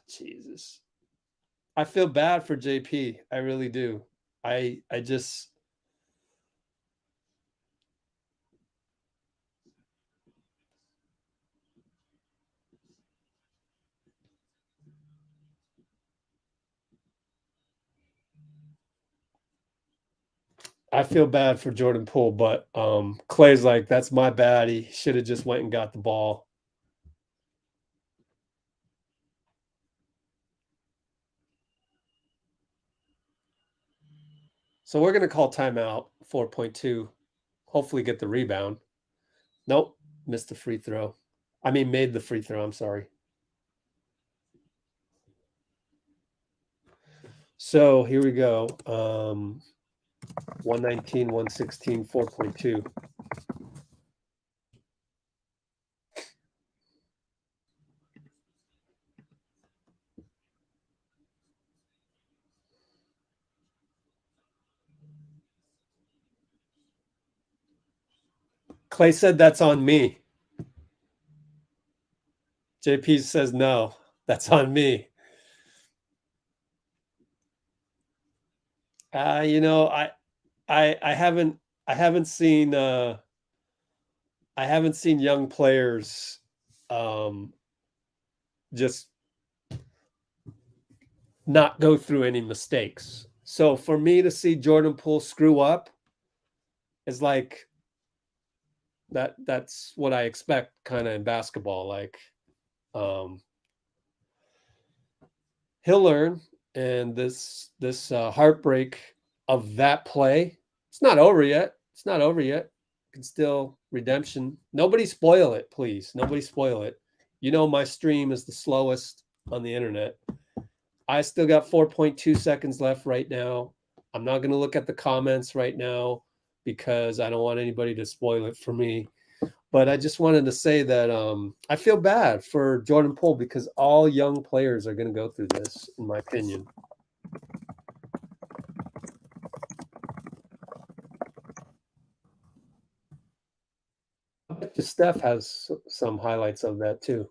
Jesus. I feel bad for JP. I really do. I just... I feel bad for Jordan Poole, but Klay's like, that's my bad. He should have just went and got the ball. So we're going to call timeout, 4.2. Hopefully get the rebound. Nope, missed the free throw. I mean, made the free throw. I'm sorry. So here we go. 119, 116, 4.2. Klay said that's on me. JP says no, that's on me. You know, I haven't seen young players just not go through any mistakes. So for me to see Jordan Poole screw up is like that's what I expect kind of in basketball. Like he'll learn, and this heartbreak of that play, it's not over yet. It's not over yet. Can still redemption. Nobody spoil it, please. Nobody spoil it. You know my stream is the slowest on the internet. I still got 4.2 seconds left right now. I'm not going to look at the comments right now because I don't want anybody to spoil it for me. But I just wanted to say that I feel bad for Jordan Poole because all young players are going to go through this, in my opinion. I bet you Steph has some highlights of that too.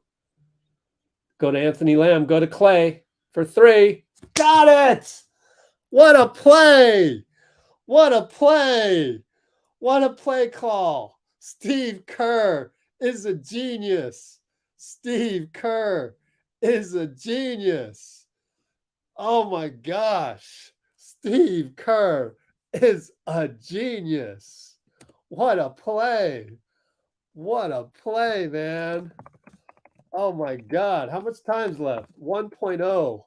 Go to Anthony Lamb. Go to Klay for 3. Got it! What a play! What a play! What a play call! Steve Kerr is a genius. Steve Kerr is a genius. Oh my gosh. Steve Kerr is a genius. What a play. What a play, man. Oh my God. How much time's left? 1.0.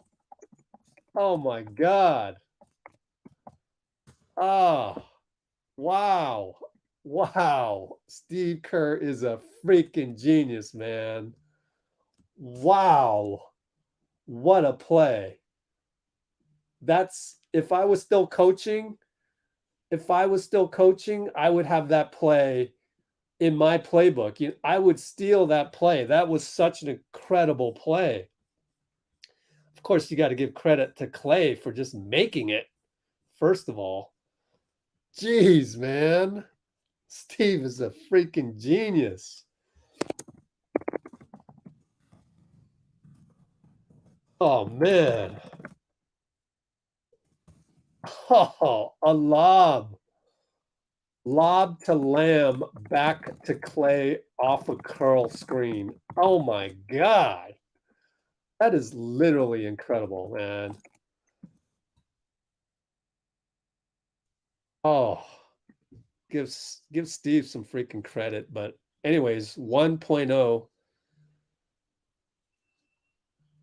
Oh my God. Oh, wow. Wow. Steve Kerr is a freaking genius, man. Wow. What a play. That's, if I was still coaching, I would have that play in my playbook. I would steal that play. That was such an incredible play. Of course, you got to give credit to Klay for just making it, first of all. Jeez, man. Steve is a freaking genius. Oh, man. Oh, a lob. Lob to Lamb, back to Klay off a curl screen. Oh, my God. That is literally incredible, man. Oh, give Steve some freaking credit. But anyways, 1.0.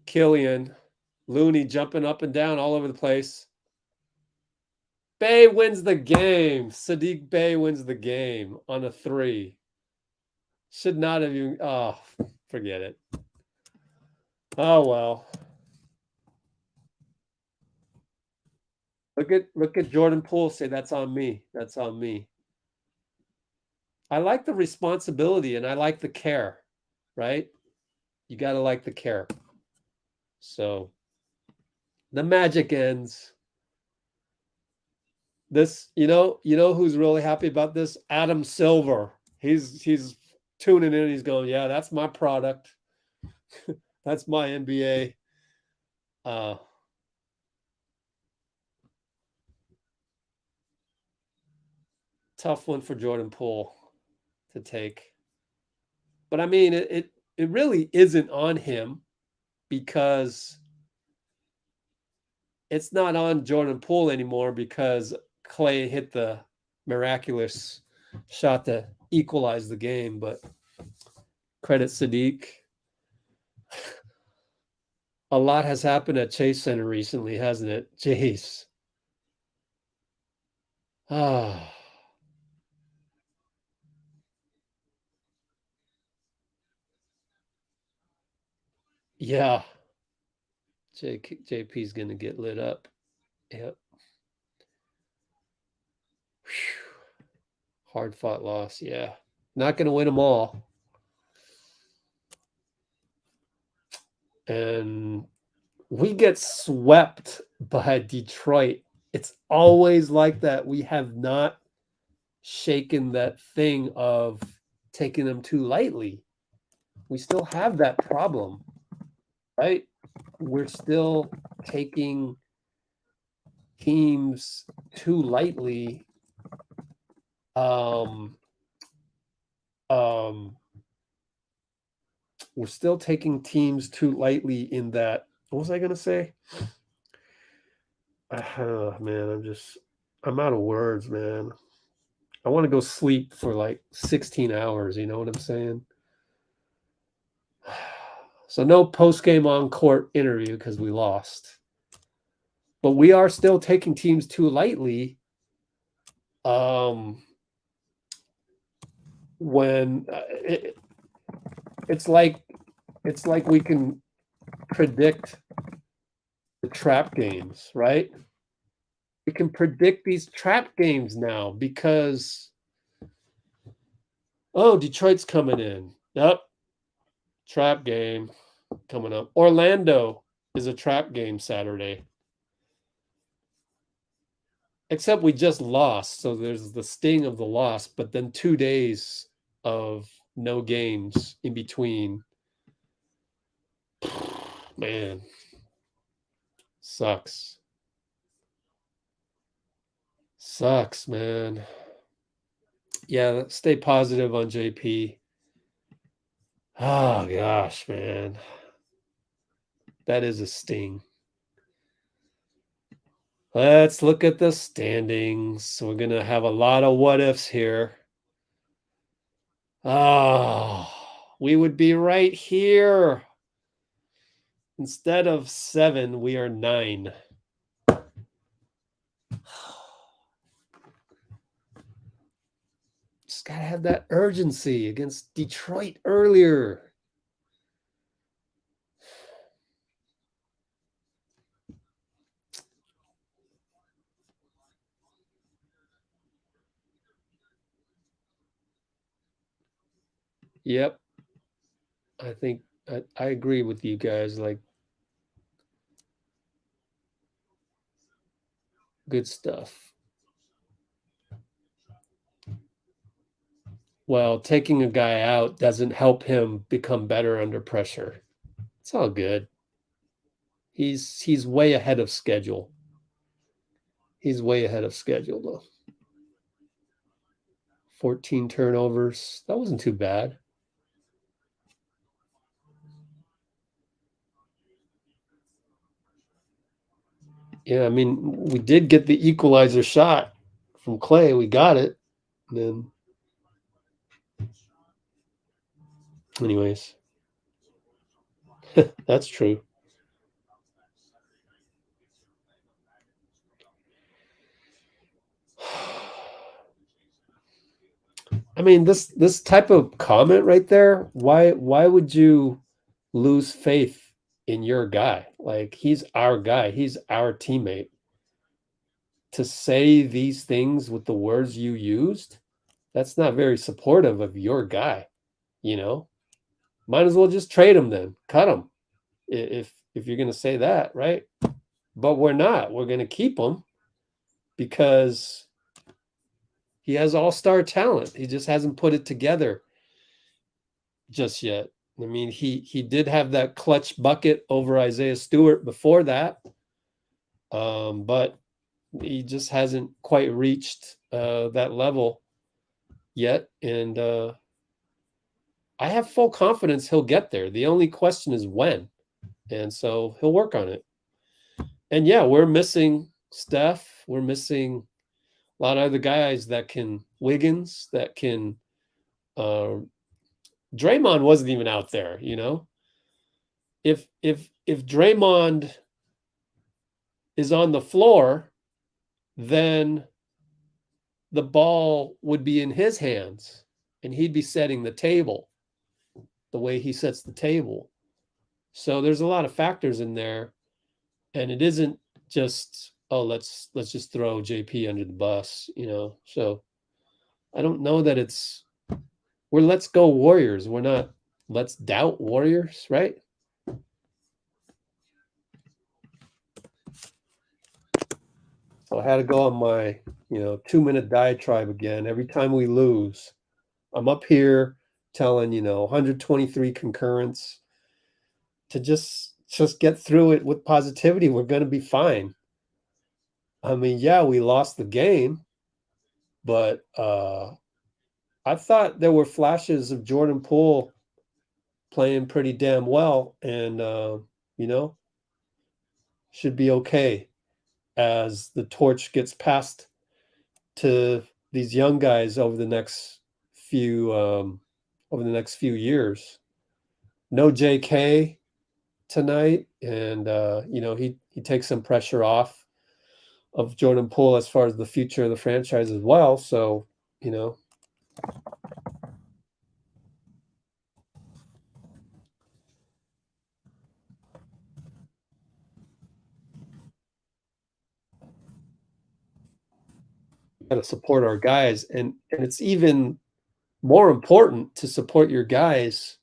Killian, Looney jumping up and down all over the place. Bey wins the game. Sadiq Bey wins the game on a 3. Should not have even. Oh, forget it. Oh well. Look at Jordan Poole say that's on me. That's on me. I like the responsibility and I like the care, right? You got to like the care. So the magic ends. This, you know who's really happy about this? Adam Silver. He's tuning in. He's going, yeah, that's my product. That's my NBA. Tough one for Jordan Poole to take. But I mean, it really isn't on him because it's not on Jordan Poole anymore because Klay hit the miraculous shot to equalize the game. But credit Sadiq. A lot has happened at Chase Center recently, hasn't it? Jeez. Ah. Yeah. JP's going to get lit up. Yep. Whew. Hard fought loss. Yeah. Not going to win them all. And we get swept by Detroit. It's always like that. We have not shaken that thing of taking them too lightly. We still have that problem, right? We're still taking teams too lightly. We're still taking teams too lightly in that. What was I going to say? Man, I'm out of words, man. I want to go sleep for like 16 hours. You know what I'm saying? So no post-game on-court interview because we lost. But we are still taking teams too lightly. When it's like we can predict the trap games, right? We can predict these trap games now because Detroit's coming in. Yep. Trap game coming up. Orlando is a trap game Saturday. Except we just lost, so there's the sting of the loss, but then 2 days of no games in between. Man, sucks. Sucks, man. Yeah, stay positive on JP. Oh, gosh, man. That is a sting. Let's look at the standings. We're going to have a lot of what ifs here. Oh, we would be right here. Instead of 7, we are 9. Just got to have that urgency against Detroit earlier. Yep. I think I agree with you guys. Like, good stuff. Well, taking a guy out doesn't help him become better under pressure. It's all good. He's way ahead of schedule. He's way ahead of schedule, though. 14 turnovers. That wasn't too bad. Yeah, I mean, we did get the equalizer shot from Klay. We got it. And then, anyways, that's true. I mean, this type of comment right there, why would you lose faith in your guy? Like, he's our guy. He's our teammate. To say these things with the words you used, that's not very supportive of your guy, you know? Might as well just trade him then. Cut him. If you're going to say that, right? But we're not. We're going to keep him because he has all-star talent. He just hasn't put it together just yet. I mean, he did have that clutch bucket over Isaiah Stewart before that, but he just hasn't quite reached that level yet. And I have full confidence he'll get there. The only question is when. And so he'll work on it. And yeah, we're missing Steph. We're missing a lot of other guys that can, Wiggins, that can, Draymond wasn't even out there, you know? If Draymond is on the floor, then the ball would be in his hands and he'd be setting the table the way he sets the table. So there's a lot of factors in there, and it isn't just, oh, let's just throw JP under the bus, So I don't know that we're let's go Warriors. We're not let's doubt Warriors, right? So I had to go on my, 2-minute diatribe again. Every time we lose, I'm up here telling, 123 concurrents to just get through it with positivity. We're going to be fine. I mean, yeah, we lost the game, but I thought there were flashes of Jordan Poole playing pretty damn well, and should be okay as the torch gets passed to these young guys over the next few years. No JK tonight, and he takes some pressure off of Jordan Poole as far as the future of the franchise as well. So, got to support our guys, and it's even more important to support your guys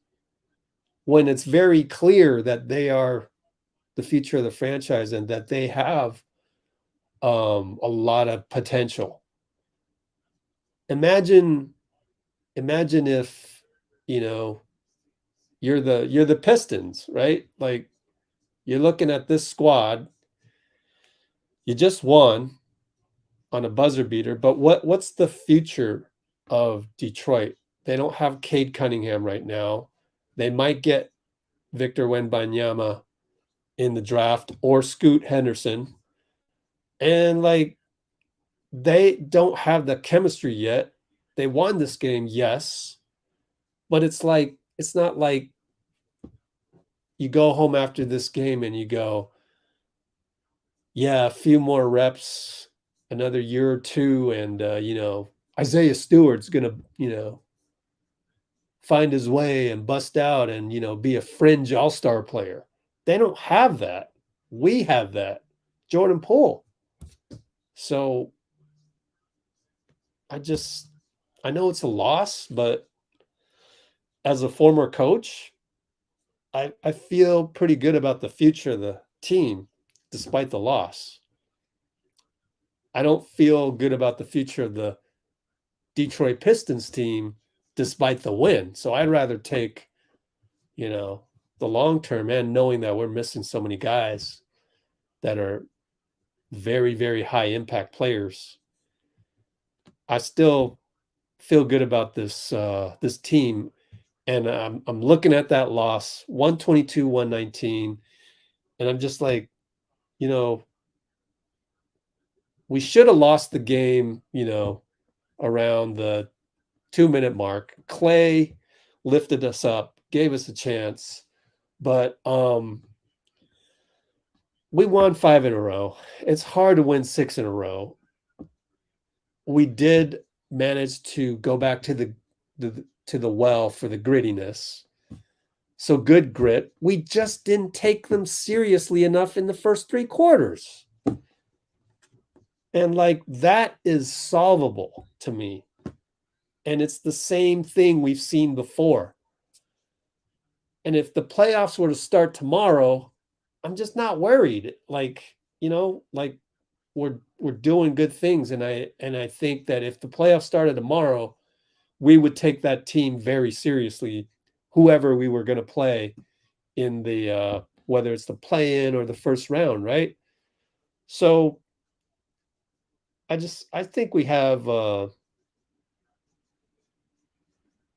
when it's very clear that they are the future of the franchise and that they have a lot of potential. Imagine if you're the Pistons, right? Like, you're looking at this squad, you just won on a buzzer beater, but what's the future of Detroit? They don't have Cade Cunningham right now. They might get Victor Wembanyama in the draft or Scoot Henderson. And like, they don't have the chemistry yet. They won this game, yes, but it's not like you go home after this game and you go, yeah, a few more reps, another year or two, and Isaiah Stewart's gonna find his way and bust out and be a fringe all-star player. They don't have that. We have that. Jordan Poole. So I know it's a loss, but as a former coach, I feel pretty good about the future of the team despite the loss. I don't feel good about the future of the Detroit Pistons team despite the win. So I'd rather take, the long term, and knowing that we're missing so many guys that are very, very high impact players. I still feel good about this team, and I'm looking at that loss, 122-119, and I'm just like, we should have lost the game, around the 2-minute mark. Klay lifted us up, gave us a chance, but we won 5 in a row. It's hard to win 6 in a row. We did manage to go back to the well for the grittiness. So good grit. We just didn't take them seriously enough in the first 3 quarters. And like, that is solvable to me. And it's the same thing we've seen before. And if the playoffs were to start tomorrow, I'm just not worried. Like, we're doing good things. And I think that if the playoffs started tomorrow, we would take that team very seriously, whoever we were going to play in the whether it's the play-in or the first round, right? So I think we have a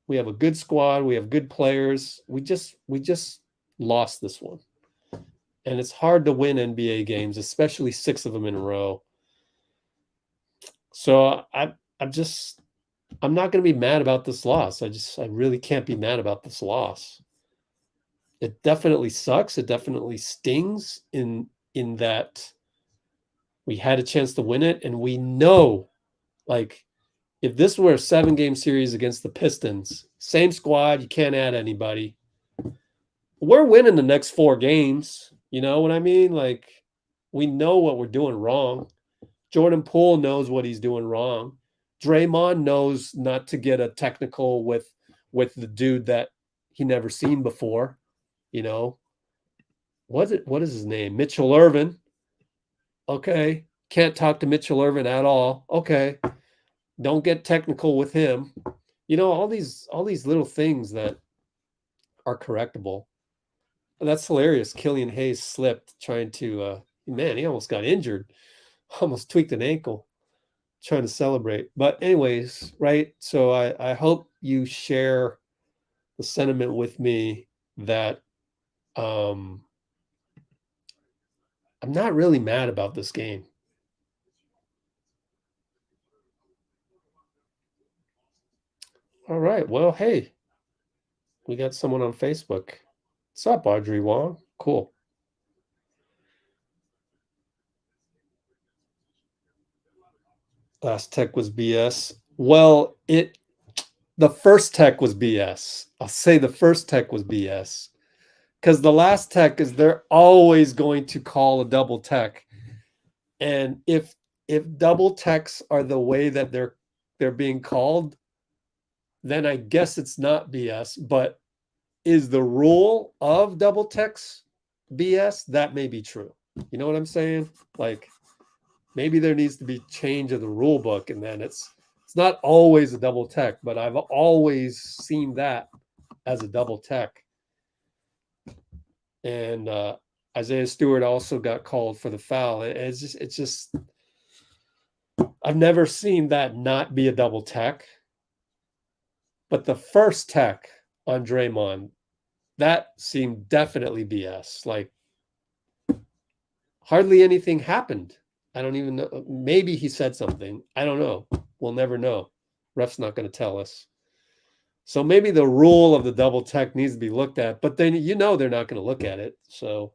good squad. We have good players. We just lost this one. And it's hard to win NBA games, especially 6 of them in a row. So I'm not going to be mad about this loss. I really can't be mad about this loss. It definitely sucks. It definitely stings in that we had a chance to win it. And we know, like, if this were a 7-game series against the Pistons, same squad, you can't add anybody. we're winning the next 4 games. You know what I mean? Like, we know what we're doing wrong. Jordan Poole knows what he's doing wrong. Draymond knows not to get a technical with the dude that he never seen before. You know, what is his name? Mitchell Irvin. Okay. Can't talk to Mitchell Irvin at all. Okay. Don't get technical with him. You know, all these little things that are correctable. That's hilarious. Killian Hayes slipped trying to man, he almost got injured. Almost tweaked an ankle trying to celebrate. But anyways, right? So I hope you share the sentiment with me that I'm not really mad about this game. All right. Well, hey, we got someone on Facebook. What's up, Audrey Wong? Cool. Last tech was BS. Well, the first tech was BS. I'll say the first tech was BS. Because the last tech is they're always going to call a double tech. And if double techs are the way that they're being called, then I guess it's not BS. But is the rule of double techs BS? That may be true. You know what I'm saying? Like, maybe there needs to be change of the rule book, and then it's not always a double tech, but I've always seen that as a double tech. And Isaiah Stewart also got called for the foul. It's just I've never seen that not be a double tech. But the first tech on Draymond, that seemed definitely BS. Like, hardly anything happened. I don't even know. Maybe he said something. I don't know. We'll never know. Ref's not going to tell us. So maybe the rule of the double tech needs to be looked at, but then they're not going to look at it. So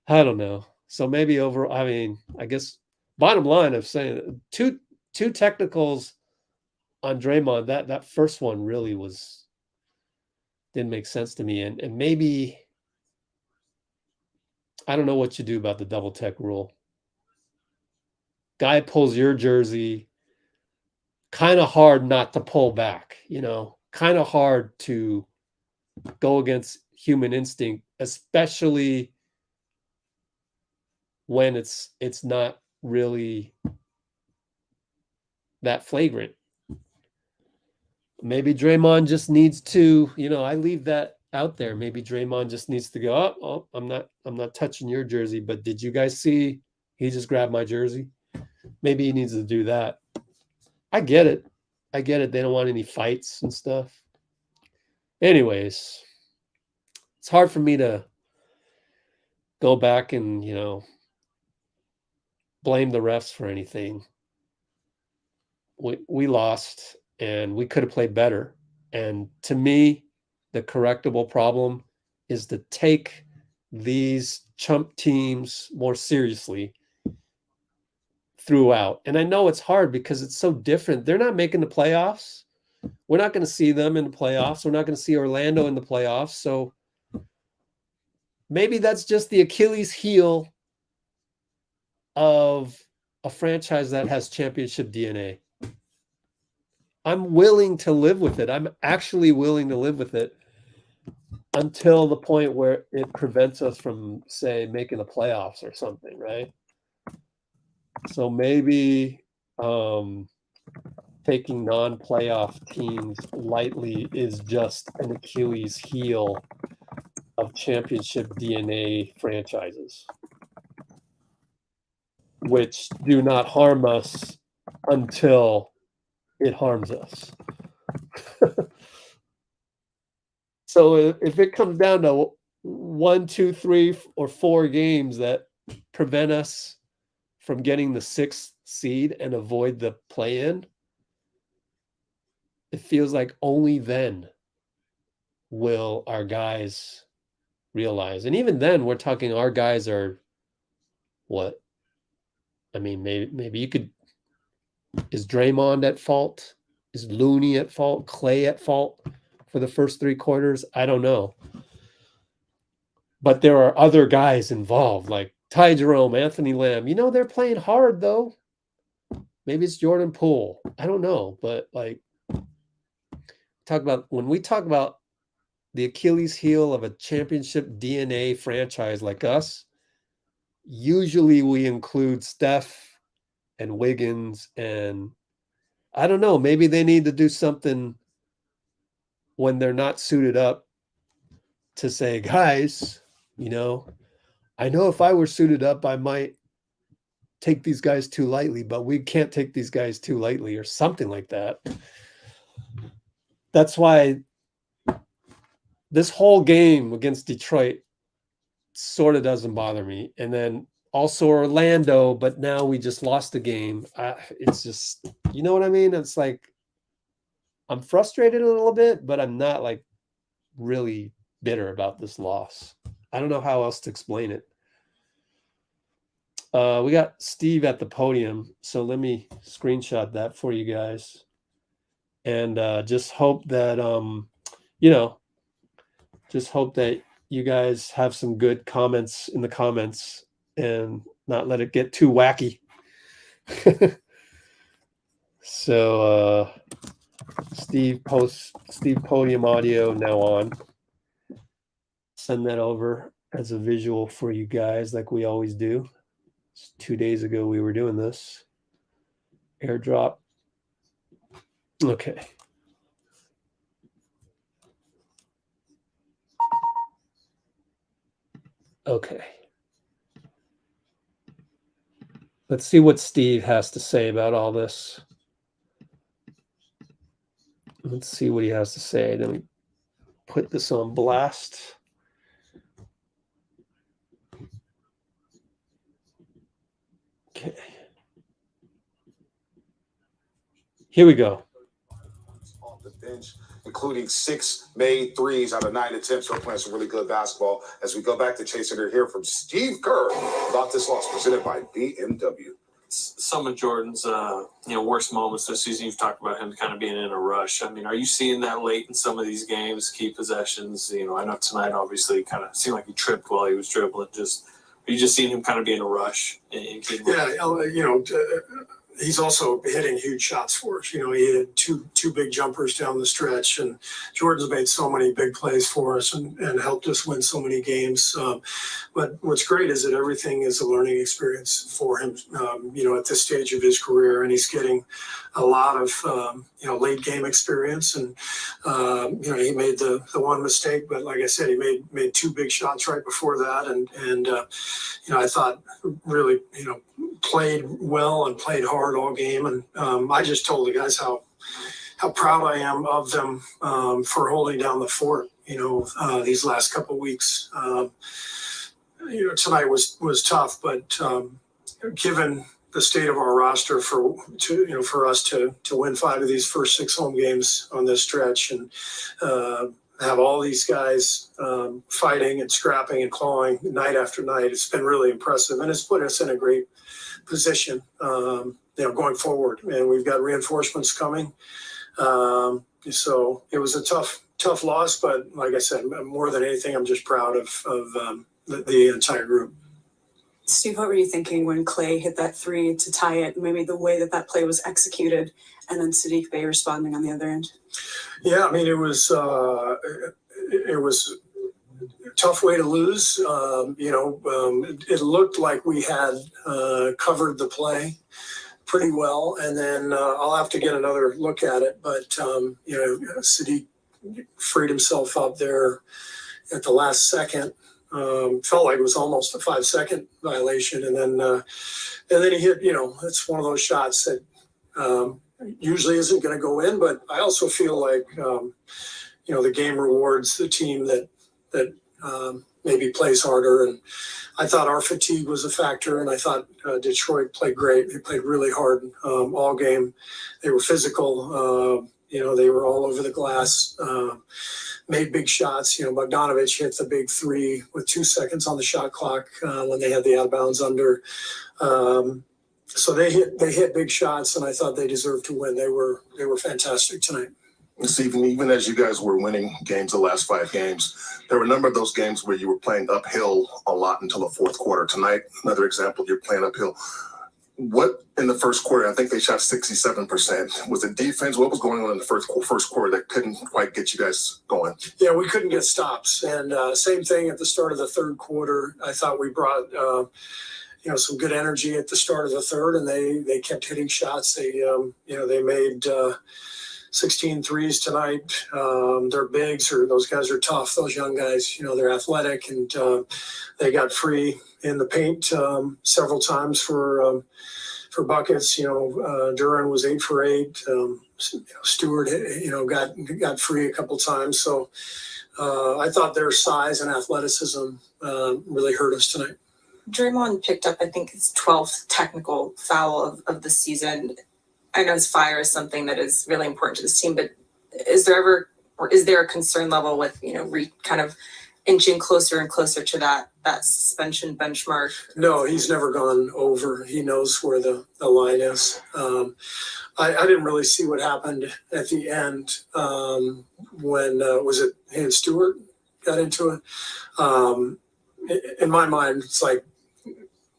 I don't know. So maybe I guess bottom line of saying two technicals on Draymond, that first one really didn't make sense to me. And maybe I don't know what you do about the double tech rule. Guy pulls your jersey, kind of hard not to pull back, kind of hard to go against human instinct, especially when it's not really that flagrant. Maybe Draymond just needs to, I leave that out there. Maybe Draymond just needs to go, oh, I'm not touching your jersey, but did you guys see he just grabbed my jersey? Maybe he needs to do that. I get it. They don't want any fights and stuff. Anyways, it's hard for me to go back and, blame the refs for anything. We lost and we could have played better. And to me, the correctable problem is to take these chump teams more seriously throughout. And I know it's hard because it's so different. They're not making the playoffs. We're not going to see them in the playoffs. We're not going to see Orlando in the playoffs. So maybe that's just the Achilles heel of a franchise that has championship DNA. I'm willing to live with it. I'm actually willing to live with it until the point where it prevents us from, say, making the playoffs or something, right? So maybe taking non-playoff teams lightly is just an Achilles heel of championship DNA franchises, which do not harm us until it harms us. So if it comes down to 1, 2, 3, or 4 games that prevent us from getting the 6th seed and avoid the play-in, it feels like only then will our guys realize. And even then, we're talking our guys are what? I mean, maybe you could. Is Draymond at fault? Is Looney at fault? Klay at fault for the first 3 quarters? I don't know. But there are other guys involved, like Ty Jerome, Anthony Lamb. They're playing hard, though. Maybe it's Jordan Poole. I don't know. But, like, when we talk about the Achilles heel of a championship DNA franchise like us, usually we include Steph and Wiggins, and I don't know, maybe they need to do something when they're not suited up to say, guys, I know if I were suited up, I might take these guys too lightly, but we can't take these guys too lightly, or something like that. That's why this whole game against Detroit sort of doesn't bother me. And then also Orlando, but now we just lost the game. It's just, you know what I mean? It's like, I'm frustrated a little bit, but I'm not like really bitter about this loss. I don't know how else to explain it. We got Steve at the podium, so let me screenshot that for you guys. And just hope that, just hope that you guys have some good comments in the comments and not let it get too wacky. So Steve podium audio now on. Send that over as a visual for you guys like we always do. 2 days ago we were doing this. Airdrop. Okay. Okay. Let's see what Steve has to say about all this. Let's see what he has to say. Let me put this on blast. Okay. Here we go. Off the bench, including 6 made threes out of 9 attempts. We're playing some really good basketball. As we go back to Chasing Her, hear from Steve Kerr about this loss presented by BMW. Some of Jordan's worst moments this season, you've talked about him kind of being in a rush. I mean, are you seeing that late in some of these games, key possessions? I know tonight obviously kind of seemed like he tripped while he was dribbling. Are you just seeing him kind of be in a rush? He's also hitting huge shots for us. He had two big jumpers down the stretch, and Jordan's made so many big plays for us and helped us win so many games. But what's great is that everything is a learning experience for him, at this stage of his career, and he's getting a lot of, late game experience. And, he made the one mistake, but like I said, he made 2 big shots right before that. And I thought really, played well and played hard all game. And I just told the guys how proud I am of them for holding down the fort, these last couple of weeks. Tonight was tough, but given the state of our roster for us to win 5 of these first 6 home games on this stretch and have all these guys fighting and scrapping and clawing night after night, it's been really impressive, and it's put us in a great position, going forward. And we've got reinforcements coming. So it was a tough loss, but like I said, more than anything, I'm just proud of the entire group. Steve, what were you thinking when Klay hit that 3 to tie it? Maybe the way that play was executed, and then Saddiq Bey responding on the other end. Yeah, I mean, it was a tough way to lose. It looked like we had covered the play pretty well, and then I'll have to get another look at it. But Saddiq freed himself up there at the last second. Felt like it was almost a 5-second violation, and then he hit. It's one of those shots that usually isn't going to go in. But I also feel like the game rewards the team that maybe plays harder. And I thought our fatigue was a factor, and I thought Detroit played great. They played really hard all game. They were physical. They were all over the glass. Made big shots. Bogdanovich hit the big 3 with 2 seconds on the shot clock when they had the out of bounds under. So they hit big shots, and I thought they deserved to win. They were fantastic tonight. Stephen, even as you guys were winning games the last 5 games, there were a number of those games where you were playing uphill a lot until the fourth quarter. Tonight, another example, you're playing uphill. What in the first quarter? I think they shot 67%. Was the defense? What was going on in the first quarter that couldn't quite get you guys going? Yeah, we couldn't get stops, and same thing at the start of the third quarter. I thought we brought some good energy at the start of the third, and they kept hitting shots. They made 16 threes tonight. They're bigs, those guys are tough. Those young guys, they're athletic, and they got free in the paint several times for buckets. Duran was 8 for 8. Stewart, got free a couple times. So I thought their size and athleticism really hurt us tonight. Draymond picked up, I think, his 12th technical foul of the season. I know his fire is something that is really important to this team, but is there a concern level with, kind of inching closer and closer to that suspension benchmark? No, he's never gone over. He knows where the line is. I didn't really see what happened at the end when, was it he and Stewart got into it? In my mind, it's like,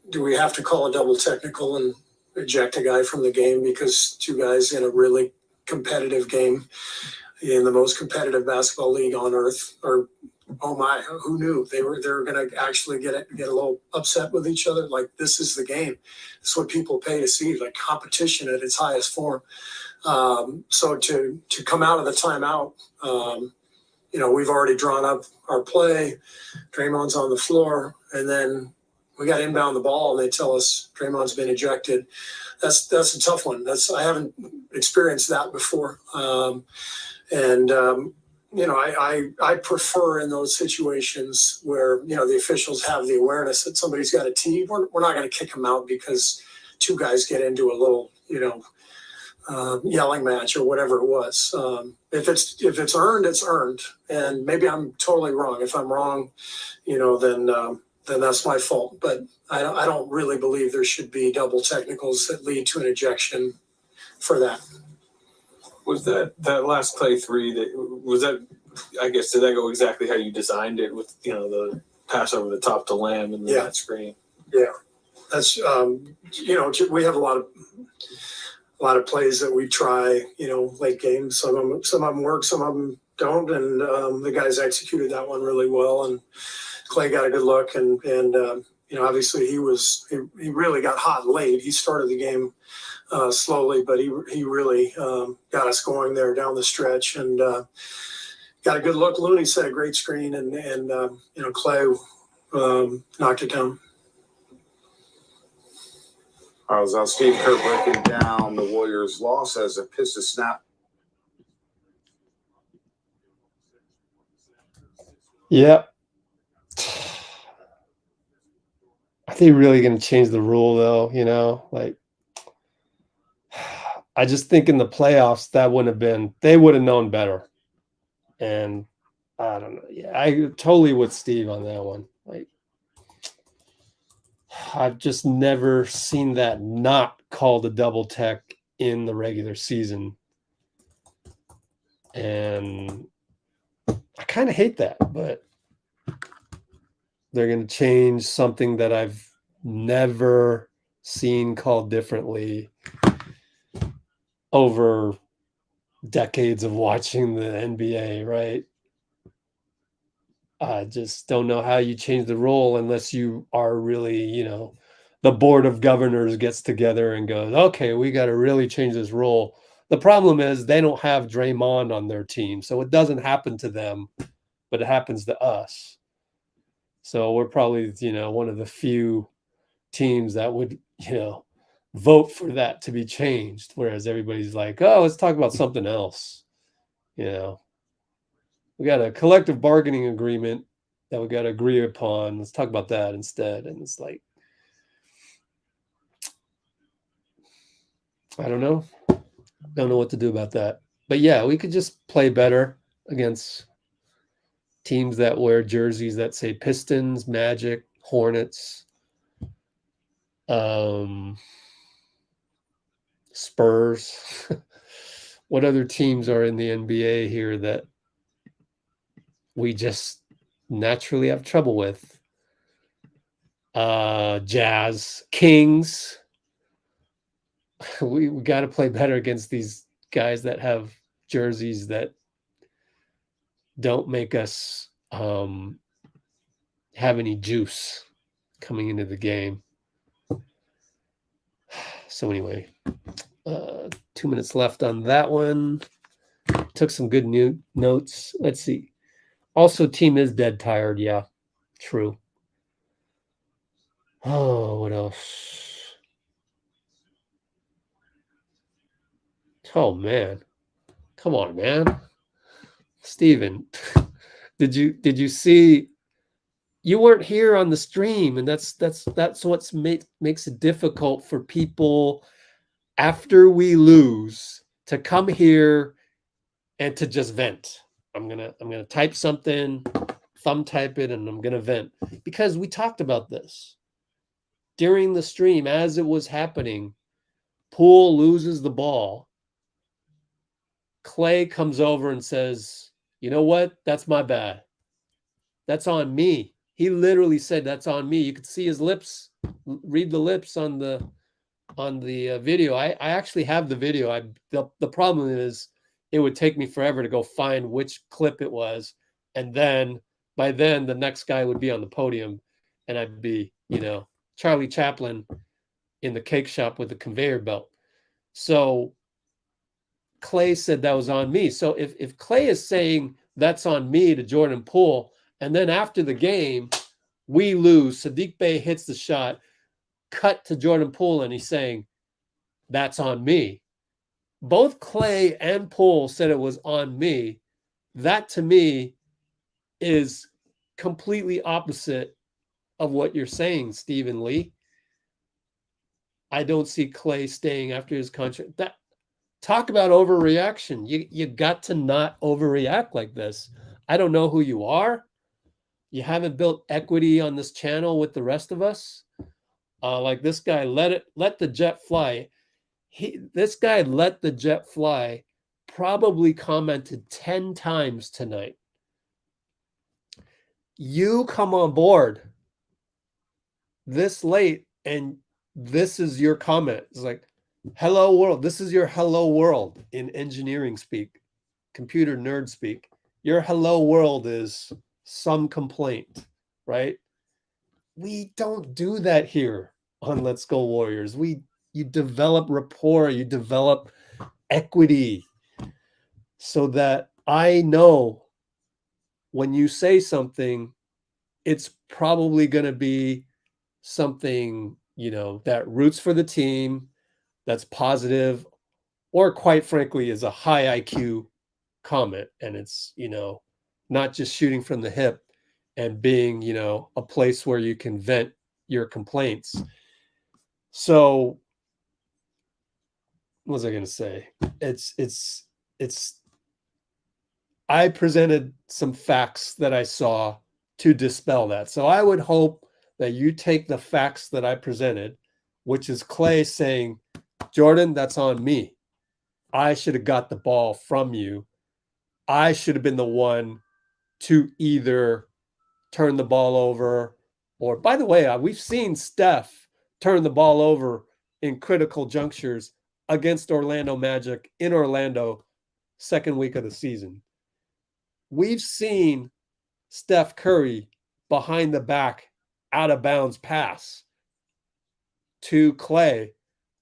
do we have to call a double technical and eject a guy from the game because 2 guys in a really competitive game in the most competitive basketball league on earth are, oh my, who knew they were going to actually get a little upset with each other? Like, this is the game. It's what people pay to see, like competition at its highest form. So to come out of the timeout, we've already drawn up our play. Draymond's on the floor, and then we got to inbound the ball, and they tell us Draymond's been ejected. That's a tough one. I haven't experienced that before. I prefer in those situations where, the officials have the awareness that somebody's got a tee. We're not going to kick them out because 2 guys get into a little, yelling match or whatever it was. If it's earned, it's earned. And maybe I'm totally wrong. If I'm wrong, then that's my fault. But I don't really believe there should be double technicals that lead to an ejection for that. Was that last Klay 3? I guess, did that go exactly how you designed it with the pass over the top to Lamb and that screen? Yeah, that's we have a lot of plays that we try late games. Some of them work, some of them don't, and the guys executed that one really well. And Klay got a good look, and obviously he really got hot late. He started the game slowly, but he really got us going there down the stretch, and got a good look. Looney set a great screen, and Klay knocked it down. I was Steve Kerr breaking down the Warriors' loss as a Pistons snap. Yep. Are they really going to change the rule, though? I just think in the playoffs, they would have known better. And I don't know. Yeah, I totally with Steve on that one. I've just never seen that not called a double tech in the regular season. And I kind of hate that, but they're going to change something that I've never seen called differently over decades of watching the NBA, right? I just don't know how you change the rule unless you are really, the board of governors gets together and goes, okay, we got to really change this rule. The problem is they don't have Draymond on their team, so it doesn't happen to them, but it happens to us. So we're probably, one of the few teams that would, vote for that to be changed, whereas everybody's like, oh, let's talk about something else. We got a collective bargaining agreement that we got to agree upon. Let's talk about that instead. And it's like, I don't know. Don't know what to do about that. But yeah, we could just play better against teams that wear jerseys that say Pistons, Magic, Hornets, Spurs, what other teams are in the NBA here that we just naturally have trouble with? Jazz, Kings. We got to play better against these guys that have jerseys that don't make us have any juice coming into the game. So anyway, 2 minutes left on that one. Took some good new notes. Let's see. Also, team is dead tired. Yeah, true. Oh, what else? Oh man, come on, man. Steven, did you see? You weren't here on the stream, and that's what's makes it difficult for people after we lose to come here and to just vent. I'm gonna type something, thumb type it, and I'm gonna vent because we talked about this during the stream as it was happening. Poole loses the ball. Klay comes over and says, "You know what? That's my bad. That's on me." He literally said, "That's on me." You could see his lips, read the lips on the video. I actually have the video. The problem is it would take me forever to go find which clip it was, and then by then the next guy would be on the podium, and I'd be, Charlie Chaplin in the cake shop with the conveyor belt. So Klay said that was on me. So if Klay is saying that's on me to Jordan Poole, and then after the game we lose, Sadiq Bey hits the shot, cut to Jordan Poole, and he's saying that's on me. Both Klay and Poole said it was on me. That to me is completely opposite of what you're saying, Stephen Lee. I don't see Klay staying after his contract. Talk about overreaction. You got to not overreact like this. I don't know who you are. You haven't built equity on this channel with the rest of us. Like this guy, let the jet fly. This guy let the jet fly, probably commented 10 times tonight. You come on board this late and this is your comment. It's like, hello world. This is your hello world in engineering speak, computer nerd speak. Your hello world is some complaint, right? We don't do that here on Let's Go Warriors. You develop rapport, you develop equity so that I know when you say something, it's probably going to be something, that roots for the team, that's positive, or quite frankly, is a high IQ comment. And it's, not just shooting from the hip and being, a place where you can vent your complaints. So what was I going to say? It's I presented some facts that I saw to dispel that. So I would hope that you take the facts that I presented, which is Klay saying, Jordan, that's on me. I should have got the ball from you. I should have been the one to either turn the ball over or, by the way, we've seen Steph turn the ball over in critical junctures against Orlando Magic in Orlando, second week of the season. We've seen Steph Curry behind the back, out of bounds pass to Klay,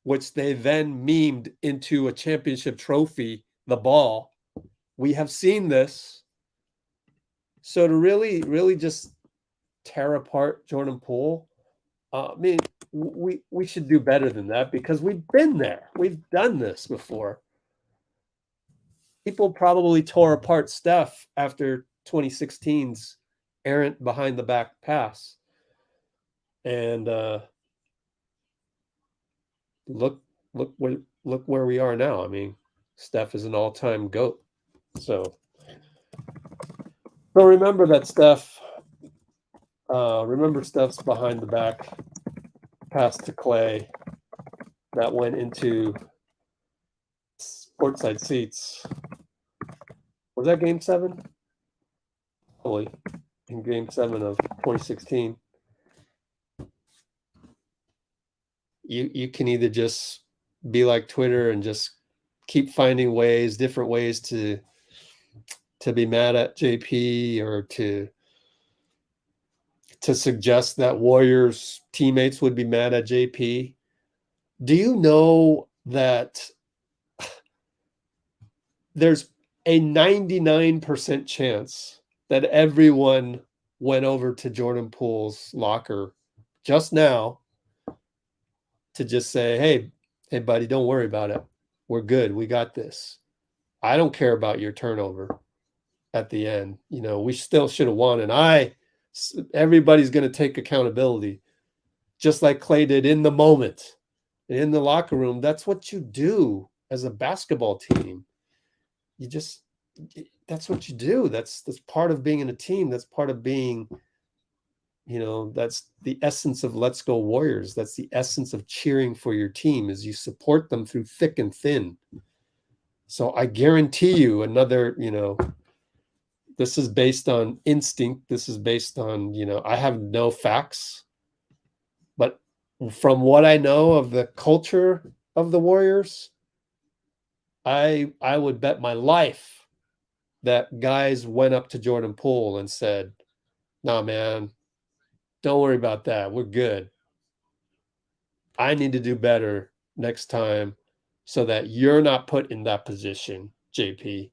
which they then memed into a championship trophy, the ball. We have seen this. So to really, really just tear apart Jordan Poole, we should do better than that because we've been there. We've done this before. People probably tore apart Steph after 2016's errant behind the back pass. And look where we are now. I mean, Steph is an all-time GOAT. So remember that Steph. Remember Steph's behind the back pass to Klay that went into courtside seats. Was that game 7? Probably in game 7 of 2016. You can either just be like Twitter and just keep finding ways, different ways to be mad at JP, or to suggest that Warriors teammates would be mad at JP. Do you know that there's a 99% chance that everyone went over to Jordan Poole's locker just now to just say, hey, buddy, don't worry about it. We're good. We got this. I don't care about your turnover at the end. We still should have won. And everybody's going to take accountability, just like Klay did in the moment, in the locker room. That's what you do as a basketball team. That's what you do. That's part of being in a team. That's part of being, that's the essence of Let's Go Warriors. That's the essence of cheering for your team, is you support them through thick and thin. So I guarantee you this is based on instinct. This is based on, I have no facts, but from what I know of the culture of the Warriors, I would bet my life that guys went up to Jordan Poole and said, "Nah, man, don't worry about that. We're good. I need to do better next time so that you're not put in that position, JP."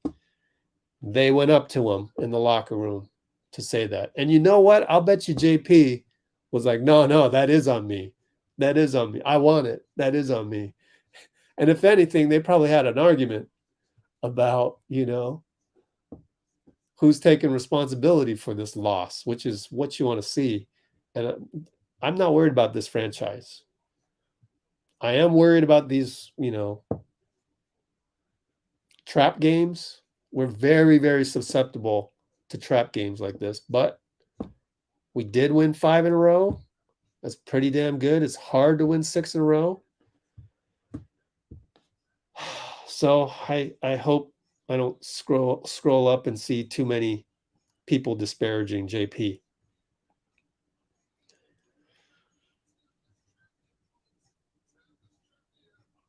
They went up to him in the locker room to say that. And you know what? I'll bet you JP was like, no, that is on me. That is on me. I want it. That is on me. And if anything, they probably had an argument about, who's taking responsibility for this loss, which is what you want to see. And I'm not worried about this franchise. I am worried about these, trap games. We're very, very susceptible to trap games like this, but we did win 5 in a row. That's pretty damn good. It's hard to win 6 in a row. So I hope I don't scroll up and see too many people disparaging JP.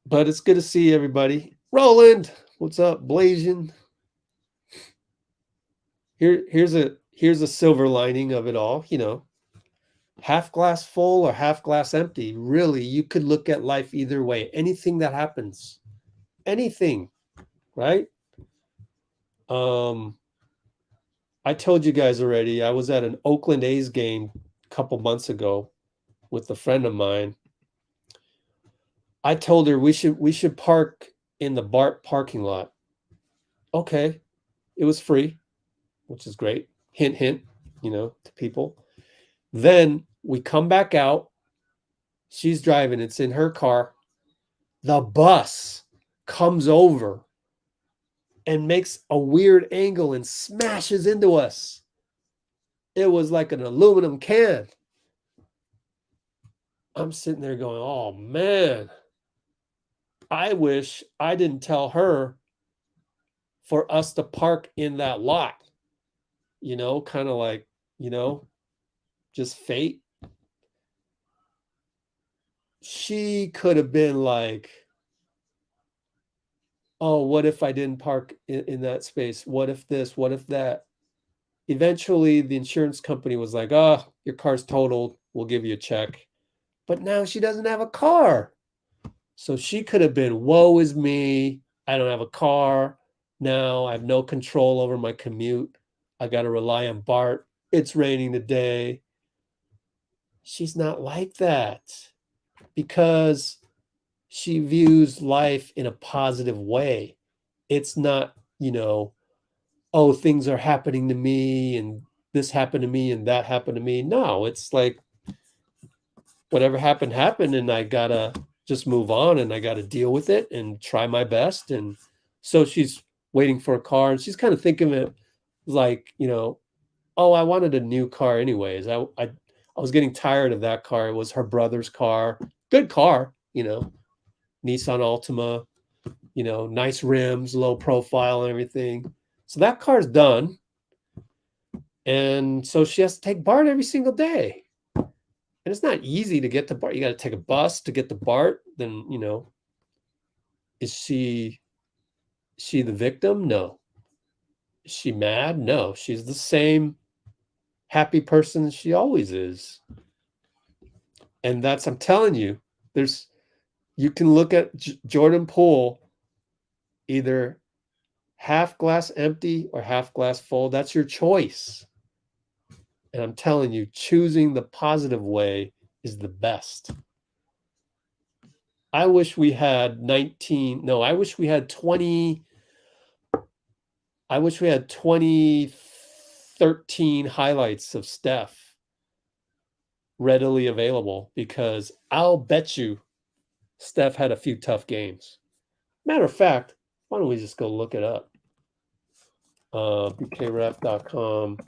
But it's good to see everybody. Roland, what's up? Blasian. Here's a silver lining of it all, half glass full or half glass empty. Really, you could look at life either way. Anything that happens, anything, right? I told you guys already, I was at an Oakland A's game a couple months ago with a friend of mine. I told her we should park in the BART parking lot. Okay. It was free, which is great. Hint, hint, to people. Then we come back out. She's driving. It's in her car. The bus comes over and makes a weird angle and smashes into us. It was like an aluminum can. I'm sitting there going, oh, man. I wish I didn't tell her for us to park in that lot. Kind of like, just fate. She could have been like, oh, what if I didn't park in that space? What if this? What if that? Eventually, the insurance company was like, oh, your car's totaled. We'll give you a check. But now she doesn't have a car. So she could have been, woe is me. I don't have a car. Now I have no control over my commute. I got to rely on BART. It's raining today. She's not like that because she views life in a positive way. It's not, oh, things are happening to me and this happened to me and that happened to me. No, it's like whatever happened, and I got to just move on and I got to deal with it and try my best. And so she's waiting for a car and she's kind of thinking of it like, oh, I wanted a new car anyways. I was getting tired of that car. It was her brother's car. Good car, Nissan Altima, nice rims, low profile and everything. So that car's done. And so she has to take BART every single day. And it's not easy to get to BART. You got to take a bus to get to BART. Then, is she the victim? No. Is she mad? No. She's the same happy person she always is. And I'm telling you, you can look at Jordan Poole, either half glass empty or half glass full. That's your choice. And I'm telling you, choosing the positive way is the best. I wish we had 2013 highlights of Steph readily available, because I'll bet you Steph had a few tough games. Matter of fact, why don't we just go look it up? BKRef.com,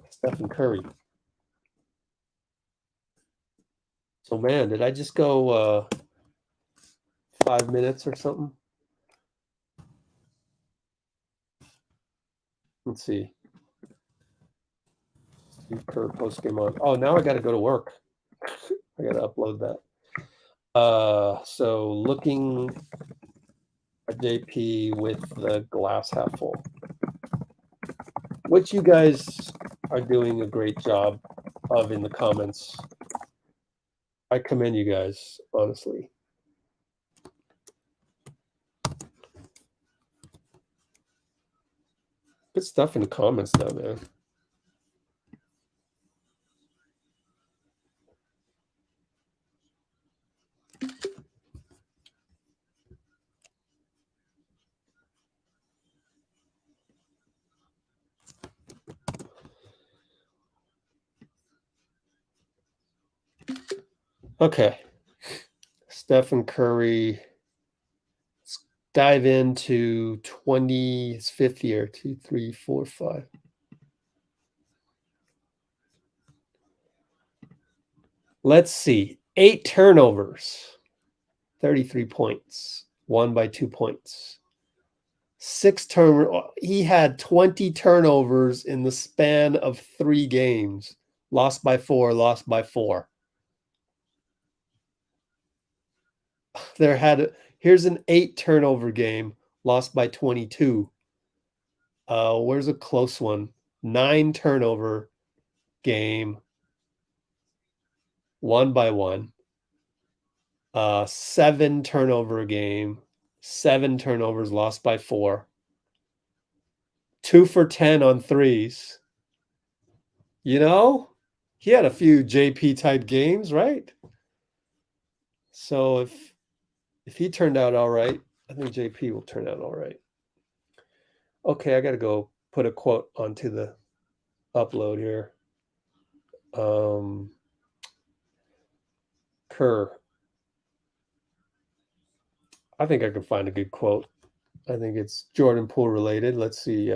Stephen Curry. So, man, did I just go 5 minutes or something? Let's see. Steve Kerr post game on. Oh, now I got to go to work. I got to upload that. So looking at JP with the glass half full, which you guys are doing a great job of in the comments. I commend you guys, honestly. Good stuff in the comments though, man. Okay. Stephen Curry. Let's dive into his fifth year. 2, 3, 4, 5. Let's see. 8 turnovers. 33 points. Won by 2 points. 6 turnovers. He had 20 turnovers in the span of 3 games. Lost by 4, lost by 4. Here's an 8 turnover game, lost by 22. Where's a close one? 9 turnover game, won by 1. 7 turnover game, 7 turnovers, lost by 4. 2 for 10 on threes. He had a few JP type games, right? So if he turned out all right, I think JP will turn out all right. Okay, I got to go put a quote onto the upload here. Kerr. I think I can find a good quote. I think it's Jordan Poole related. Let's see.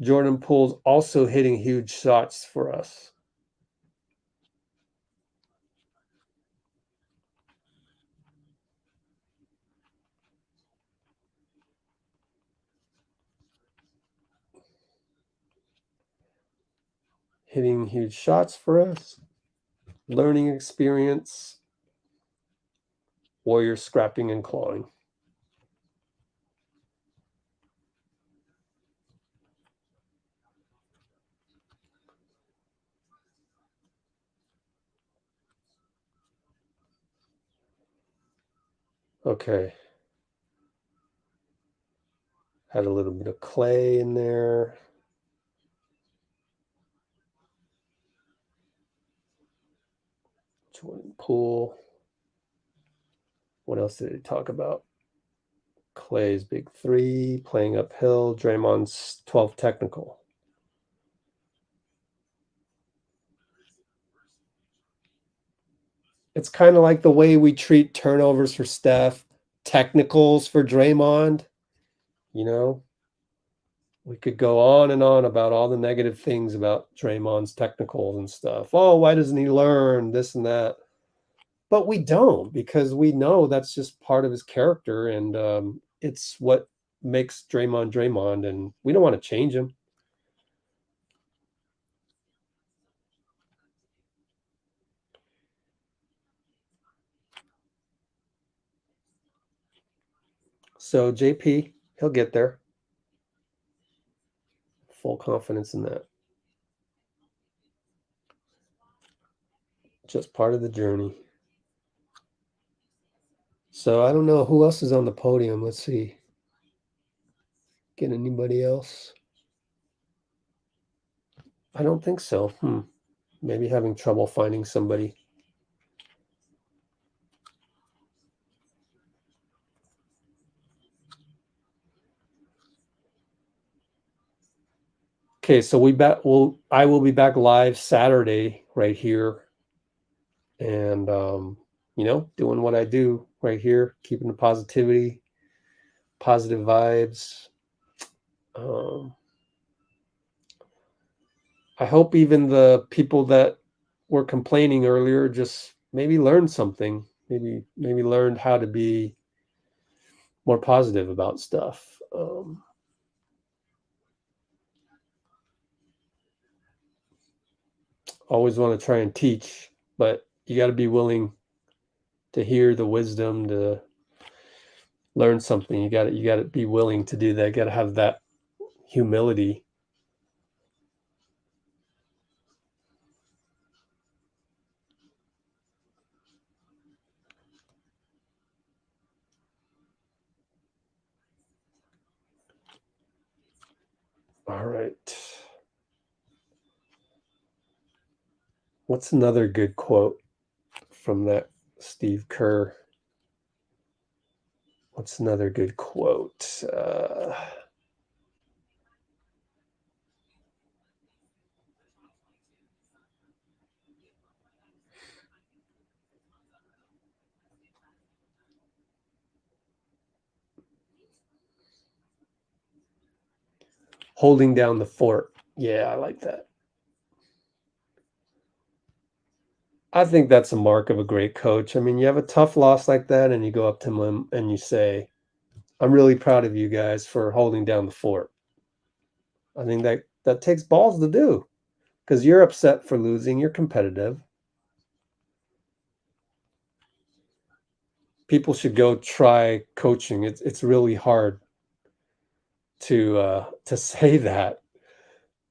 Jordan Poole's also hitting huge shots for us. Hitting huge shots for us. Learning experience. Warriors scrapping and clawing. Okay. Had a little bit of Klay in there. Jordan Poole. What else did he talk about? Klay's big 3, playing uphill. Draymond's 12 technical. It's kind of like the way we treat turnovers for Steph, technicals for Draymond. We could go on and on about all the negative things about Draymond's technicals and stuff. Oh, why doesn't he learn this and that? But we don't, because we know that's just part of his character, and it's what makes Draymond Draymond, and we don't want to change him. So JP, he'll get there. Full confidence in that. Just part of the journey. So I don't know who else is on the podium. Let's see. Get anybody else? I don't think so. Maybe having trouble finding somebody. Okay, so I will be back live Saturday right here. And doing what I do right here, keeping the positivity, positive vibes. I hope even the people that were complaining earlier just maybe learned something. Maybe learned how to be more positive about stuff. Always want to try and teach, but you got to be willing to hear the wisdom, to learn something. You got to be willing to do that. You got to have that humility. All right. What's another good quote from that Steve Kerr? What's another good quote? Holding down the fort. Yeah, I like that. I think that's a mark of a great coach. I mean, you have a tough loss like that, and you go up to them and you say, I'm really proud of you guys for holding down the fort. I think that takes balls to do, because you're upset for losing. You're competitive. People should go try coaching. It's really hard to say that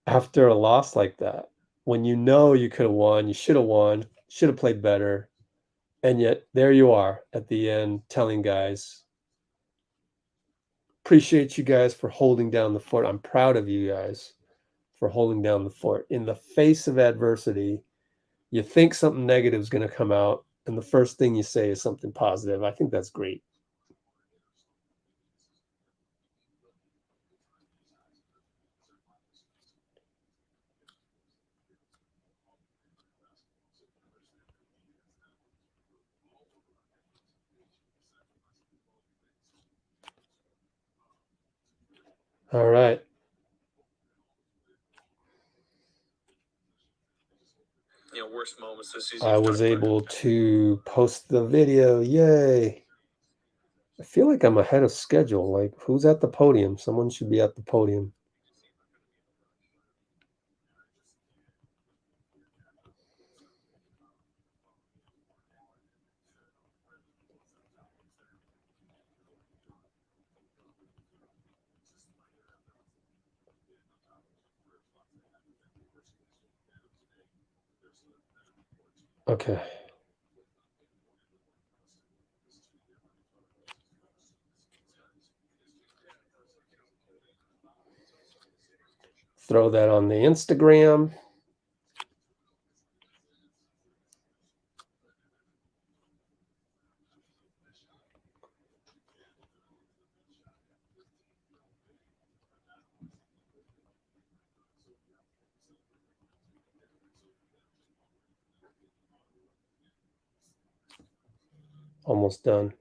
after a loss like that, when you know you could have won, you should have played better, and yet there you are at the end telling guys, appreciate you guys for holding down the fort. I'm proud of you guys for holding down the fort. In the face of adversity, you think something negative is going to come out, and the first thing you say is something positive. I think that's great. All right. Worst moments this season. I was able to post the video. Yay. I feel like I'm ahead of schedule. Like, who's at the podium? Someone should be at the podium. Okay. Throw that on the Instagram. Almost done.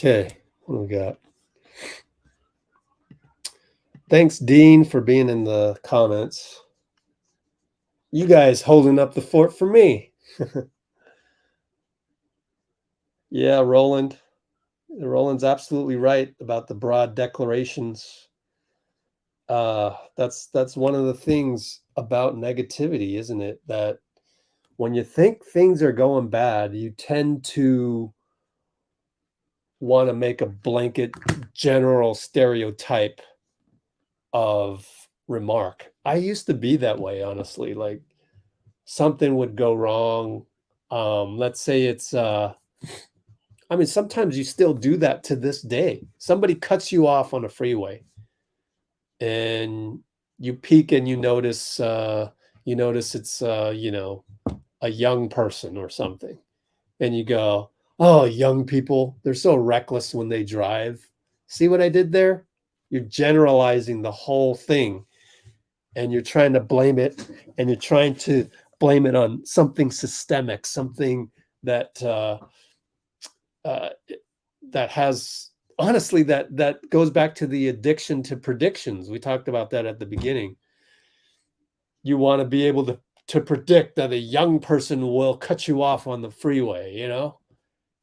Okay, what do we got? Thanks, Dean, for being in the comments. You guys holding up the fort for me. Yeah, Roland. Roland's absolutely right about the broad declarations. That's one of the things about negativity, isn't it? That when you think things are going bad, you tend to want to make a blanket general stereotype of remark. I used to be that way, honestly. Like something would go wrong. Let's say it's I mean, sometimes you still do that to this day. Somebody cuts you off on a freeway and you peek and you notice it's a young person or something. And you go, "Oh, young people, they're so reckless when they drive." See what I did there? You're generalizing the whole thing and you're trying to blame it on something systemic, something that that has honestly that goes back to the addiction to predictions. We talked about that at the beginning. You want to be able to predict that a young person will cut you off on the freeway,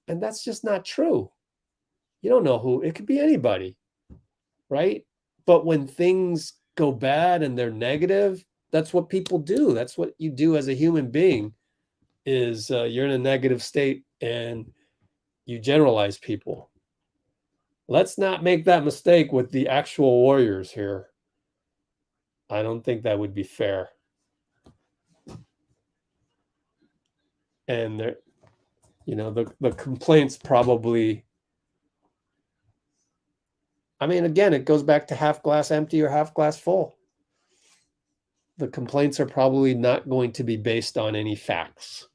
and that's just not true. You don't know who. It could be anybody, right? But when things go bad and they're negative, that's what people do. That's what you do as a human being, is you're in a negative state and you generalize people. Let's not make that mistake with the actual Warriors here. I don't think that would be fair. And the complaints probably, I mean, again, it goes back to half glass empty or half glass full. The complaints are probably not going to be based on any facts.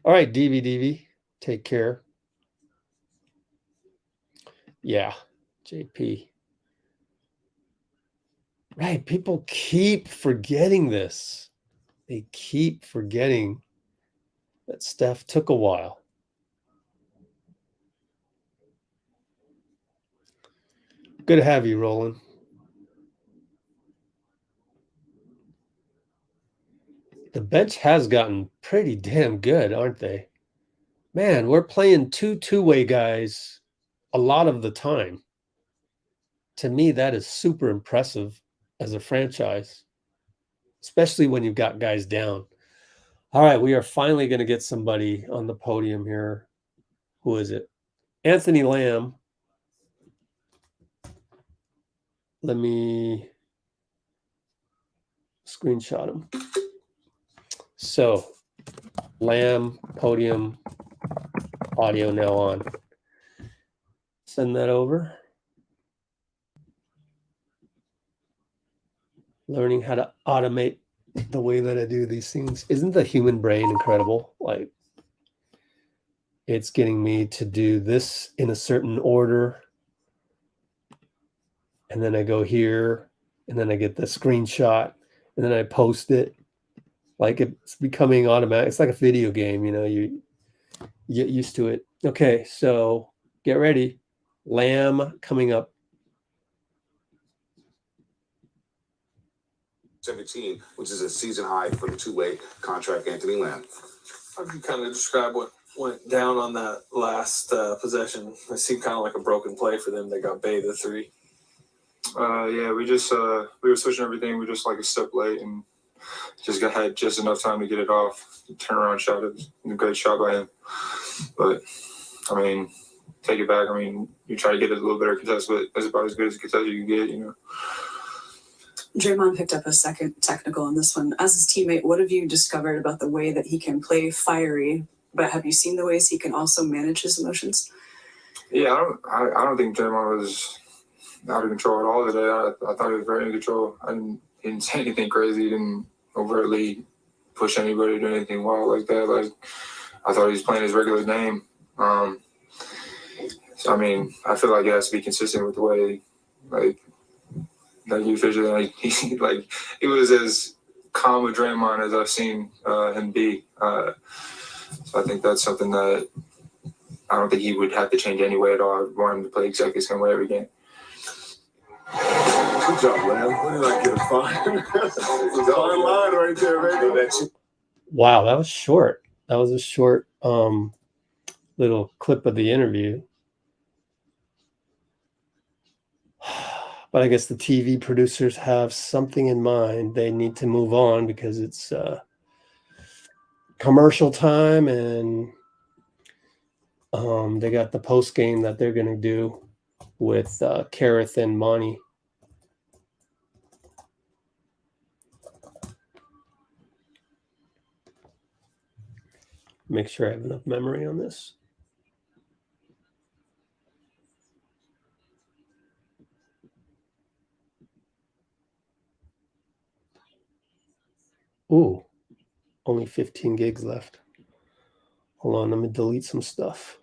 All right, DV, take care. Yeah, JP. Right, people keep forgetting this. They keep forgetting that Steph took a while. Good to have you, Roland. The bench has gotten pretty damn good, aren't they? Man, we're playing two-way guys a lot of the time. To me, that is super impressive as a franchise, especially when you've got guys down. All right, we are finally going to get somebody on the podium here. Who is it? Anthony Lamb. Let me screenshot him. So, Lamb, podium, audio now on. Send that over. Learning how to automate the way that I do these things. Isn't the human brain incredible? Like, it's getting me to do this in a certain order. And then I go here, and then I get the screenshot, and then I post it. Like, it's becoming automatic. It's like a video game, you get used to it. Okay, so get ready. Lamb coming up. 17, which is a season high for the two-way contract, Anthony Lamb. How do you kind of describe what went down on that last possession? It seemed kind of like a broken play for them. They got Bay the three. Yeah, we were switching everything. We were just like a step late and had just enough time to get it off. Turnaround shot, it was a great shot by him. But I mean, take it back. I mean, you try to get it a little better contest, but that's about as good as a contest you can get, Draymond picked up a second technical in this one. As his teammate, what have you discovered about the way that he can play fiery, but have you seen the ways he can also manage his emotions? Yeah, I don't think Draymond was out of control at all today. I thought he was very in control. He didn't say anything crazy. He didn't overtly push anybody to do anything wild like that. Like, I thought he was playing his regular game. So I mean, I feel like he has to be consistent with the way, like you officially, he was as calm with Draymond as I've seen him be. So I think that's something that I don't think he would have to change anyway at all. I want him to play exactly the same way every game. Good job, Lamb. What did I get a fine? It's a fine line right there, baby. Wow, that was short. That was a short little clip of the interview. But I guess the TV producers have something in mind. They need to move on because it's commercial time, and they got the post game that they're going to do with Kareth and Monty. Make sure I have enough memory on this. Ooh, only 15 gigs left. Hold on, let me delete some stuff.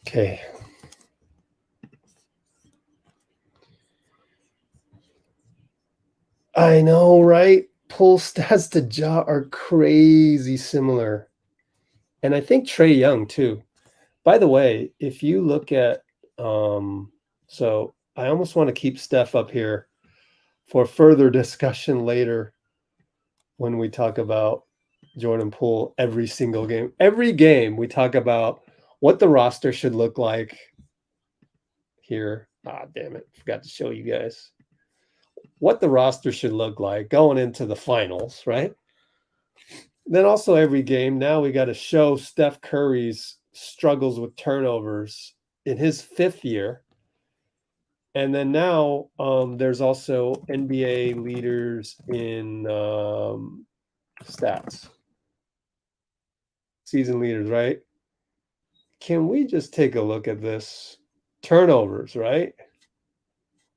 Okay. I know, right? Pull stats to Ja are crazy similar. And I think Trae Young too. By the way, if you look at so I almost want to keep Steph up here for further discussion later when we talk about Jordan Poole every single game. Every game we talk about what the roster should look like here. Ah, damn it. Forgot to show you guys what the roster should look like going into the finals, right? Then also every game, now we got to show Steph Curry's struggles with turnovers in his 5th year. And then now there's also NBA leaders in stats. Season leaders, right? Can we just take a look at this? Turnovers, right?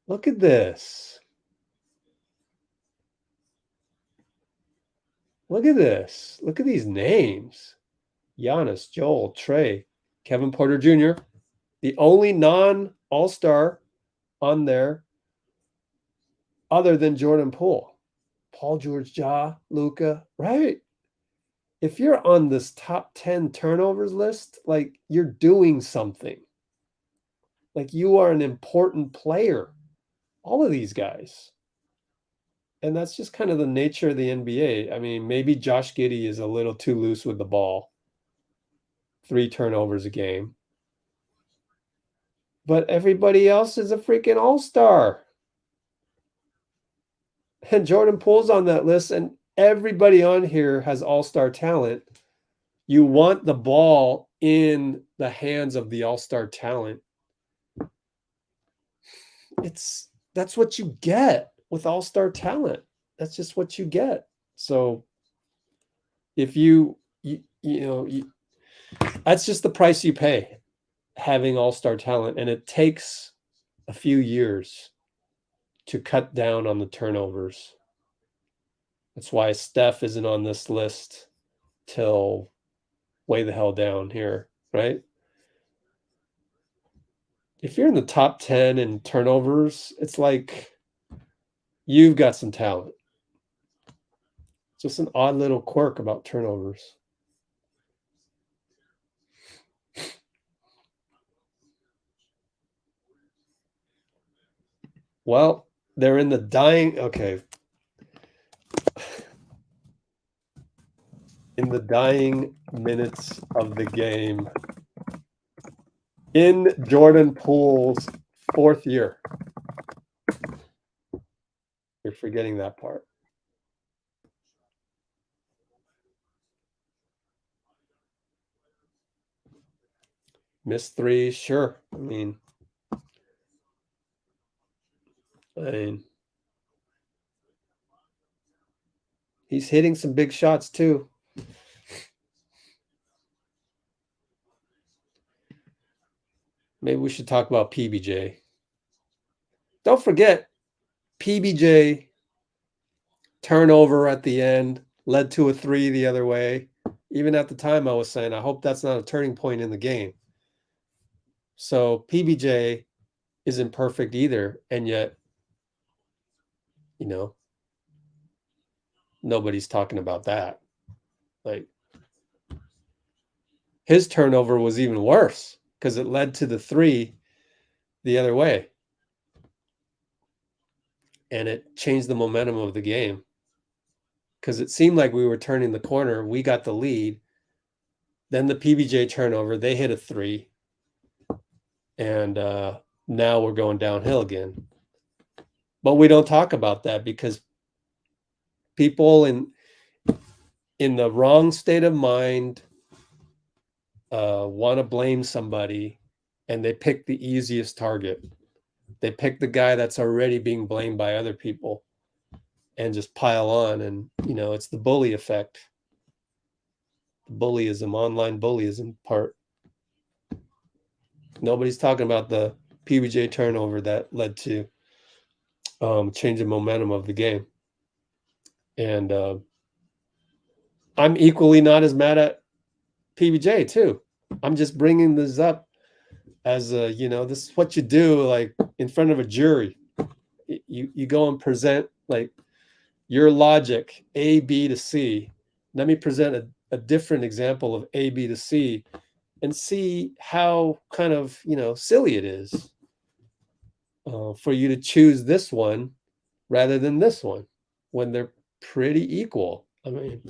Look at this. Look at this. Look at these names. Giannis, Joel, Trae, Kevin Porter Jr., the only non-All-Star on there other than Jordan Poole. Paul George, Ja, Luka, right? If you're on this top 10 turnovers list, like you're doing something. Like you are an important player. All of these guys. And that's just kind of the nature of the NBA. I mean, maybe Josh Giddey is a little too loose with the ball. 3 turnovers a game. But everybody else is a freaking all-star. And Jordan Poole's on that list, and everybody on here has all-star talent. You want the ball in the hands of the all-star talent. That's what you get with all-star talent. That's just what you get. So if you know, that's just the price you pay having all-star talent, and it takes a few years to cut down on the turnovers. That's why Steph isn't on this list till way the hell down here, right? If you're in the top 10 in turnovers, it's like you've got some talent. It's just an odd little quirk about turnovers. Well, they're in the dying, okay. In the dying minutes of the game. In Jordan Poole's 4th year. You're forgetting that part. Missed 3, sure. I mean, He's hitting some big shots too. Maybe we should talk about PBJ. Don't forget, PBJ turnover at the end led to a 3 the other way. Even at the time, I was saying, I hope that's not a turning point in the game. So PBJ isn't perfect either. And yet, nobody's talking about that. Like, his turnover was even worse because it led to the 3 the other way. And it changed the momentum of the game because it seemed like we were turning the corner. We got the lead. Then the PBJ turnover, they hit a 3. And now we're going downhill again. But we don't talk about that because people in the wrong state of mind want to blame somebody, and they pick the easiest target. They pick the guy that's already being blamed by other people and just pile on. And, it's the bully effect. The bullyism, online bullyism part. Nobody's talking about the PBJ turnover that led to change the momentum of the game. And I'm equally not as mad at PBJ too. I'm just bringing this up as this is what you do, like in front of a jury. You go and present like your logic, A, B to C. Let me present a different example of A, B to C and see how kind of, silly it is for you to choose this one rather than this one when they're pretty equal. I mean,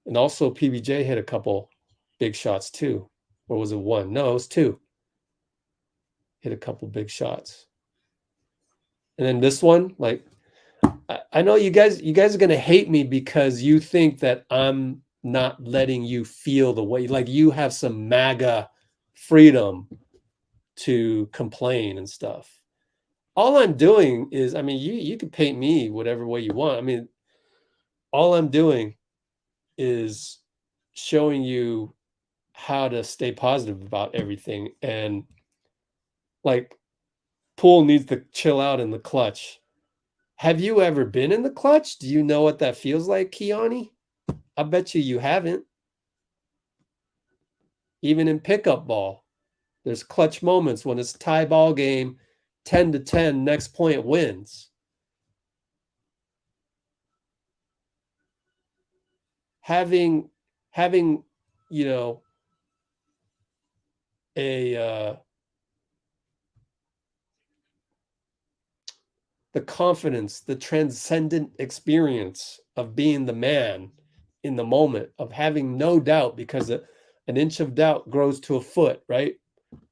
and also PBJ hit a couple big shots too. Or was it 1? No, it was 2. Hit a couple big shots. And then this one, like, I know you guys are going to hate me because you think that I'm not letting you feel the way, like you have some MAGA freedom to complain and stuff. All I'm doing is, I mean, you can paint me whatever way you want. I mean, all I'm doing is showing you how to stay positive about everything. And like, Poole needs to chill out in the clutch. Have you ever been in the clutch? Do you know what that feels like, Keone? I bet you haven't. Even in pickup ball, there's clutch moments when it's tie ball game, 10-10, next point wins. Having the confidence, the transcendent experience of being the man in the moment, of having no doubt, because an inch of doubt grows to a foot, right?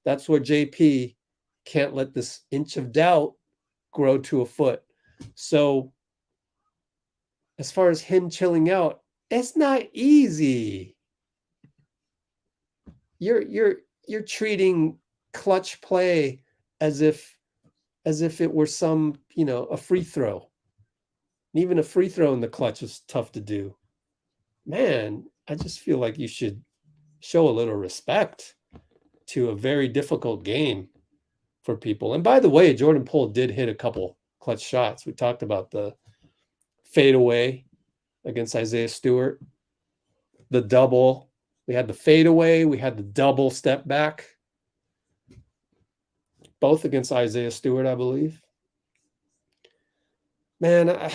That's where JP can't let this inch of doubt grow to a foot. So as far as him chilling out, it's not easy. You're treating clutch play as if it were some, a free throw. And even a free throw in the clutch is tough to do. Man, I just feel like you should show a little respect to a very difficult game for people. And by the way, Jordan Poole did hit a couple clutch shots. We talked about the fadeaway against Isaiah Stewart, the double. We had the fadeaway. We had the double step back. Both against Isaiah Stewart, I believe. Man,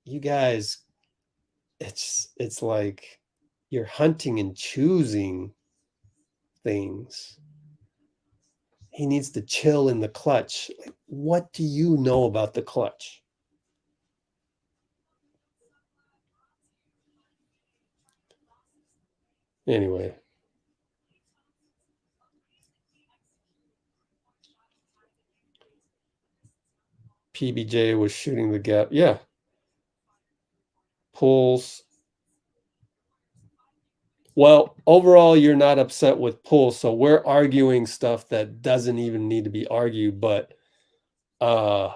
you guys, it's like you're hunting and choosing things. He needs to chill in the clutch. Like, what do you know about the clutch? Anyway. PBJ was shooting the gap. Yeah. Poole's. Well, overall, you're not upset with Poole, so we're arguing stuff that doesn't even need to be argued. But I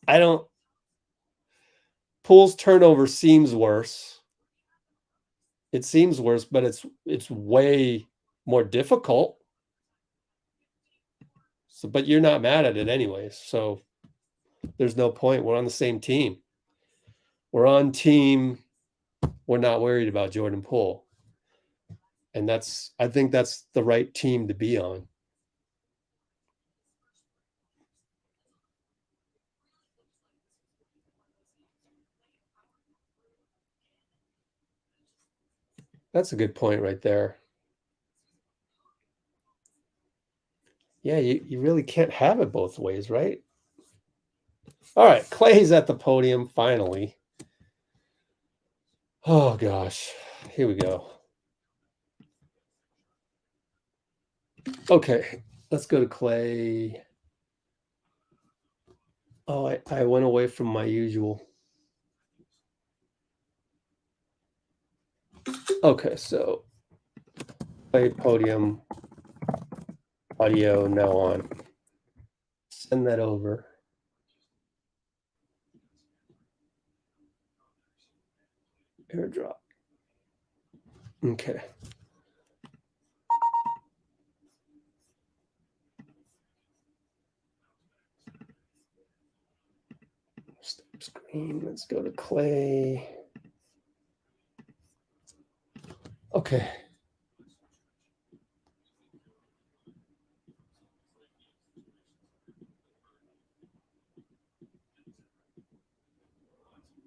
don't. Poole's turnover seems worse. It seems worse, but it's way more difficult. So, but you're not mad at it anyways. So there's no point. We're on the same team. We're on team. We're not worried about Jordan Poole. And I think that's the right team to be on. That's a good point right there. Yeah, you really can't have it both ways, right? All right, Klay's at the podium finally. Oh, gosh. Here we go. Okay, let's go to Klay. Oh, I went away from my usual. Okay, so Klay podium audio now on. Send that over. AirDrop. Okay. Stop screen. Let's go to Klay. Okay.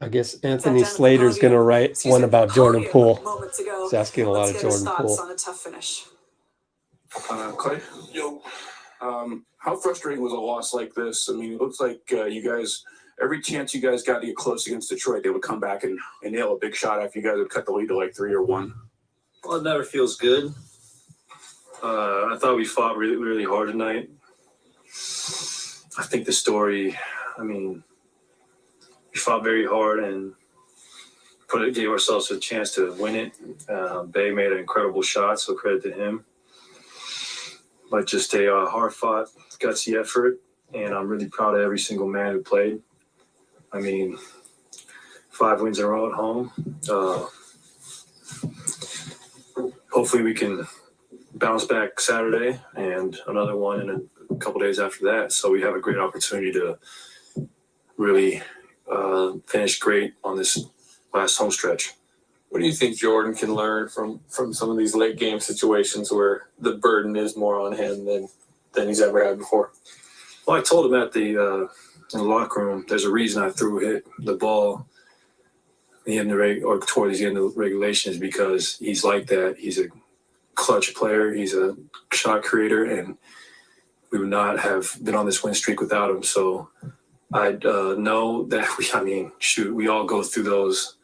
I guess Anthony Slater's going to write one about Jordan Poole. He's asking a lot of Jordan Poole. On a tough finish. Klay, how frustrating was a loss like this? I mean, it looks like you guys, every chance you guys got to get close against Detroit, they would come back and nail a big shot after you guys would cut the lead to like 3 or 1. Well, it never feels good. I thought we fought really, really hard tonight. I think the story, I mean, we fought very hard and gave ourselves a chance to win it. Bay made an incredible shot, so credit to him. But just a hard-fought, gutsy effort, and I'm really proud of every single man who played. I mean, 5 wins in a row at home. Hopefully we can bounce back Saturday and another one in a couple days after that. So we have a great opportunity to really finish great on this last home stretch. What do you think Jordan can learn from some of these late game situations where the burden is more on him than he's ever had before? Well, I told him at in the locker room, there's a reason I threw the ball towards the end of regulation is because he's like that. He's a clutch player. He's a shot creator, and we would not have been on this win streak without him. So I know that we all go through those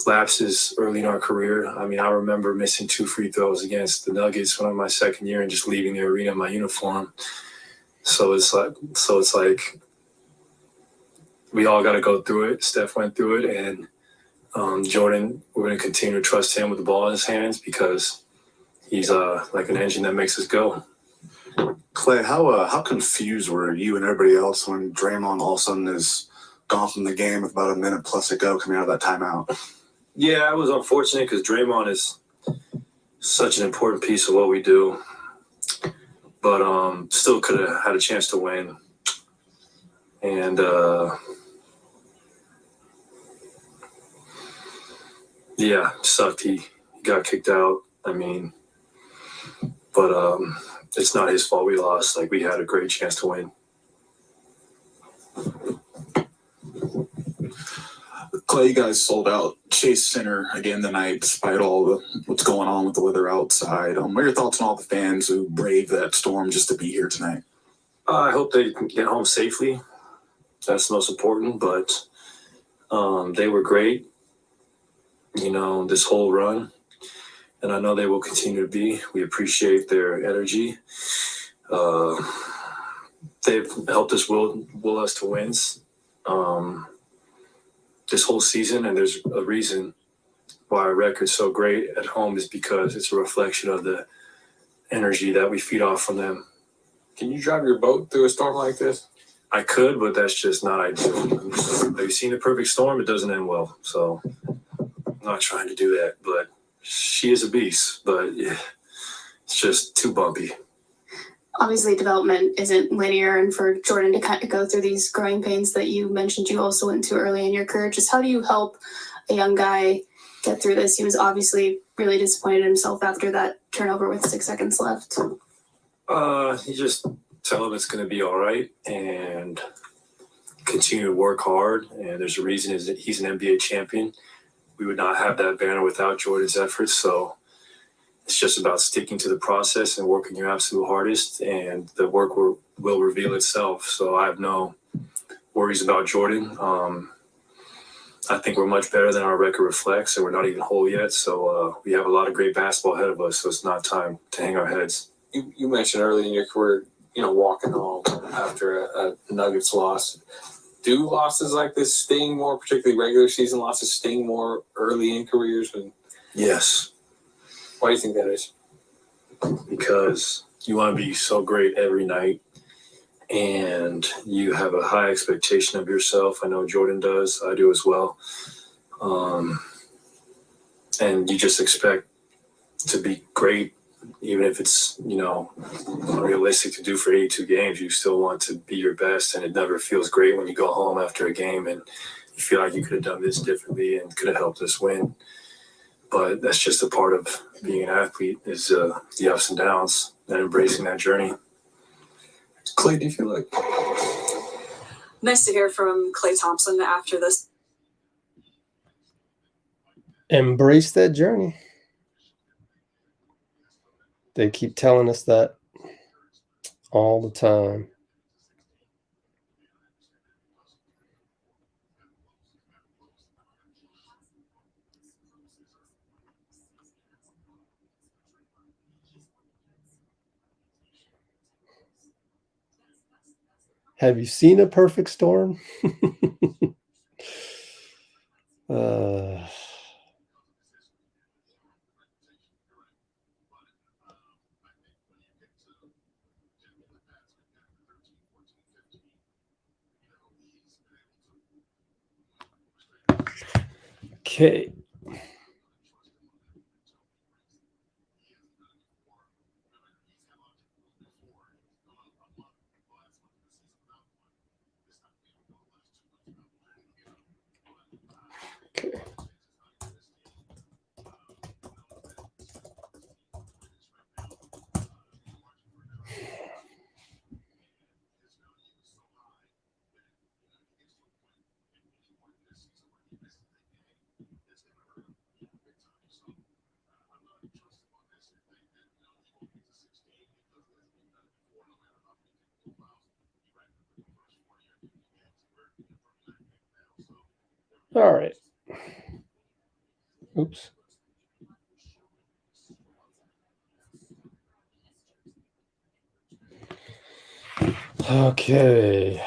lapses early in our career. I mean, I remember missing 2 free throws against the Nuggets when I was my second year and just leaving the arena in my uniform. So it's like we all got to go through it. Steph went through it, and Jordan, we're going to continue to trust him with the ball in his hands because he's like an engine that makes us go. Klay, how confused were you and everybody else when Draymond all of a sudden is gone from the game with about a minute plus to go coming out of that timeout? Yeah, I was unfortunate because Draymond is such an important piece of what we do, but still could have had a chance to win. And yeah, sucked. He got kicked out. I mean, but it's not his fault we lost. Like, we had a great chance to win. Klay, you guys sold out Chase Center again tonight, despite all what's going on with the weather outside. What are your thoughts on all the fans who braved that storm just to be here tonight? I hope they can get home safely. That's the most important. But they were great, this whole run. And I know they will continue to be. We appreciate their energy. They've helped us will us to wins this whole season, and there's a reason why our record's so great at home is because it's a reflection of the energy that we feed off from them. Can you drive your boat through a storm like this? I could, but that's just not ideal. Have you seen The Perfect Storm? It doesn't end well. So I'm not trying to do that. But she is a beast. But yeah, it's just too bumpy. Obviously, development isn't linear, and for Jordan to kind of go through these growing pains that you mentioned you also went to early in your career, just how do you help a young guy get through this? He was obviously really disappointed in himself after that turnover with 6 seconds left. You just tell him it's going to be all right and continue to work hard. And there's a reason is that he's an NBA champion. We would not have that banner without Jordan's efforts. So it's just about sticking to the process and working your absolute hardest, and the work will reveal itself. So I have no worries about Jordan. I think we're much better than our record reflects, and we're not even whole yet. So we have a lot of great basketball ahead of us. So it's not time to hang our heads. You mentioned early in your career, walking home after a Nuggets loss. Do losses like this sting more, particularly regular season losses, sting more early in careers? Yes. Why do you think that is? Because you want to be so great every night, and you have a high expectation of yourself. I know Jordan does. I do as well. And you just expect to be great, even if it's, unrealistic to do for 82 games. You still want to be your best, and it never feels great when you go home after a game and you feel like you could have done this differently and could have helped us win. But that's just a part of being an athlete, is the ups and downs and embracing that journey. Klay, do you feel like? Nice to hear from Klay Thompson after this. Embrace that journey. They keep telling us that all the time. Have you seen A Perfect Storm? Okay. All right. Oops. Okay.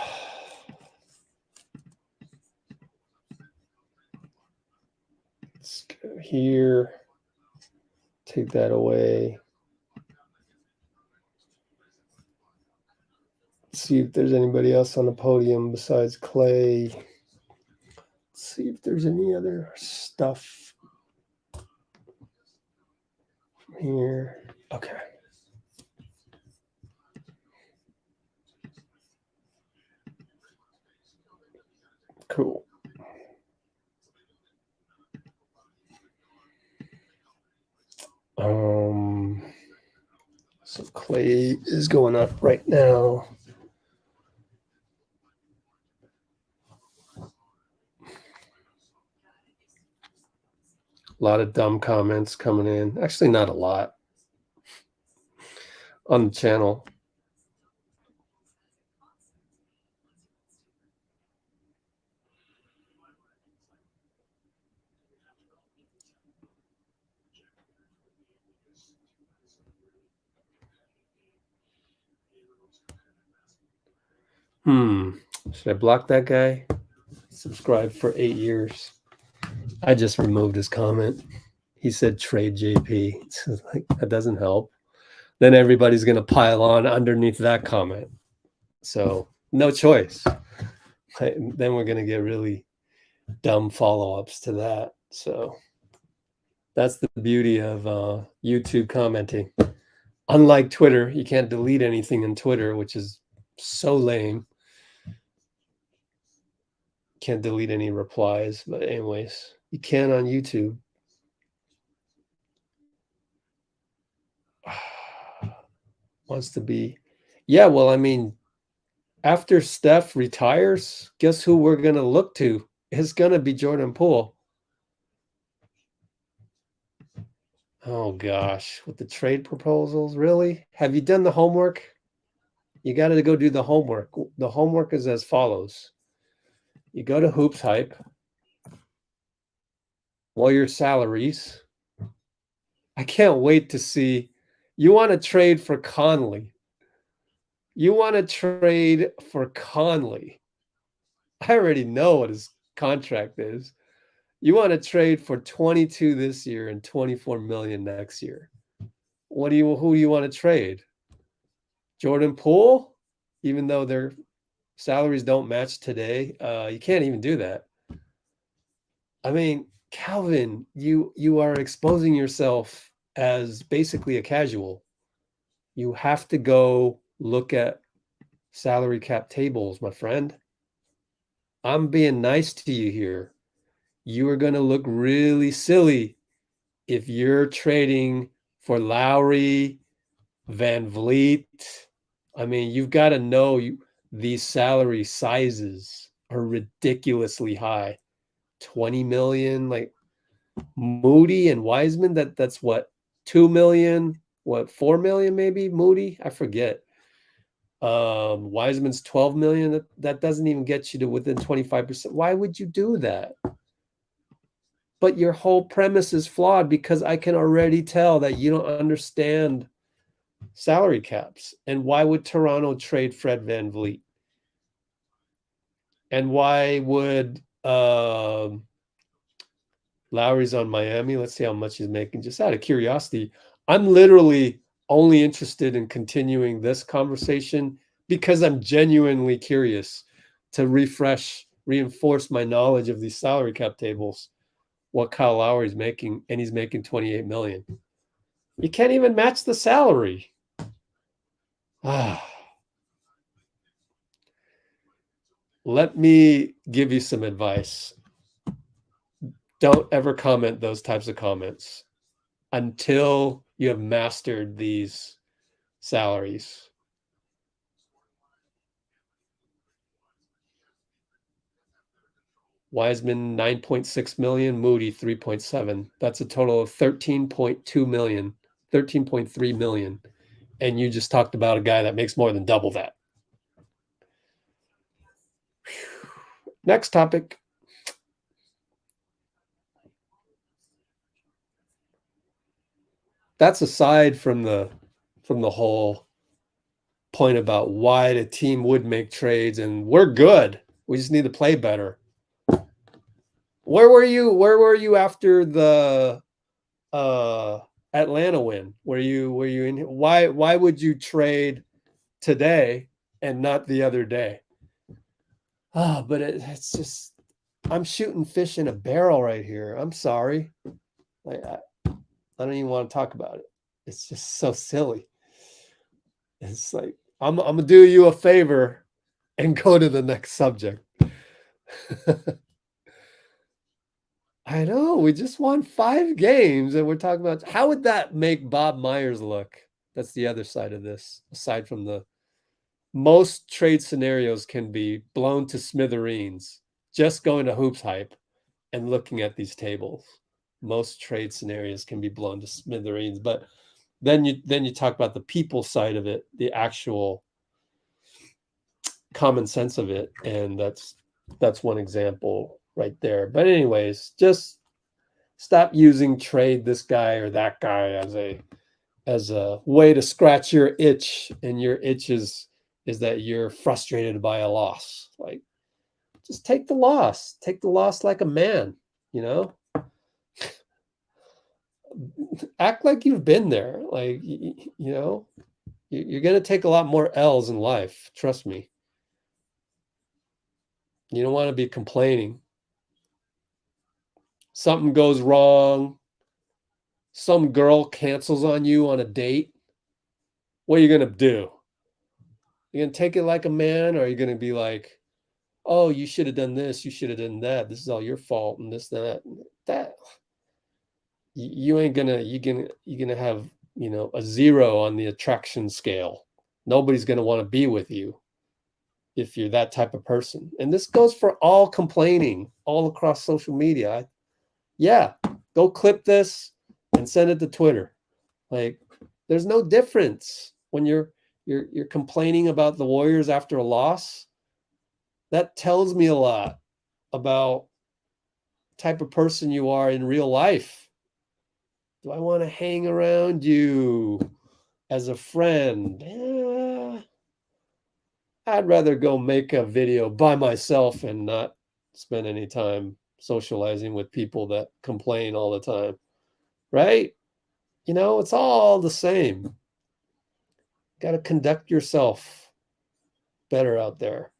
Let's go here. Take that away. Let's see if there's anybody else on the podium besides Klay. Let's see if there's any other stuff from here. Okay. Cool. So Klay is going up right now. A lot of dumb comments coming in. Actually, not a lot on the channel. Should I block that guy? Subscribed for 8 years. I just removed his comment. He said trade JP. So like, that doesn't help. Then everybody's going to pile on underneath that comment. So No choice. Then we're going to get really dumb follow-ups to that. So that's the beauty of YouTube commenting. Unlike Twitter, you can't delete anything in Twitter, which is so lame. Can't delete any replies, but anyways, you can on YouTube. Wants to be, yeah. Well, I mean, after Steph retires, guess who we're gonna look to? It's gonna be Jordan Poole. Oh gosh, with the trade proposals, really? Have you done the homework? You got to go do the homework. The homework is as follows. You go to Hoops Hype. Well, your salaries. I can't wait to see. You want to trade for Conley. You want to trade for Conley. I already know what his contract is. You want to trade for 22 this year and 24 million next year. Who do you want to trade? Jordan Poole, even though their salaries don't match today, you can't even do that. I mean, Calvin, you are exposing yourself as basically a casual. You have to go look at salary cap tables, my friend. I'm being nice to you here. You are going to look really silly if you're trading for Lowry, Van Vliet. I mean, you've got to know these salary sizes are ridiculously high. 20 million, like Moody and Wiseman, that's what, 2 million, what, 4 million maybe, Moody? I forget. Wiseman's 12 million. That doesn't even get you to within 25%. Why would you do that? But your whole premise is flawed because I can already tell that you don't understand salary caps. And why would Toronto trade Fred Van Vliet? And why would Lowry's on Miami? Let's see how much he's making. Just out of curiosity, I'm literally only interested in continuing this conversation because I'm genuinely curious to reinforce my knowledge of these salary cap tables, what Kyle Lowry's making, and he's making 28 million. You can't even match the salary. Let me give you some advice. Don't ever comment those types of comments until you have mastered these salaries. Wiseman 9.6 million, Moody 3.7. That's a total of 13.2 million, 13.3 million. And you just talked about a guy that makes more than double that. Next topic. That's aside from the whole point about why the team would make trades, and we're good. We just need to play better. Where were you after the Atlanta win? Were you in? Why would you trade today and not the other day? But it's just, I'm shooting fish in a barrel right here. I'm sorry. I don't even want to talk about it. It's just so silly. It's like, I'm going to do you a favor and go to the next subject. I know. We just won 5 games and we're talking about, how would that make Bob Myers look? That's the other side of this. Aside from the most trade scenarios can be blown to smithereens just going to Hoops Hype and looking at these tables. Most trade scenarios can be blown to smithereens, but then you talk about the people side of it, the actual common sense of it, and that's one example right there. But anyways, just stop using trade this guy or that guy as a way to scratch your itch, and your itch is that you're frustrated by a loss. Like, just take the loss. Take the loss like a man, you know? Act like you've been there. Like, you know, you're going to take a lot more L's in life. Trust me. You don't want to be complaining. Something goes wrong. Some girl cancels on you on a date. What are you going to do? You're going to take it like a man, or are you going to be like, oh, you should have done this, you should have done that. This is all your fault, and this, that. You ain't gonna, you're gonna have, a 0 on the attraction scale. Nobody's gonna want to be with you if you're that type of person. And this goes for all complaining all across social media. Go clip this and send it to Twitter. Like, there's no difference when you're complaining about the Warriors after a loss. That tells me a lot about the type of person you are in real life. Do I want to hang around you as a friend? I'd rather go make a video by myself and not spend any time socializing with people that complain all the time, right? It's all the same. Got to conduct yourself better out there.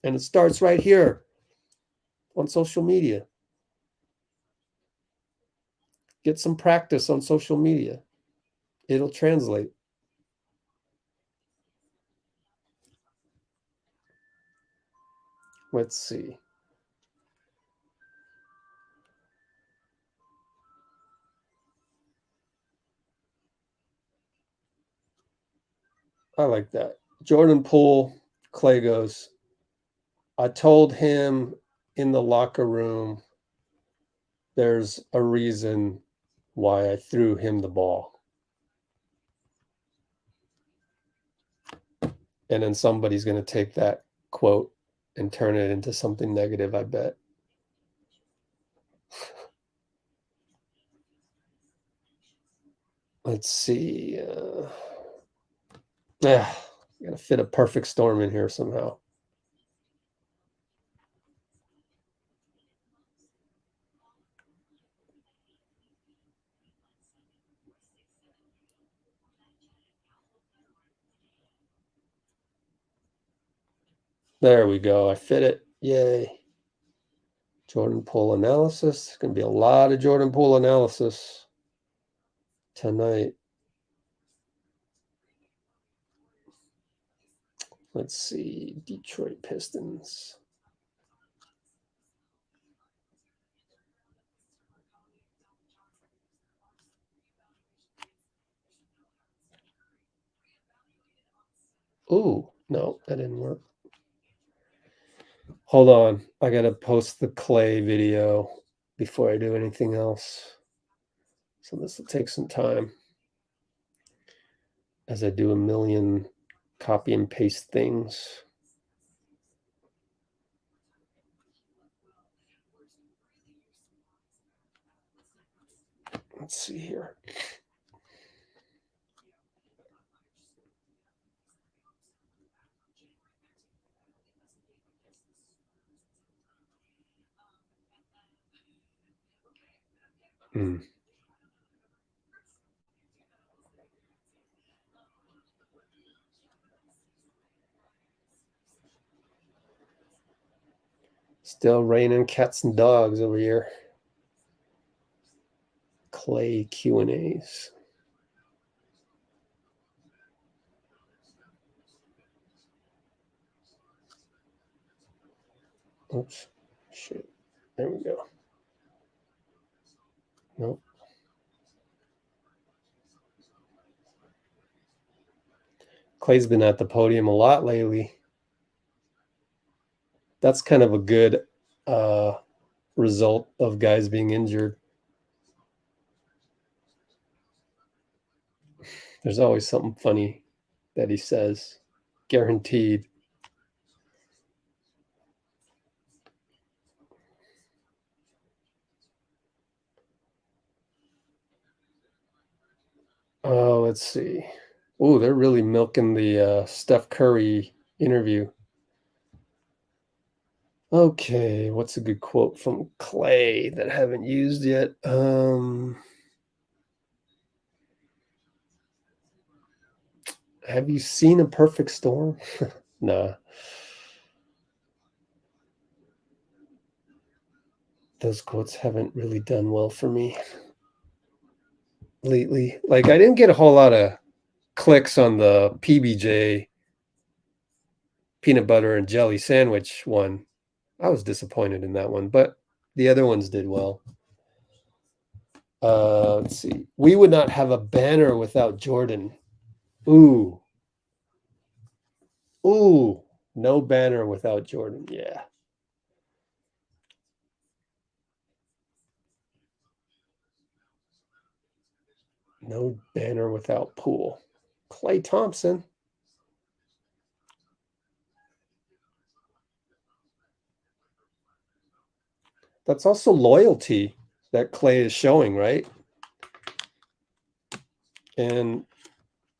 And it starts right here on social media. Get some practice on social media. It'll translate. Let's see. I like that. Jordan Poole, Klay goes, I told him in the locker room there's a reason why I threw him the ball. And then somebody's going to take that quote and turn it into something negative, I bet. Let's see. Got to fit a perfect storm in here somehow. There we go. I fit it. Yay. Jordan Poole analysis. There's going to be a lot of Jordan Poole analysis tonight. Let's see. Detroit Pistons. Ooh, no, that didn't work. Hold on. I got to post the Klay video before I do anything else. So this will take some time as I do a million copy and paste things. Let's see here. Still raining cats and dogs over here. Klay Q&As. Oops. Shit. There we go. Nope. Klay's been at the podium a lot lately. That's kind of a good result of guys being injured. There's always something funny that he says. Guaranteed. Oh, let's see. Oh, they're really milking the Steph Curry interview. Okay, what's a good quote from Klay that I haven't used yet? Have you seen A Perfect Storm? Nah. those quotes haven't really done well for me lately. Like, I didn't get a whole lot of clicks on the PBJ peanut butter and jelly sandwich one. I was disappointed in that one, but the other ones did well. Let's see. We would not have a banner without Jordan. Ooh. No banner without Jordan. Yeah. No banner without Poole. Klay Thompson. That's also loyalty that Klay is showing, right? And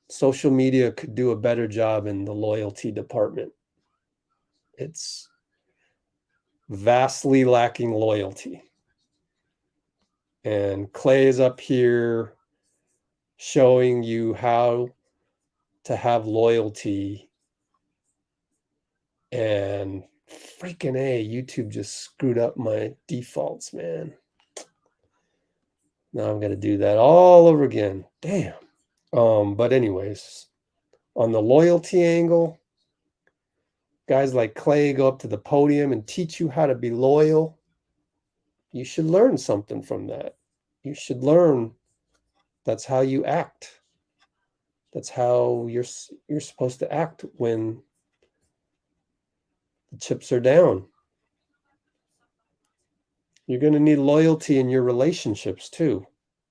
social media could do a better job in the loyalty department. It's vastly lacking loyalty. And Klay is up here showing you how to have loyalty. And freaking A, YouTube just screwed up my defaults, man. Now I'm going to do that all over again. Damn. But anyways, on the loyalty angle, guys like Klay go up to the podium and teach you how to be loyal. You should learn something from that. You should learn that's how you act. That's how you're supposed to act when the chips are down. You're going to need loyalty in your relationships too,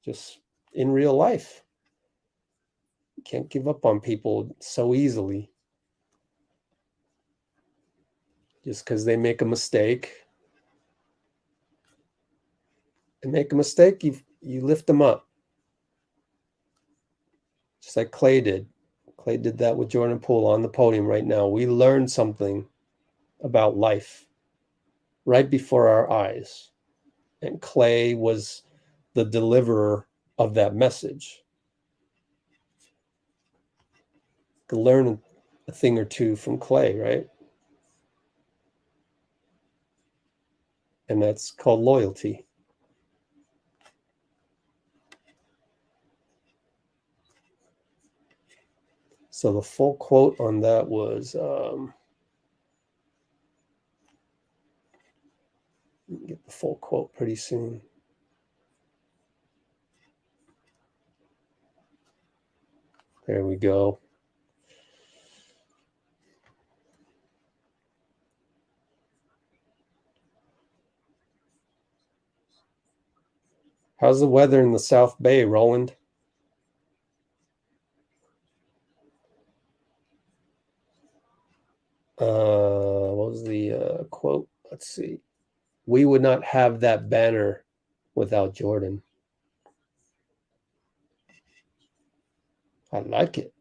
just in real life. You can't give up on people so easily. Just because they make a mistake. They make a mistake, you lift them up. Just like Klay did. Klay did that with Jordan Poole on the podium right now. We learned something about life right before our eyes. And Klay was the deliverer of that message. You can learn a thing or two from Klay, right? And that's called loyalty. So the full quote on that was, get the full quote pretty soon. There we go. How's the weather in the South Bay, Roland? What was the quote? Let's see. We would not have that banner without Jordan. I like it.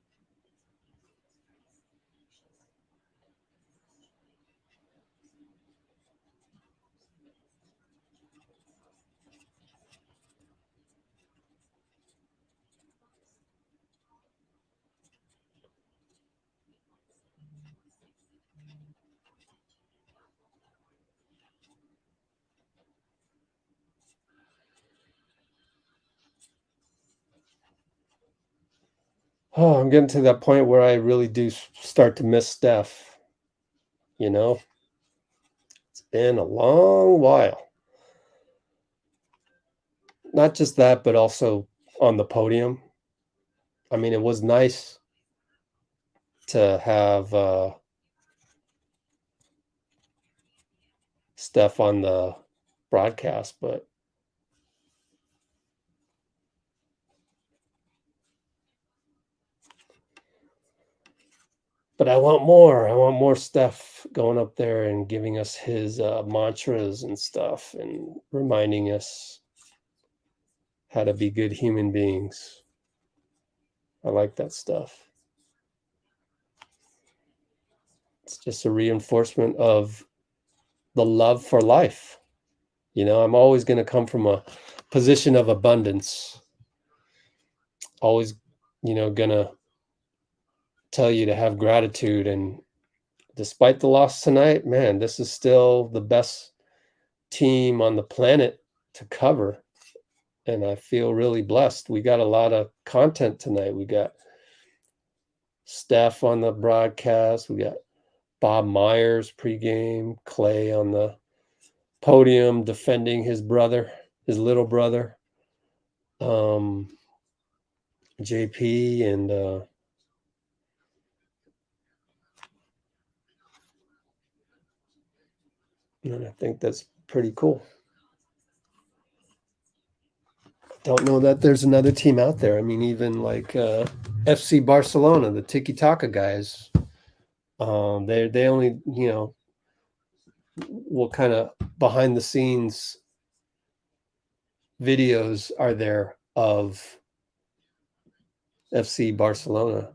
Oh, I'm getting to that point where I really do start to miss Steph. You know, it's been a long while. Not just that, but also on the podium. I mean, it was nice to have Steph on the broadcast, but I want more. I want more Steph going up there and giving us his mantras and stuff and reminding us how to be good human beings. I like that stuff. It's just a reinforcement of the love for life. You know, I'm always going to come from a position of abundance. Always, you know, going to tell you to have gratitude. And despite the loss tonight, man, this is still the best team on the planet to cover, and I feel really blessed. We got a lot of content tonight. We got Steph on the broadcast. We got Bob Myers pregame, Klay on the podium defending his brother, his little brother, JP, and I think that's pretty cool. Don't know that there's another team out there. I mean, even like FC Barcelona, the Tiki Taka guys, they only, what kind of behind the scenes videos are there of FC Barcelona?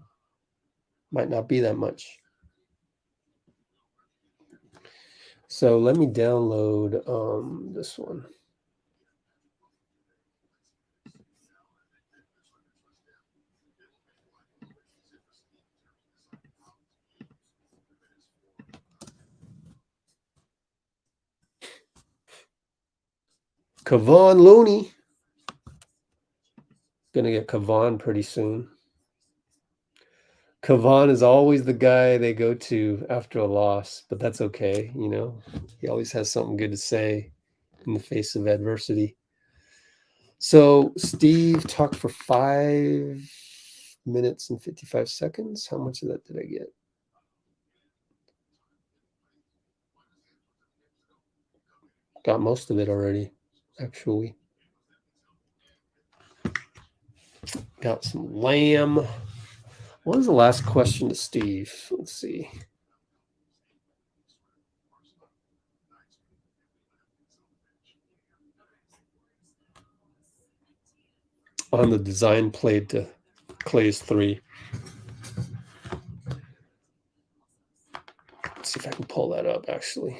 Might not be that much. So let me download this one. Kevon Looney. Gonna get Kevon pretty soon. Kevon is always the guy they go to after a loss, but that's okay. He always has something good to say in the face of adversity. So Steve talked for 5 minutes and 55 seconds. How much of that did I get? Got most of it already, actually. Got some lamb. What was the last question to Steve? Let's see. On the design played to Klay's 3. Let's see if I can pull that up, actually.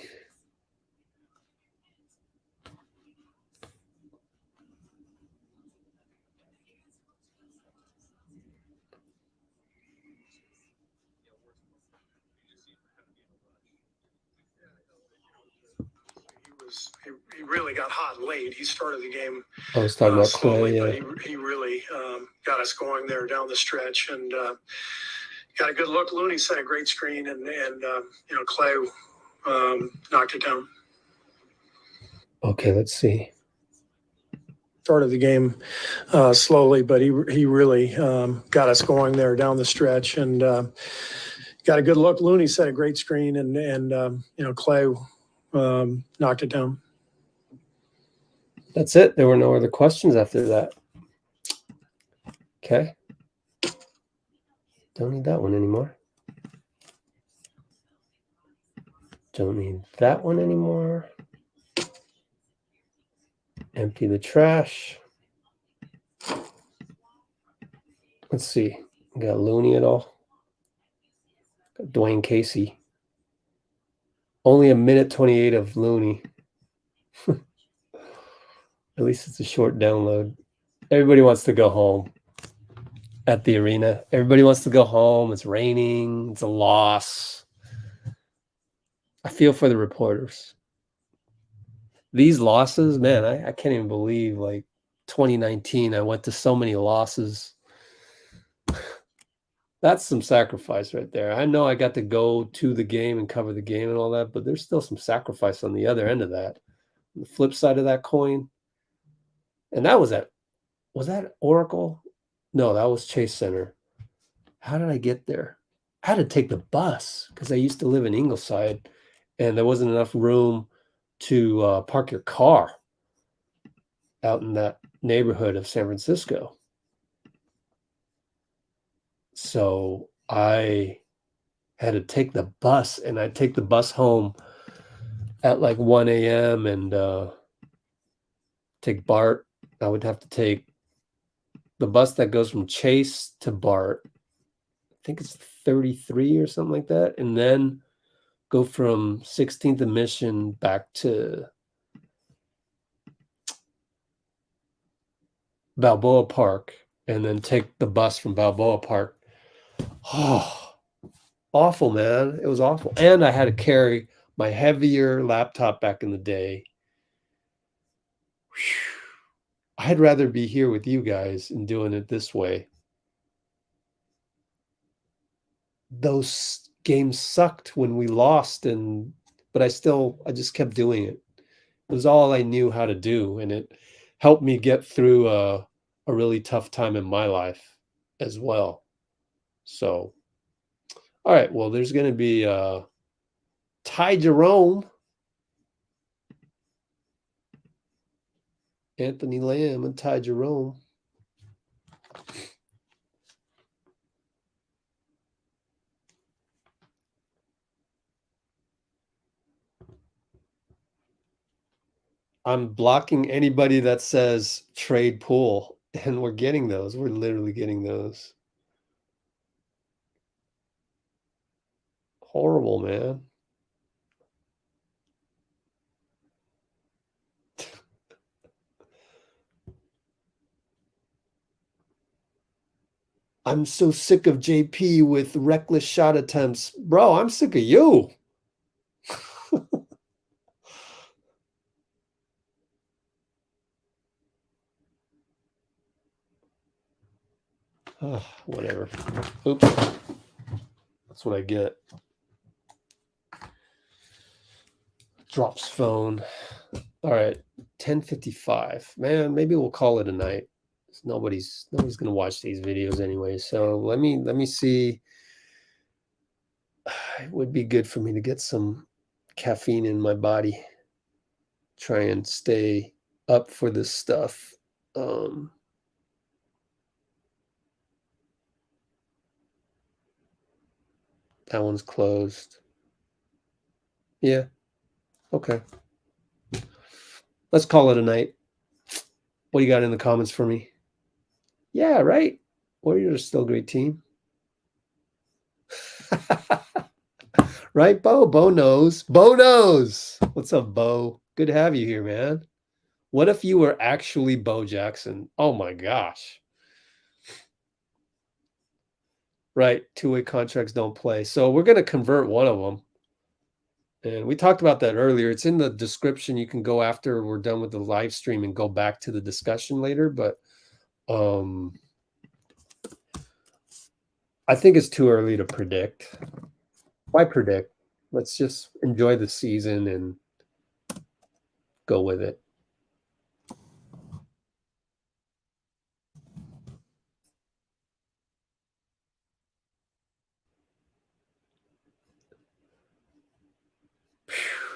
He really got hot late. He started the game I was talking about slowly, Klay, but he really got us going there down the stretch and got a good look. Looney set a great screen, and Klay knocked it down. Okay, let's see. Started the game slowly, but he really got us going there down the stretch and got a good look. Looney set a great screen, and Klay knocked it down. That's it. There were no other questions after that. Okay. Don't need that one anymore. Don't need that one anymore. Empty the trash. Let's see. Got Looney at all? Got Dwayne Casey. Only 1:28 of Looney. At least it's a short download. Everybody wants to go home at the arena. Everybody wants to go home. It's raining. It's a loss. I feel for the reporters. These losses, man, I can't even believe, like 2019, I went to so many losses. That's some sacrifice right there. I know I got to go to the game and cover the game and all that, but there's still some sacrifice on the other end of that. On the flip side of that coin. And that was that Oracle? No, that was Chase Center. How did I get there? I had to take the bus because I used to live in Ingleside and there wasn't enough room to park your car out in that neighborhood of San Francisco. So I had to take the bus, and I'd take the bus home at like 1 a.m. and take BART. I would have to take the bus that goes from Chase to BART. I think it's 33 or something like that. And then go from 16th and Mission back to Balboa Park, and then take the bus from Balboa Park. Oh, awful, man. It was awful. And I had to carry my heavier laptop back in the day I'd rather be here with you guys and doing it this way. Those games sucked when we lost, but I just kept doing it. It was all I knew how to do, and it helped me get through a really tough time in my life as well. So, all right, well, there's going to be Ty Jerome, Anthony Lamb, and Ty Jerome. I'm blocking anybody that says trade Poole, and we're getting those. We're literally getting those. Horrible, man. I'm so sick of JP with reckless shot attempts. Bro, I'm sick of you. Whatever. Oops. That's what I get. Drops phone. All right. 10:55. Man, maybe we'll call it a night. Nobody's gonna watch these videos anyway. So let me see. It would be good for me to get some caffeine in my body. Try and stay up for this stuff. That one's closed. Yeah. Okay. Let's call it a night. What do you got in the comments for me? Yeah, right. Warriors are still a great team. Right, Bo? Bo knows. Bo knows. What's up, Bo? Good to have you here, man. What if you were actually Bo Jackson? Oh my gosh. Right, two-way contracts don't play. So we're going to convert one of them. And we talked about that earlier. It's in the description. You can go after we're done with the live stream and go back to the discussion later. But I think it's too early to predict. Why predict? Let's just enjoy the season and go with it.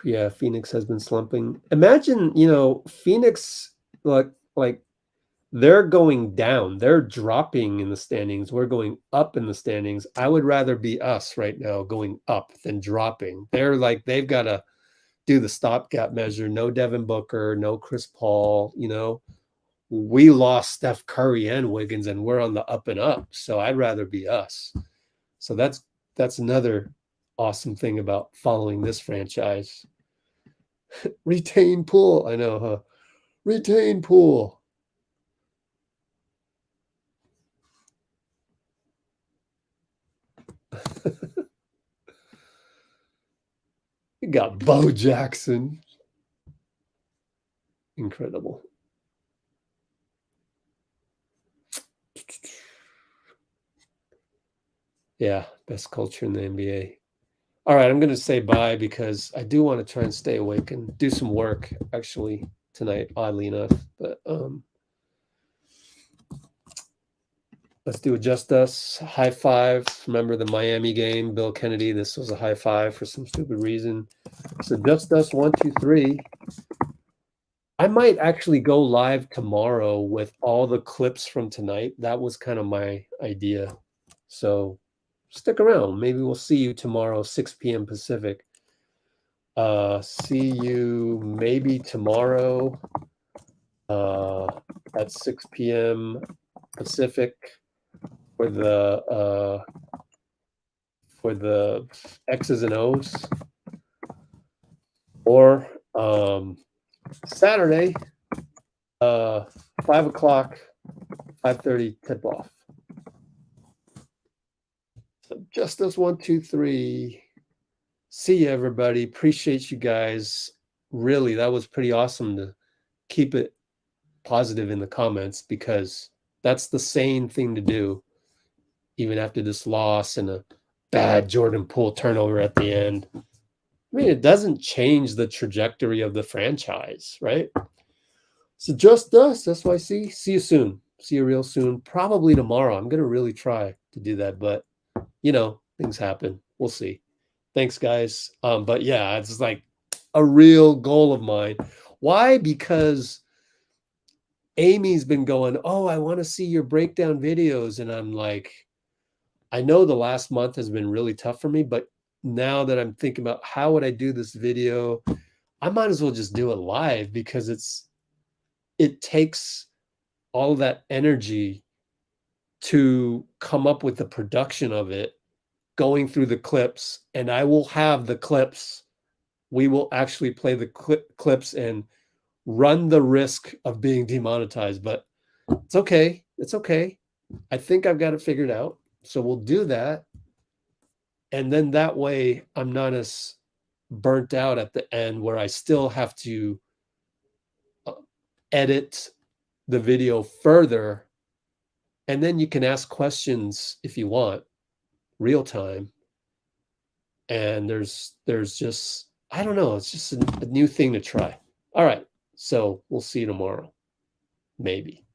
Yeah, Phoenix has been slumping. Imagine, Phoenix, like they're going down. They're dropping in the standings. We're going up in the standings. I would rather be us right now going up than dropping. They're like, they've got to do the stopgap measure. No Devin Booker, no Chris Paul, We lost Steph Curry and Wiggins, and we're on the up and up. So I'd rather be us. So that's another awesome thing about following this franchise. Retain Poole. I know, huh? Retain Poole. You got Bo Jackson. Incredible. Yeah, best culture in the NBA. All right, I'm going to say bye because I do want to try and stay awake and do some work actually tonight, oddly enough. But let's do a Just Us high five. Remember the Miami game, Bill Kennedy? This was a high five for some stupid reason. So Just Us 1, 2, 3. I might actually go live tomorrow with all the clips from tonight. That was kind of my idea. So stick around. Maybe we'll see you tomorrow, 6 p.m. Pacific. See you maybe tomorrow at 6 p.m. Pacific for the X's and O's, or Saturday, 5 o'clock, 5:30 tip off. So Just Us 1, 2, 3. See you, everybody. Appreciate you guys. Really, that was pretty awesome to keep it positive in the comments, because that's the sane thing to do, even after this loss and a bad Jordan Poole turnover at the end. I mean, it doesn't change the trajectory of the franchise, right? So just us, SYC. See you soon. See you real soon. Probably tomorrow. I'm going to really try to do that, but you know, things happen. We'll see. Thanks, guys. But yeah, it's like a real goal of mine. Why? Because Amy's been going, oh, I want to see your breakdown videos. And I'm like, I know the last month has been really tough for me, but now that I'm thinking about how would I do this video, I might as well just do it live, because it takes all that energy to come up with the production of it, going through the clips, and I will have the clips. We will actually play the clips and run the risk of being demonetized, but it's okay. It's okay. I think I've got it figured out. So we'll do that. And then that way I'm not as burnt out at the end, where I still have to edit the video further. And then you can ask questions if you want, real time. And there's just, I don't know, it's just a new thing to try. All right. So we'll see you tomorrow. Maybe.